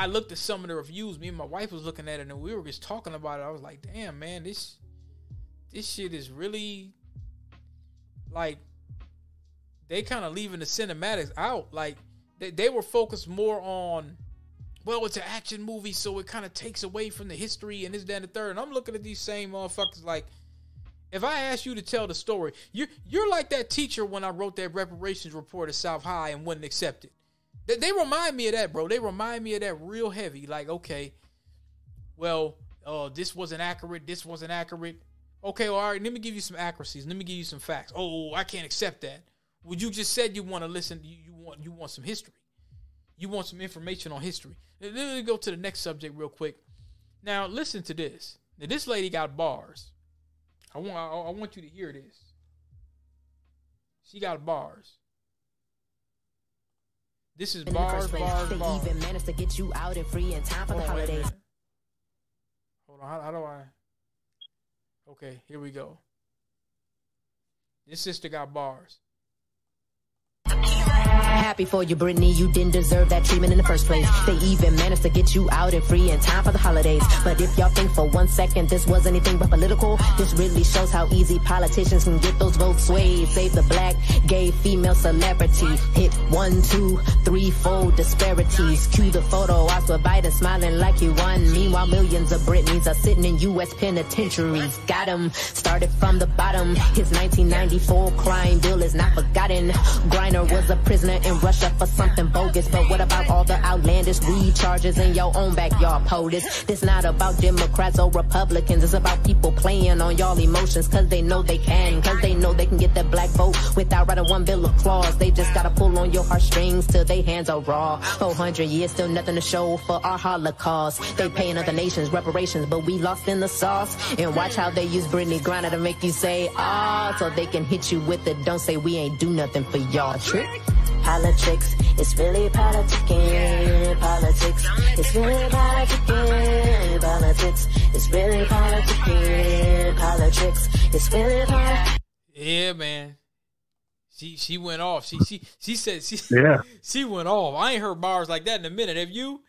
looked at some of the reviews. Me and my wife was looking at it, and we were just talking about it. I was like, damn, man, this shit is really, like, they kind of leaving the cinematics out. Like, they were focused more on, well, it's an action movie, so it kind of takes away from the history and this, that, and the third. And I'm looking at these same motherfuckers like, if I ask you to tell the story, you're like that teacher when I wrote that reparations report at South High and wouldn't accept it. They remind me of that, bro. They remind me of that real heavy. Like, okay, well, this wasn't accurate. This wasn't accurate. Okay, well, all right, let me give you some accuracies. Let me give you some facts. Oh, I can't accept that. Well, you just said you want to listen. You want some history. You want some information on history. Let me go to the next subject real quick. Now, listen to this. Now, this lady got bars. I want you to hear this. She got bars. This is bars. They even managed to get you out and free in time for the holidays. Hold on, how do I? Okay, here we go. This sister got bars. Happy for you, Brittany. You didn't deserve that treatment in the first place. They even managed to get you out and free in time for the holidays. But if y'all think for 1 second this was anything but political, this really shows how easy politicians can get those votes swayed. Save the black, gay, female celebrity. Hit 1, 2, 3 fold disparities. Cue the photo ops with Biden smiling like he won. Meanwhile, millions of Britneys are sitting in U.S. penitentiaries. Got him, started from the bottom. His 1994 crime bill is not forgotten. Griner was a prisoner in Russia for something bogus. But what about all the outlandish weed charges in your own backyard, POTUS? This not about Democrats or Republicans. It's about people playing on y'all emotions because they know they can. Because they know they can get that black vote without writing one bill of clause. They just gotta pull on your heartstrings till they hands are raw. 400 years, still nothing to show for our Holocaust. They paying other nations reparations, but we lost in the sauce. And watch how they use Brittany Griner to make you say, ah, so they can hit you with it. Don't say we ain't do nothing for y'all. Trick. Politics, it's really politicking. Politics, it's really politicking. Politics, it's really politicking. Politics, it's really politicking. Yeah, man. She went off. She said she went off. I ain't heard bars like that in a minute. Have you?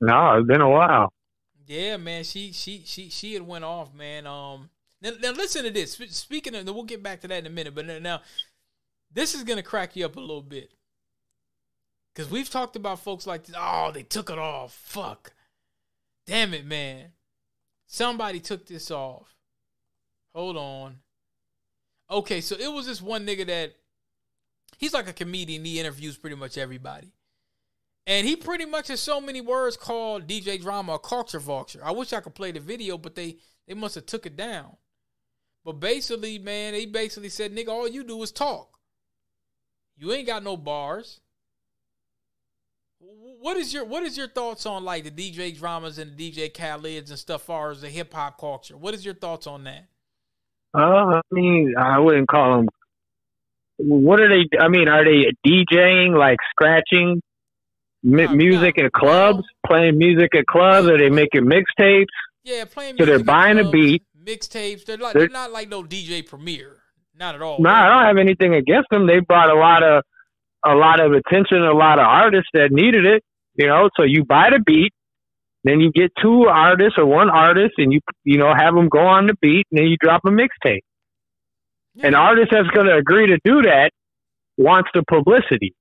No, it's been a while. Yeah, man. She had went off, man. Now listen to this. Speaking of, we'll get back to that in a minute. But now. This is going to crack you up a little bit. Because we've talked about folks like this. Oh, they took it off. Fuck. Damn it, man. Somebody took this off. Hold on. Okay, so it was this one nigga that, he's like a comedian. He interviews pretty much everybody. And he pretty much has so many words called DJ Drama a culture vulture. I wish I could play the video, but they must have took it down. But basically, man, they basically said, nigga, all you do is talk. You ain't got no bars. What is your thoughts on like the DJ Dramas and the DJ Khaleds and stuff, far as the hip hop culture? What is your thoughts on that? I mean, I wouldn't call them. What are they? I mean, are they DJing, like scratching music at clubs, playing music at clubs? Are they making mixtapes? Yeah, playing music. So they're buying a beat. Mixtapes. They're not like no DJ Premier. Not at all. No, I don't have anything against them. They brought a lot of attention, a lot of artists that needed it. You know, so you buy the beat, then you get 2 artists or 1 artist, and you know have them go on the beat, and then you drop a mixtape. Yeah. An artist that's going to agree to do that wants the publicity,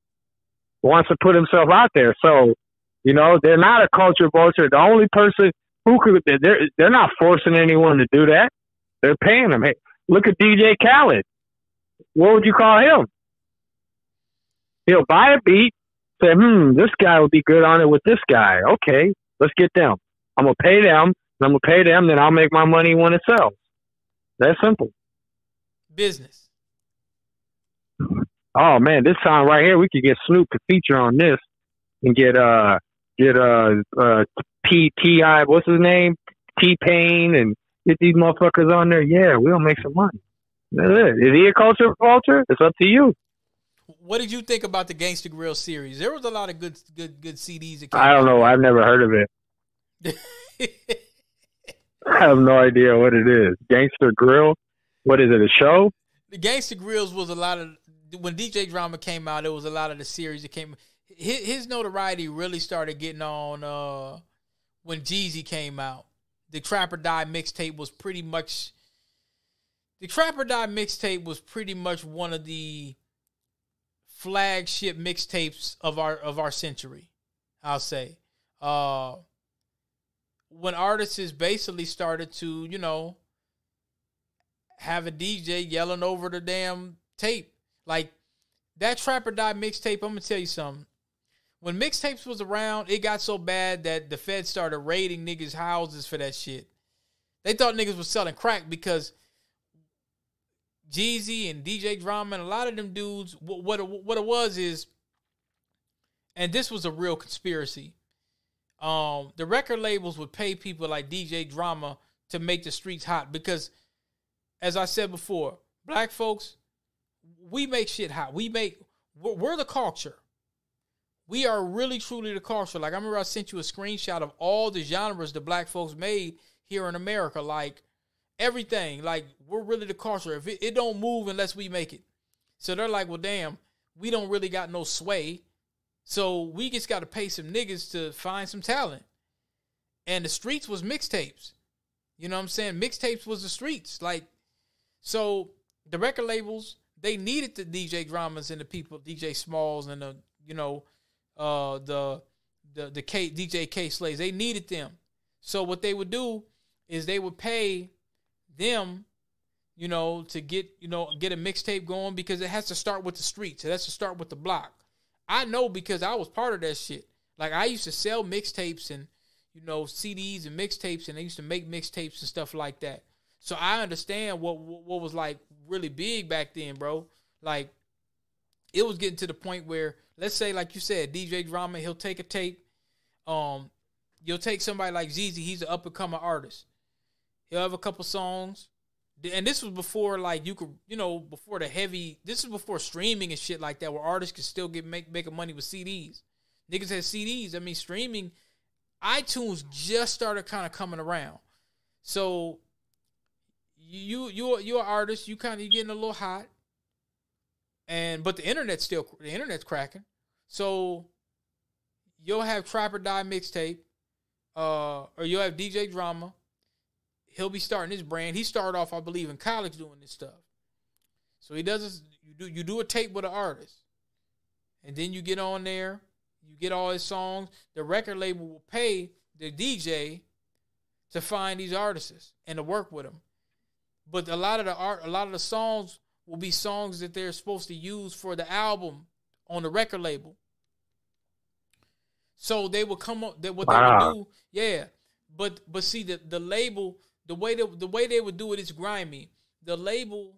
wants to put himself out there. So, you know, they're not a culture vulture. The only person who could, they're not forcing anyone to do that. They're paying them. Hey, look at DJ Khaled. What would you call him? He'll buy a beat, say, this guy would be good on it with this guy. Okay, let's get them. I'm going to pay them, then I'll make my money when it sells. That's simple. Business. Oh, man, this song right here, we could get Snoop to feature on this and get T.I., what's his name? T-Pain, and get these motherfuckers on there. Yeah, we'll make some money. That's it. Is he a culture vulture? It's up to you. What did you think about the Gangsta Grill series? There was a lot of good CDs that came I don't know. I've never heard of it. I have no idea what it is. Gangsta Grill? What is it, a show? The Gangsta Grills was a lot of, when DJ Drama came out, it was a lot of the series that came. His notoriety really started getting on when Jeezy came out. The Trap or Die mixtape was pretty much one of the flagship mixtapes of our century, I'll say. When artists basically started to, you know, have a DJ yelling over the damn tape. Like that Trap or Die mixtape, I'm gonna tell you something. When mixtapes was around, it got so bad that the feds started raiding niggas' houses for that shit. They thought niggas was selling crack because Jeezy and DJ Drama and a lot of them dudes, what it was is, and this was a real conspiracy, the record labels would pay people like DJ Drama to make the streets hot because, as I said before, black folks, we make shit hot. We're the culture. We are really, truly the culture. Like, I remember I sent you a screenshot of all the genres that black folks made here in America. Like, everything. Like, we're really the culture. If it don't move unless we make it. So they're like, well, damn, we don't really got no sway. So we just got to pay some niggas to find some talent. And the streets was mixtapes. You know what I'm saying? Mixtapes was the streets. Like, so the record labels, they needed the DJ Dramas and the people, DJ Smalls and the, you know, the DJ K Slays. They needed them. So what they would do is they would pay them, you know, to get a mixtape going because it has to start with the streets. It has to start with the block. I know because I was part of that shit. Like, I used to sell mixtapes and, you know, CDs and mixtapes, and I used to make mixtapes and stuff like that. So I understand what was like really big back then, bro. Like, it was getting to the point where, let's say, like you said, DJ Drama, he'll take a tape. You'll take somebody like Jeezy, he's an up-and-coming artist. He'll have a couple songs. And this was before, like, you could, you know, before the heavy, this is before streaming and shit like that, where artists could still making money with CDs. Niggas had CDs. I mean, streaming, iTunes just started kind of coming around. So you're an artist, you getting a little hot. But the internet's cracking. So you'll have Trap or Die mixtape, or you'll have DJ Drama. He'll be starting his brand. He started off, I believe, in college doing this stuff. So he does this. You do a tape with an artist, and then you get on there. You get all his songs. The record label will pay the DJ to find these artists and to work with them. But a lot of the songs will be songs that they're supposed to use for the album on the record label. So they will come up. What they would do, yeah. But see the label. The way they would do it is grimy. The label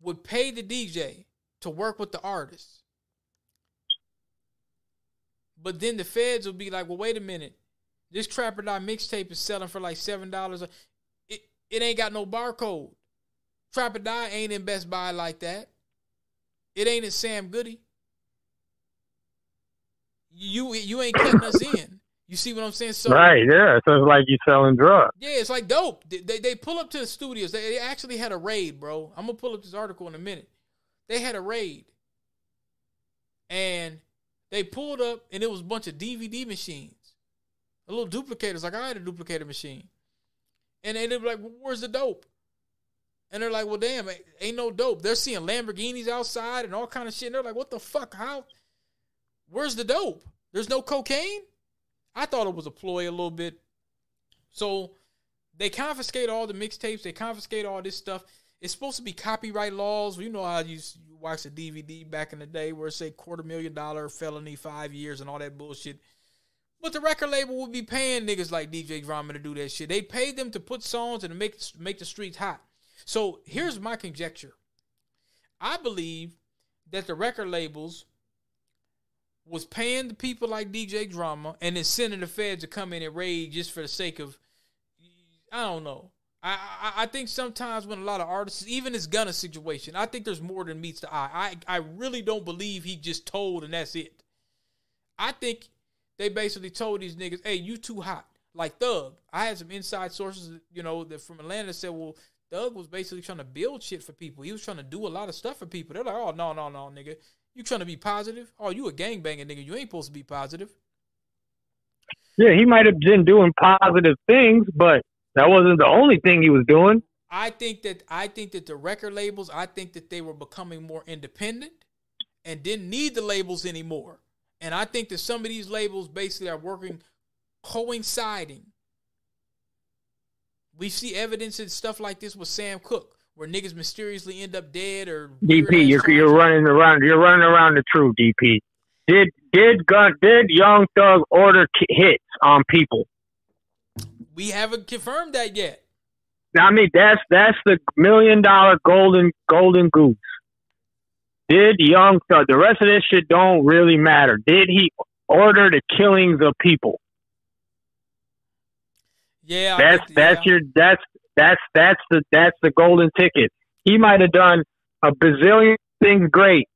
would pay the DJ to work with the artist. But then the feds would be like, well, wait a minute. This Trap or Die mixtape is selling for like $7. It ain't got no barcode. Trap or Die ain't in Best Buy like that. It ain't in Sam Goody. You ain't cutting us in. You see what I'm saying? So, right, yeah. So it's like you selling drugs. Yeah, it's like dope. They pull up to the studios. They actually had a raid, bro. I'm going to pull up this article in a minute. They had a raid. And they pulled up, and it was a bunch of DVD machines. A little duplicators. Like, I had a duplicator machine. And they were like, well, where's the dope? And they're like, well, damn, ain't no dope. They're seeing Lamborghinis outside and all kind of shit. And they're like, what the fuck? How? Where's the dope? There's no cocaine? I thought it was a ploy a little bit. So they confiscate all the mixtapes. They confiscate all this stuff. It's supposed to be copyright laws. You know how you watch a DVD back in the day where it say $250,000 felony, 5 years and all that bullshit. But the record label would be paying niggas like DJ Drama to do that shit. They paid them to put songs and to make the streets hot. So here's my conjecture. I believe that the record labels was paying the people like DJ Drama and then sending the feds to come in and raid just for the sake of, I don't know. I think sometimes when a lot of artists, even this Gunna situation, I think there's more than meets the eye. I really don't believe he just told and that's it. I think they basically told these niggas, hey, you too hot. Like Thug. I had some inside sources, you know, that from Atlanta that said, well, Thug was basically trying to build shit for people. He was trying to do a lot of stuff for people. They're like, oh, no, nigga. You trying to be positive? Oh, you a gangbanging nigga. You ain't supposed to be positive. Yeah, he might have been doing positive things, but that wasn't the only thing he was doing. I think that the record labels, I think that they were becoming more independent and didn't need the labels anymore. And I think that some of these labels basically are working coinciding. We see evidence and stuff like this with Sam Cooke, where niggas mysteriously end up dead or DP, you're running around the truth, DP. Did Young Thug order hits on people? We haven't confirmed that yet. I mean, that's the $1 million golden goose. Did Young Thug? The rest of this shit don't really matter. Did he order the killings of people? Yeah, that's the golden ticket. He might have done a bazillion things great,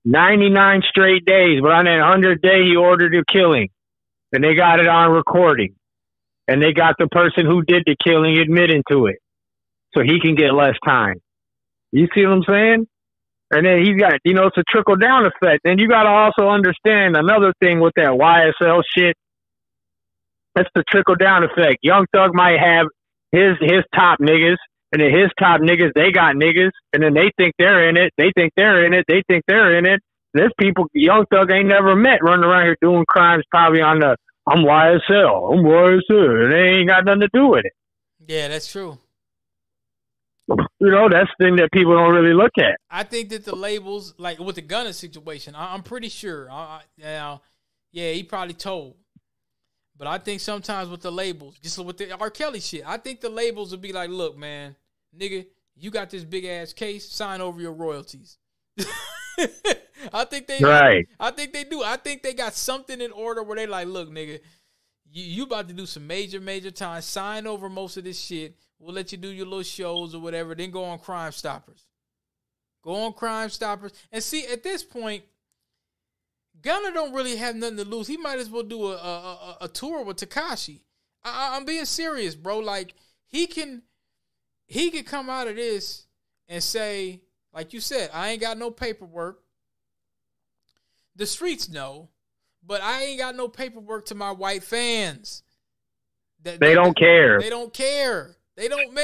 99 straight days, but on that 100th day he ordered a killing, and they got it on recording, and they got the person who did the killing admitting to it, so he can get less time. You see what I'm saying? And then he's got, it's a trickle down effect. And you got to also understand another thing with that YSL shit. That's the trickle down effect. Young Thug might have his top niggas, and then his top niggas, they got niggas, and then they think they're in it. They think they're in it. They think they're in it. There's people Young Thug ain't never met running around here doing crimes probably on the, I'm YSL, and they ain't got nothing to do with it. Yeah, that's true. That's the thing that people don't really look at. I think that the labels, like with the Gunna situation, I'm pretty sure. He probably told. But I think sometimes with the labels, just with the R. Kelly shit, I think the labels would be like, look, man, nigga, you got this big ass case, sign over your royalties. I think they right. I think they do. I think they got something in order where they like, look, nigga, you about to do some major time, sign over most of this shit. We'll let you do your little shows or whatever, then go on Crime Stoppers. Go on Crime Stoppers. And see, at this point, Gunna don't really have nothing to lose. He might as well do a tour with Tekashi. I'm being serious, bro. Like, he can come out of this and say, like you said, I ain't got no paperwork. The streets know, but I ain't got no paperwork to my white fans. They don't care. They don't care. They don't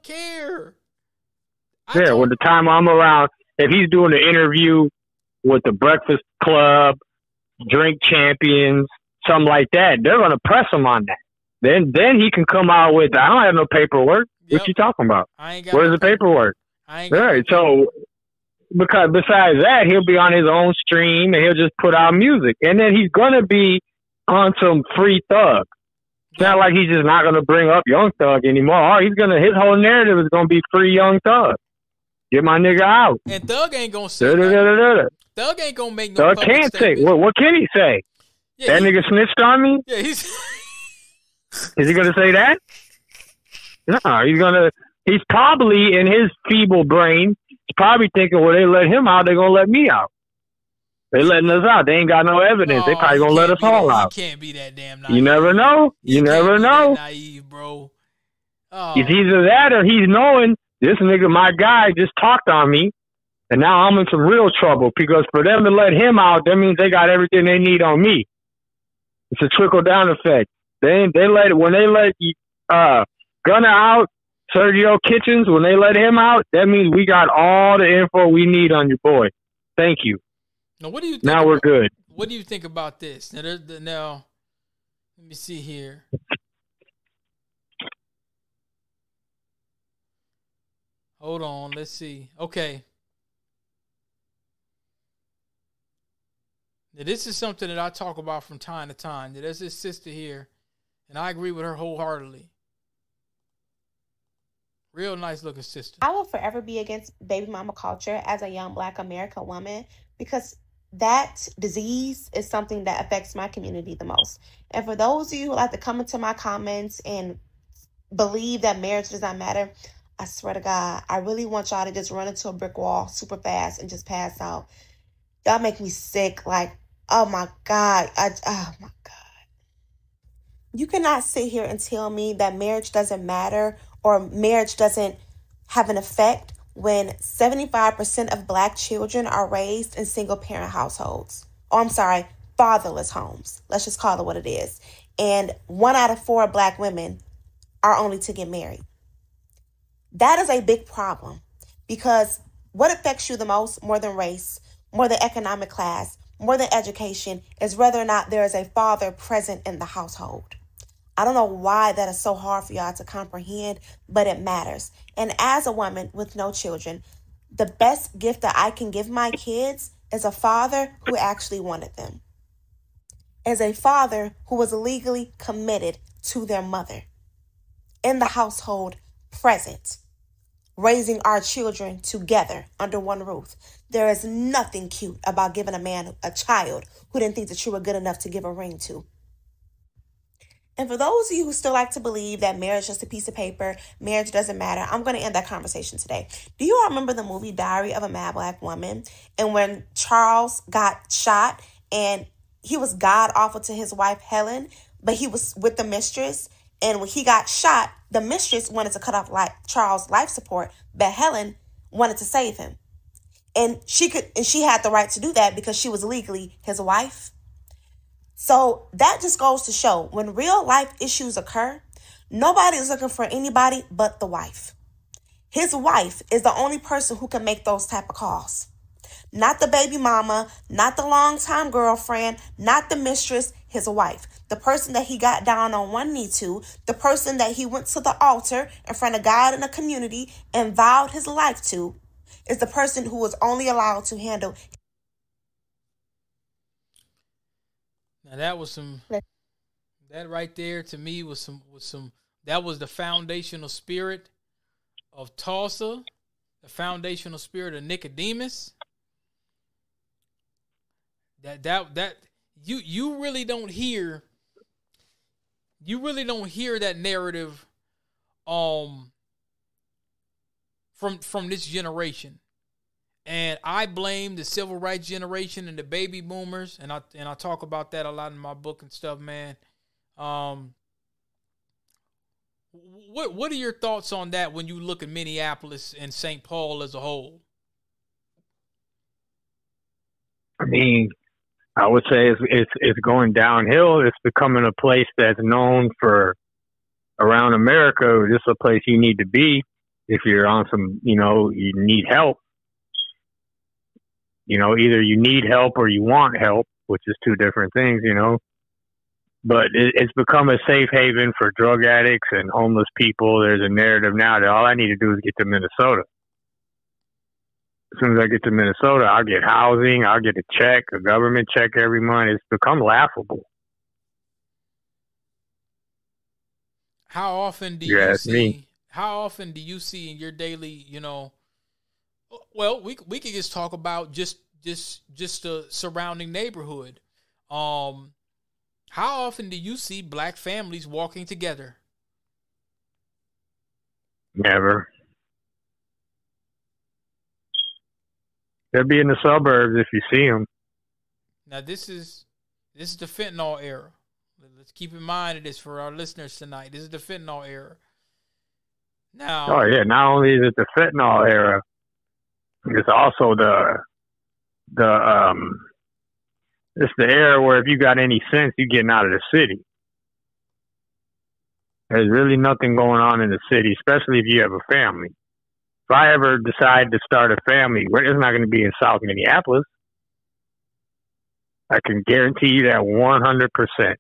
care. When the time I'm around, if he's doing an interview with the Breakfast Club, Drink Champions, something like that, they're going to press him on that. Then he can come out with, I don't have no paperwork. Yep. What you talking about? Where's the paperwork? Right. So, because besides that, he'll be on his own stream and he'll just put out music. And then he's going to be on some Free Thug. It's not like he's just not going to bring up Young Thug anymore. His whole narrative is going to be free Young Thug. Get my nigga out. And Thug ain't going to say that. Thug ain't going to make no Thug can't say. What can he say? Yeah, that nigga snitched on me? Yeah, Is he going to say that? No, he's probably, in his feeble brain, he's probably thinking, well, they let him out, they're going to let me out. They letting us out. They ain't got no evidence. They probably gonna let us all out. You can't be that damn naive. You never know. You never know. Naive, bro. Oh. It's either that or he's knowing this nigga, my guy, just talked on me, and now I'm in some real trouble because for them to let him out, that means they got everything they need on me. It's a trickle down effect. When they let Gunna out, Sergio Kitchens, when they let him out, that means we got all the info we need on your boy. Thank you. Now, what do you think? Now we're good. What do you think about this? Now, let me see here. Hold on. Let's see. Okay. Now, this is something that I talk about from time to time. There's this sister here, and I agree with her wholeheartedly. Real nice looking sister. I will forever be against baby mama culture as a young Black American woman because that disease is something that affects my community the most. And for those of you who like to come into my comments and believe that marriage does not matter, I swear to God, I really want y'all to just run into a brick wall super fast and just pass out. Y'all make me sick. Like, oh my God. Oh my God. You cannot sit here and tell me that marriage doesn't matter or marriage doesn't have an effect when 75% of Black children are raised in single-parent households. Oh, I'm sorry, fatherless homes. Let's just call it what it is. And 1 out of 4 Black women are only to get married. That is a big problem because what affects you the most, more than race, more than economic class, more than education, is whether or not there is a father present in the household. I don't know why that is so hard for y'all to comprehend, but it matters. And as a woman with no children, the best gift that I can give my kids as a father who actually wanted them, as a father who was legally committed to their mother, in the household, present, raising our children together under one roof. There is nothing cute about giving a man a child who didn't think that you were good enough to give a ring to. And for those of you who still like to believe that marriage is just a piece of paper, marriage doesn't matter, I'm going to end that conversation today. Do you all remember the movie Diary of a Mad Black Woman? And when Charles got shot and he was god awful to his wife, Helen, but he was with the mistress. And when he got shot, the mistress wanted to cut off Charles' life support, but Helen wanted to save him. And she had the right to do that because she was legally his wife. So that just goes to show when real life issues occur, nobody is looking for anybody but the wife. His wife is the only person who can make those type of calls. Not the baby mama, not the longtime girlfriend, not the mistress, his wife. The person that he got down on one knee to, the person that he went to the altar in front of God and the community and vowed his life to, is the person who was only allowed to handle. Now that was that right there to me was that was the foundational spirit of Tulsa, the foundational spirit of Nicodemus. That you really don't hear that narrative from this generation. And I blame the civil rights generation and the baby boomers, and I talk about that a lot in my book and stuff, man. What are your thoughts on that when you look at Minneapolis and St. Paul as a whole? I mean, I would say it's going downhill. It's becoming a place that's known for around America. This is a place you need to be if you're on some, you need help. Either you need help or you want help, which is two different things, But it's become a safe haven for drug addicts and homeless people. There's a narrative now that all I need to do is get to Minnesota. As soon as I get to Minnesota, I'll get housing, I'll get a government check every month. It's become laughable. How often do you see? How often do you see in your daily, Well, we could just talk about just the surrounding neighborhood. How often do you see black families walking together? Never. They'll be in the suburbs if you see them. Now this is the fentanyl era. Let's keep in mind this for our listeners tonight. This is the fentanyl era. Now. Oh yeah, not only is it the fentanyl era, it's also it's the era where if you got any sense, you're getting out of the city. There's really nothing going on in the city, especially if you have a family. If I ever decide to start a family, it's not going to be in South Minneapolis. I can guarantee you that 100%.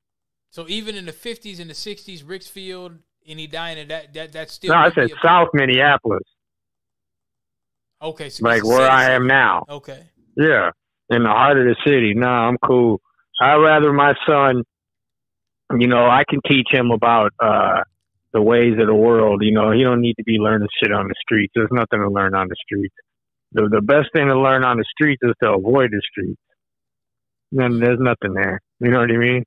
So even in the 50s and the 60s, Ricksfield, any dying, that's still. No, I said South Minneapolis. Okay, so like where I am now. Okay. Yeah, in the heart of the city. No, I'm cool. I'd rather my son, I can teach him about the ways of the world. He don't need to be learning shit on the streets. There's nothing to learn on the streets. The best thing to learn on the streets is to avoid the streets. Then there's nothing there. You know what I mean?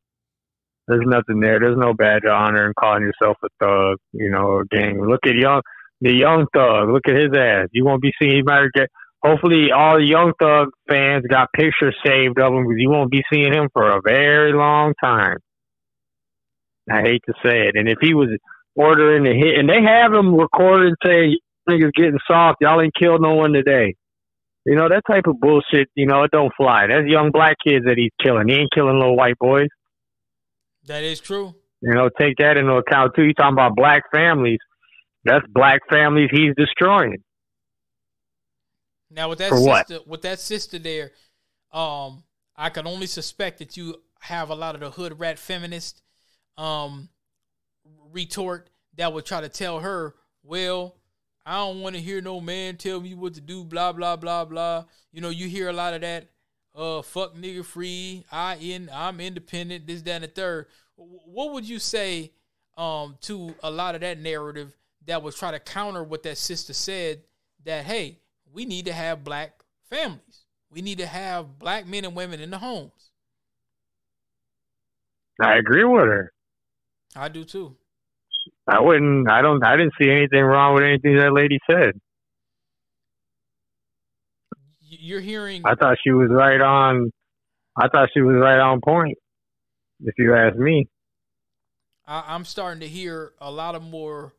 There's nothing there. There's no badge of honor in calling yourself a thug, or a gang. Look at the young thug. Look at his ass. You won't be seeing. Hopefully, all the Young Thug fans got pictures saved of him because you won't be seeing him for a very long time. I hate to say it. And if he was ordering the hit, and they have him recorded saying, "Niggas getting soft. Y'all ain't killed no one today." That type of bullshit. It don't fly. That's young black kids that he's killing. He ain't killing little white boys. That is true. Take that into account too. You talking about black families? That's black families he's destroying. Now with that sister there, I can only suspect that you have a lot of the hood rat feminist retort that would try to tell her, well, I don't want to hear no man tell me what to do, blah, blah, blah, blah. You hear a lot of that. fuck nigga free, I'm independent, this, that, and the third. What would you say to a lot of that narrative that would try to counter what that sister said, that, hey, we need to have black families. We need to have black men and women in the homes. I agree with her. I do too. I didn't see anything wrong with anything that lady said. You're hearing. I thought she was right on. I thought she was right on point, if you ask me. I'm starting to hear a lot of more.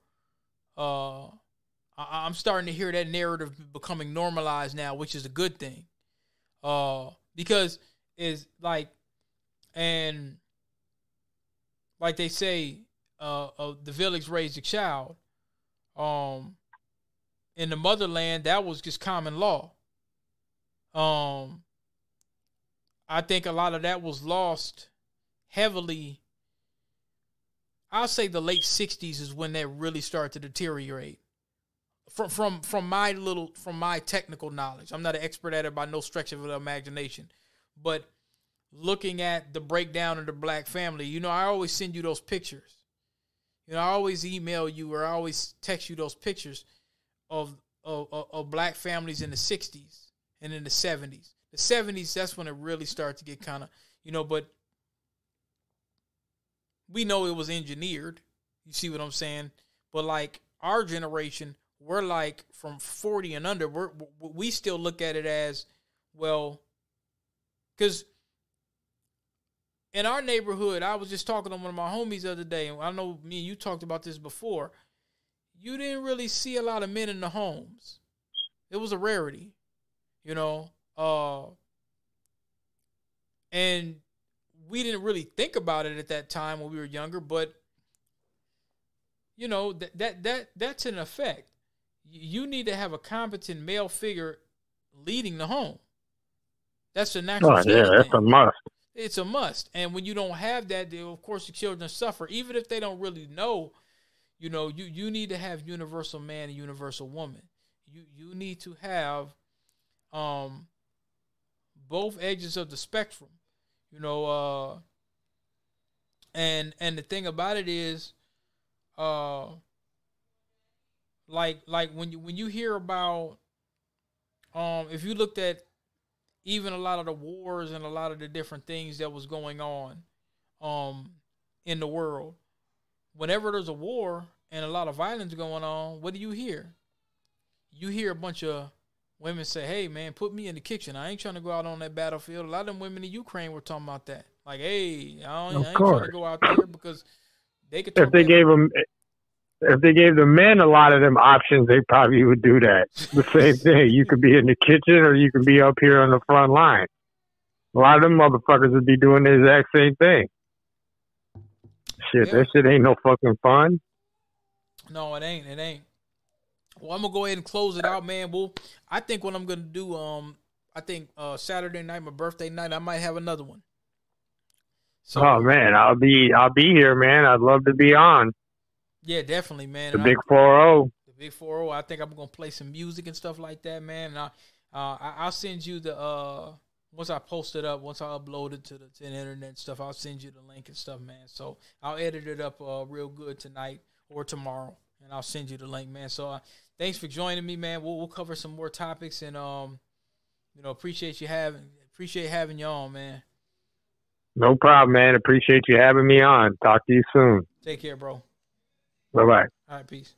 I'm starting to hear that narrative becoming normalized now, which is a good thing. Because it's like, and like they say, the village raised a child. In the motherland, that was just common law. I think a lot of that was lost heavily. I'll say the late 60s is when that really started to deteriorate. From my technical knowledge. I'm not an expert at it by no stretch of the imagination. But looking at the breakdown of the black family, I always send you those pictures. I always email you or I always text you those pictures of black families in the 60s and in the 70s. The 70s, that's when it really started to get kind of, but we know it was engineered. You see what I'm saying? But like our generation, we're like from 40 and under, we still look at it as, well, because in our neighborhood, I was just talking to one of my homies the other day, and I know me and you talked about this before. You didn't really see a lot of men in the homes. It was a rarity, and we didn't really think about it at that time when we were younger, but that's an effect. You need to have a competent male figure leading the home. That's a natural thing. That's a must. It's a must. And when you don't have that, of course, the children suffer. Even if they don't really know, you need to have universal man and universal woman. You need to have both edges of the spectrum. And the thing about it is, like when you hear about, if you looked at even a lot of the wars and a lot of the different things that was going on, in the world, whenever there's a war and a lot of violence going on, what do you hear? You hear a bunch of women say, "Hey man, put me in the kitchen. I ain't trying to go out on that battlefield." A lot of them women in Ukraine were talking about that. Like, hey, I ain't trying to go out there because they could. If they gave the men a lot of them options, they probably would do that. The same thing. You could be in the kitchen or you could be up here on the front line. A lot of them motherfuckers would be doing the exact same thing. Shit, that shit ain't no fucking fun. No, it ain't. It ain't. Well, I'm gonna go ahead and close it out, man. Well, I think what I'm gonna do, Saturday night, my birthday night, I might have another one. So, oh man, I'll be here, man. I'd love to be on. Yeah, definitely, man. The Big 4-0. The Big 4-0. I think I'm gonna play some music and stuff like that, man. And I'll send you the once I post it up, once I upload it to the internet and stuff, I'll send you the link and stuff, man. So I'll edit it up real good tonight or tomorrow, and I'll send you the link, man. So thanks for joining me, man. We'll cover some more topics, and appreciate having you on, man. No problem, man. Appreciate you having me on. Talk to you soon. Take care, bro. Bye-bye. All right, peace.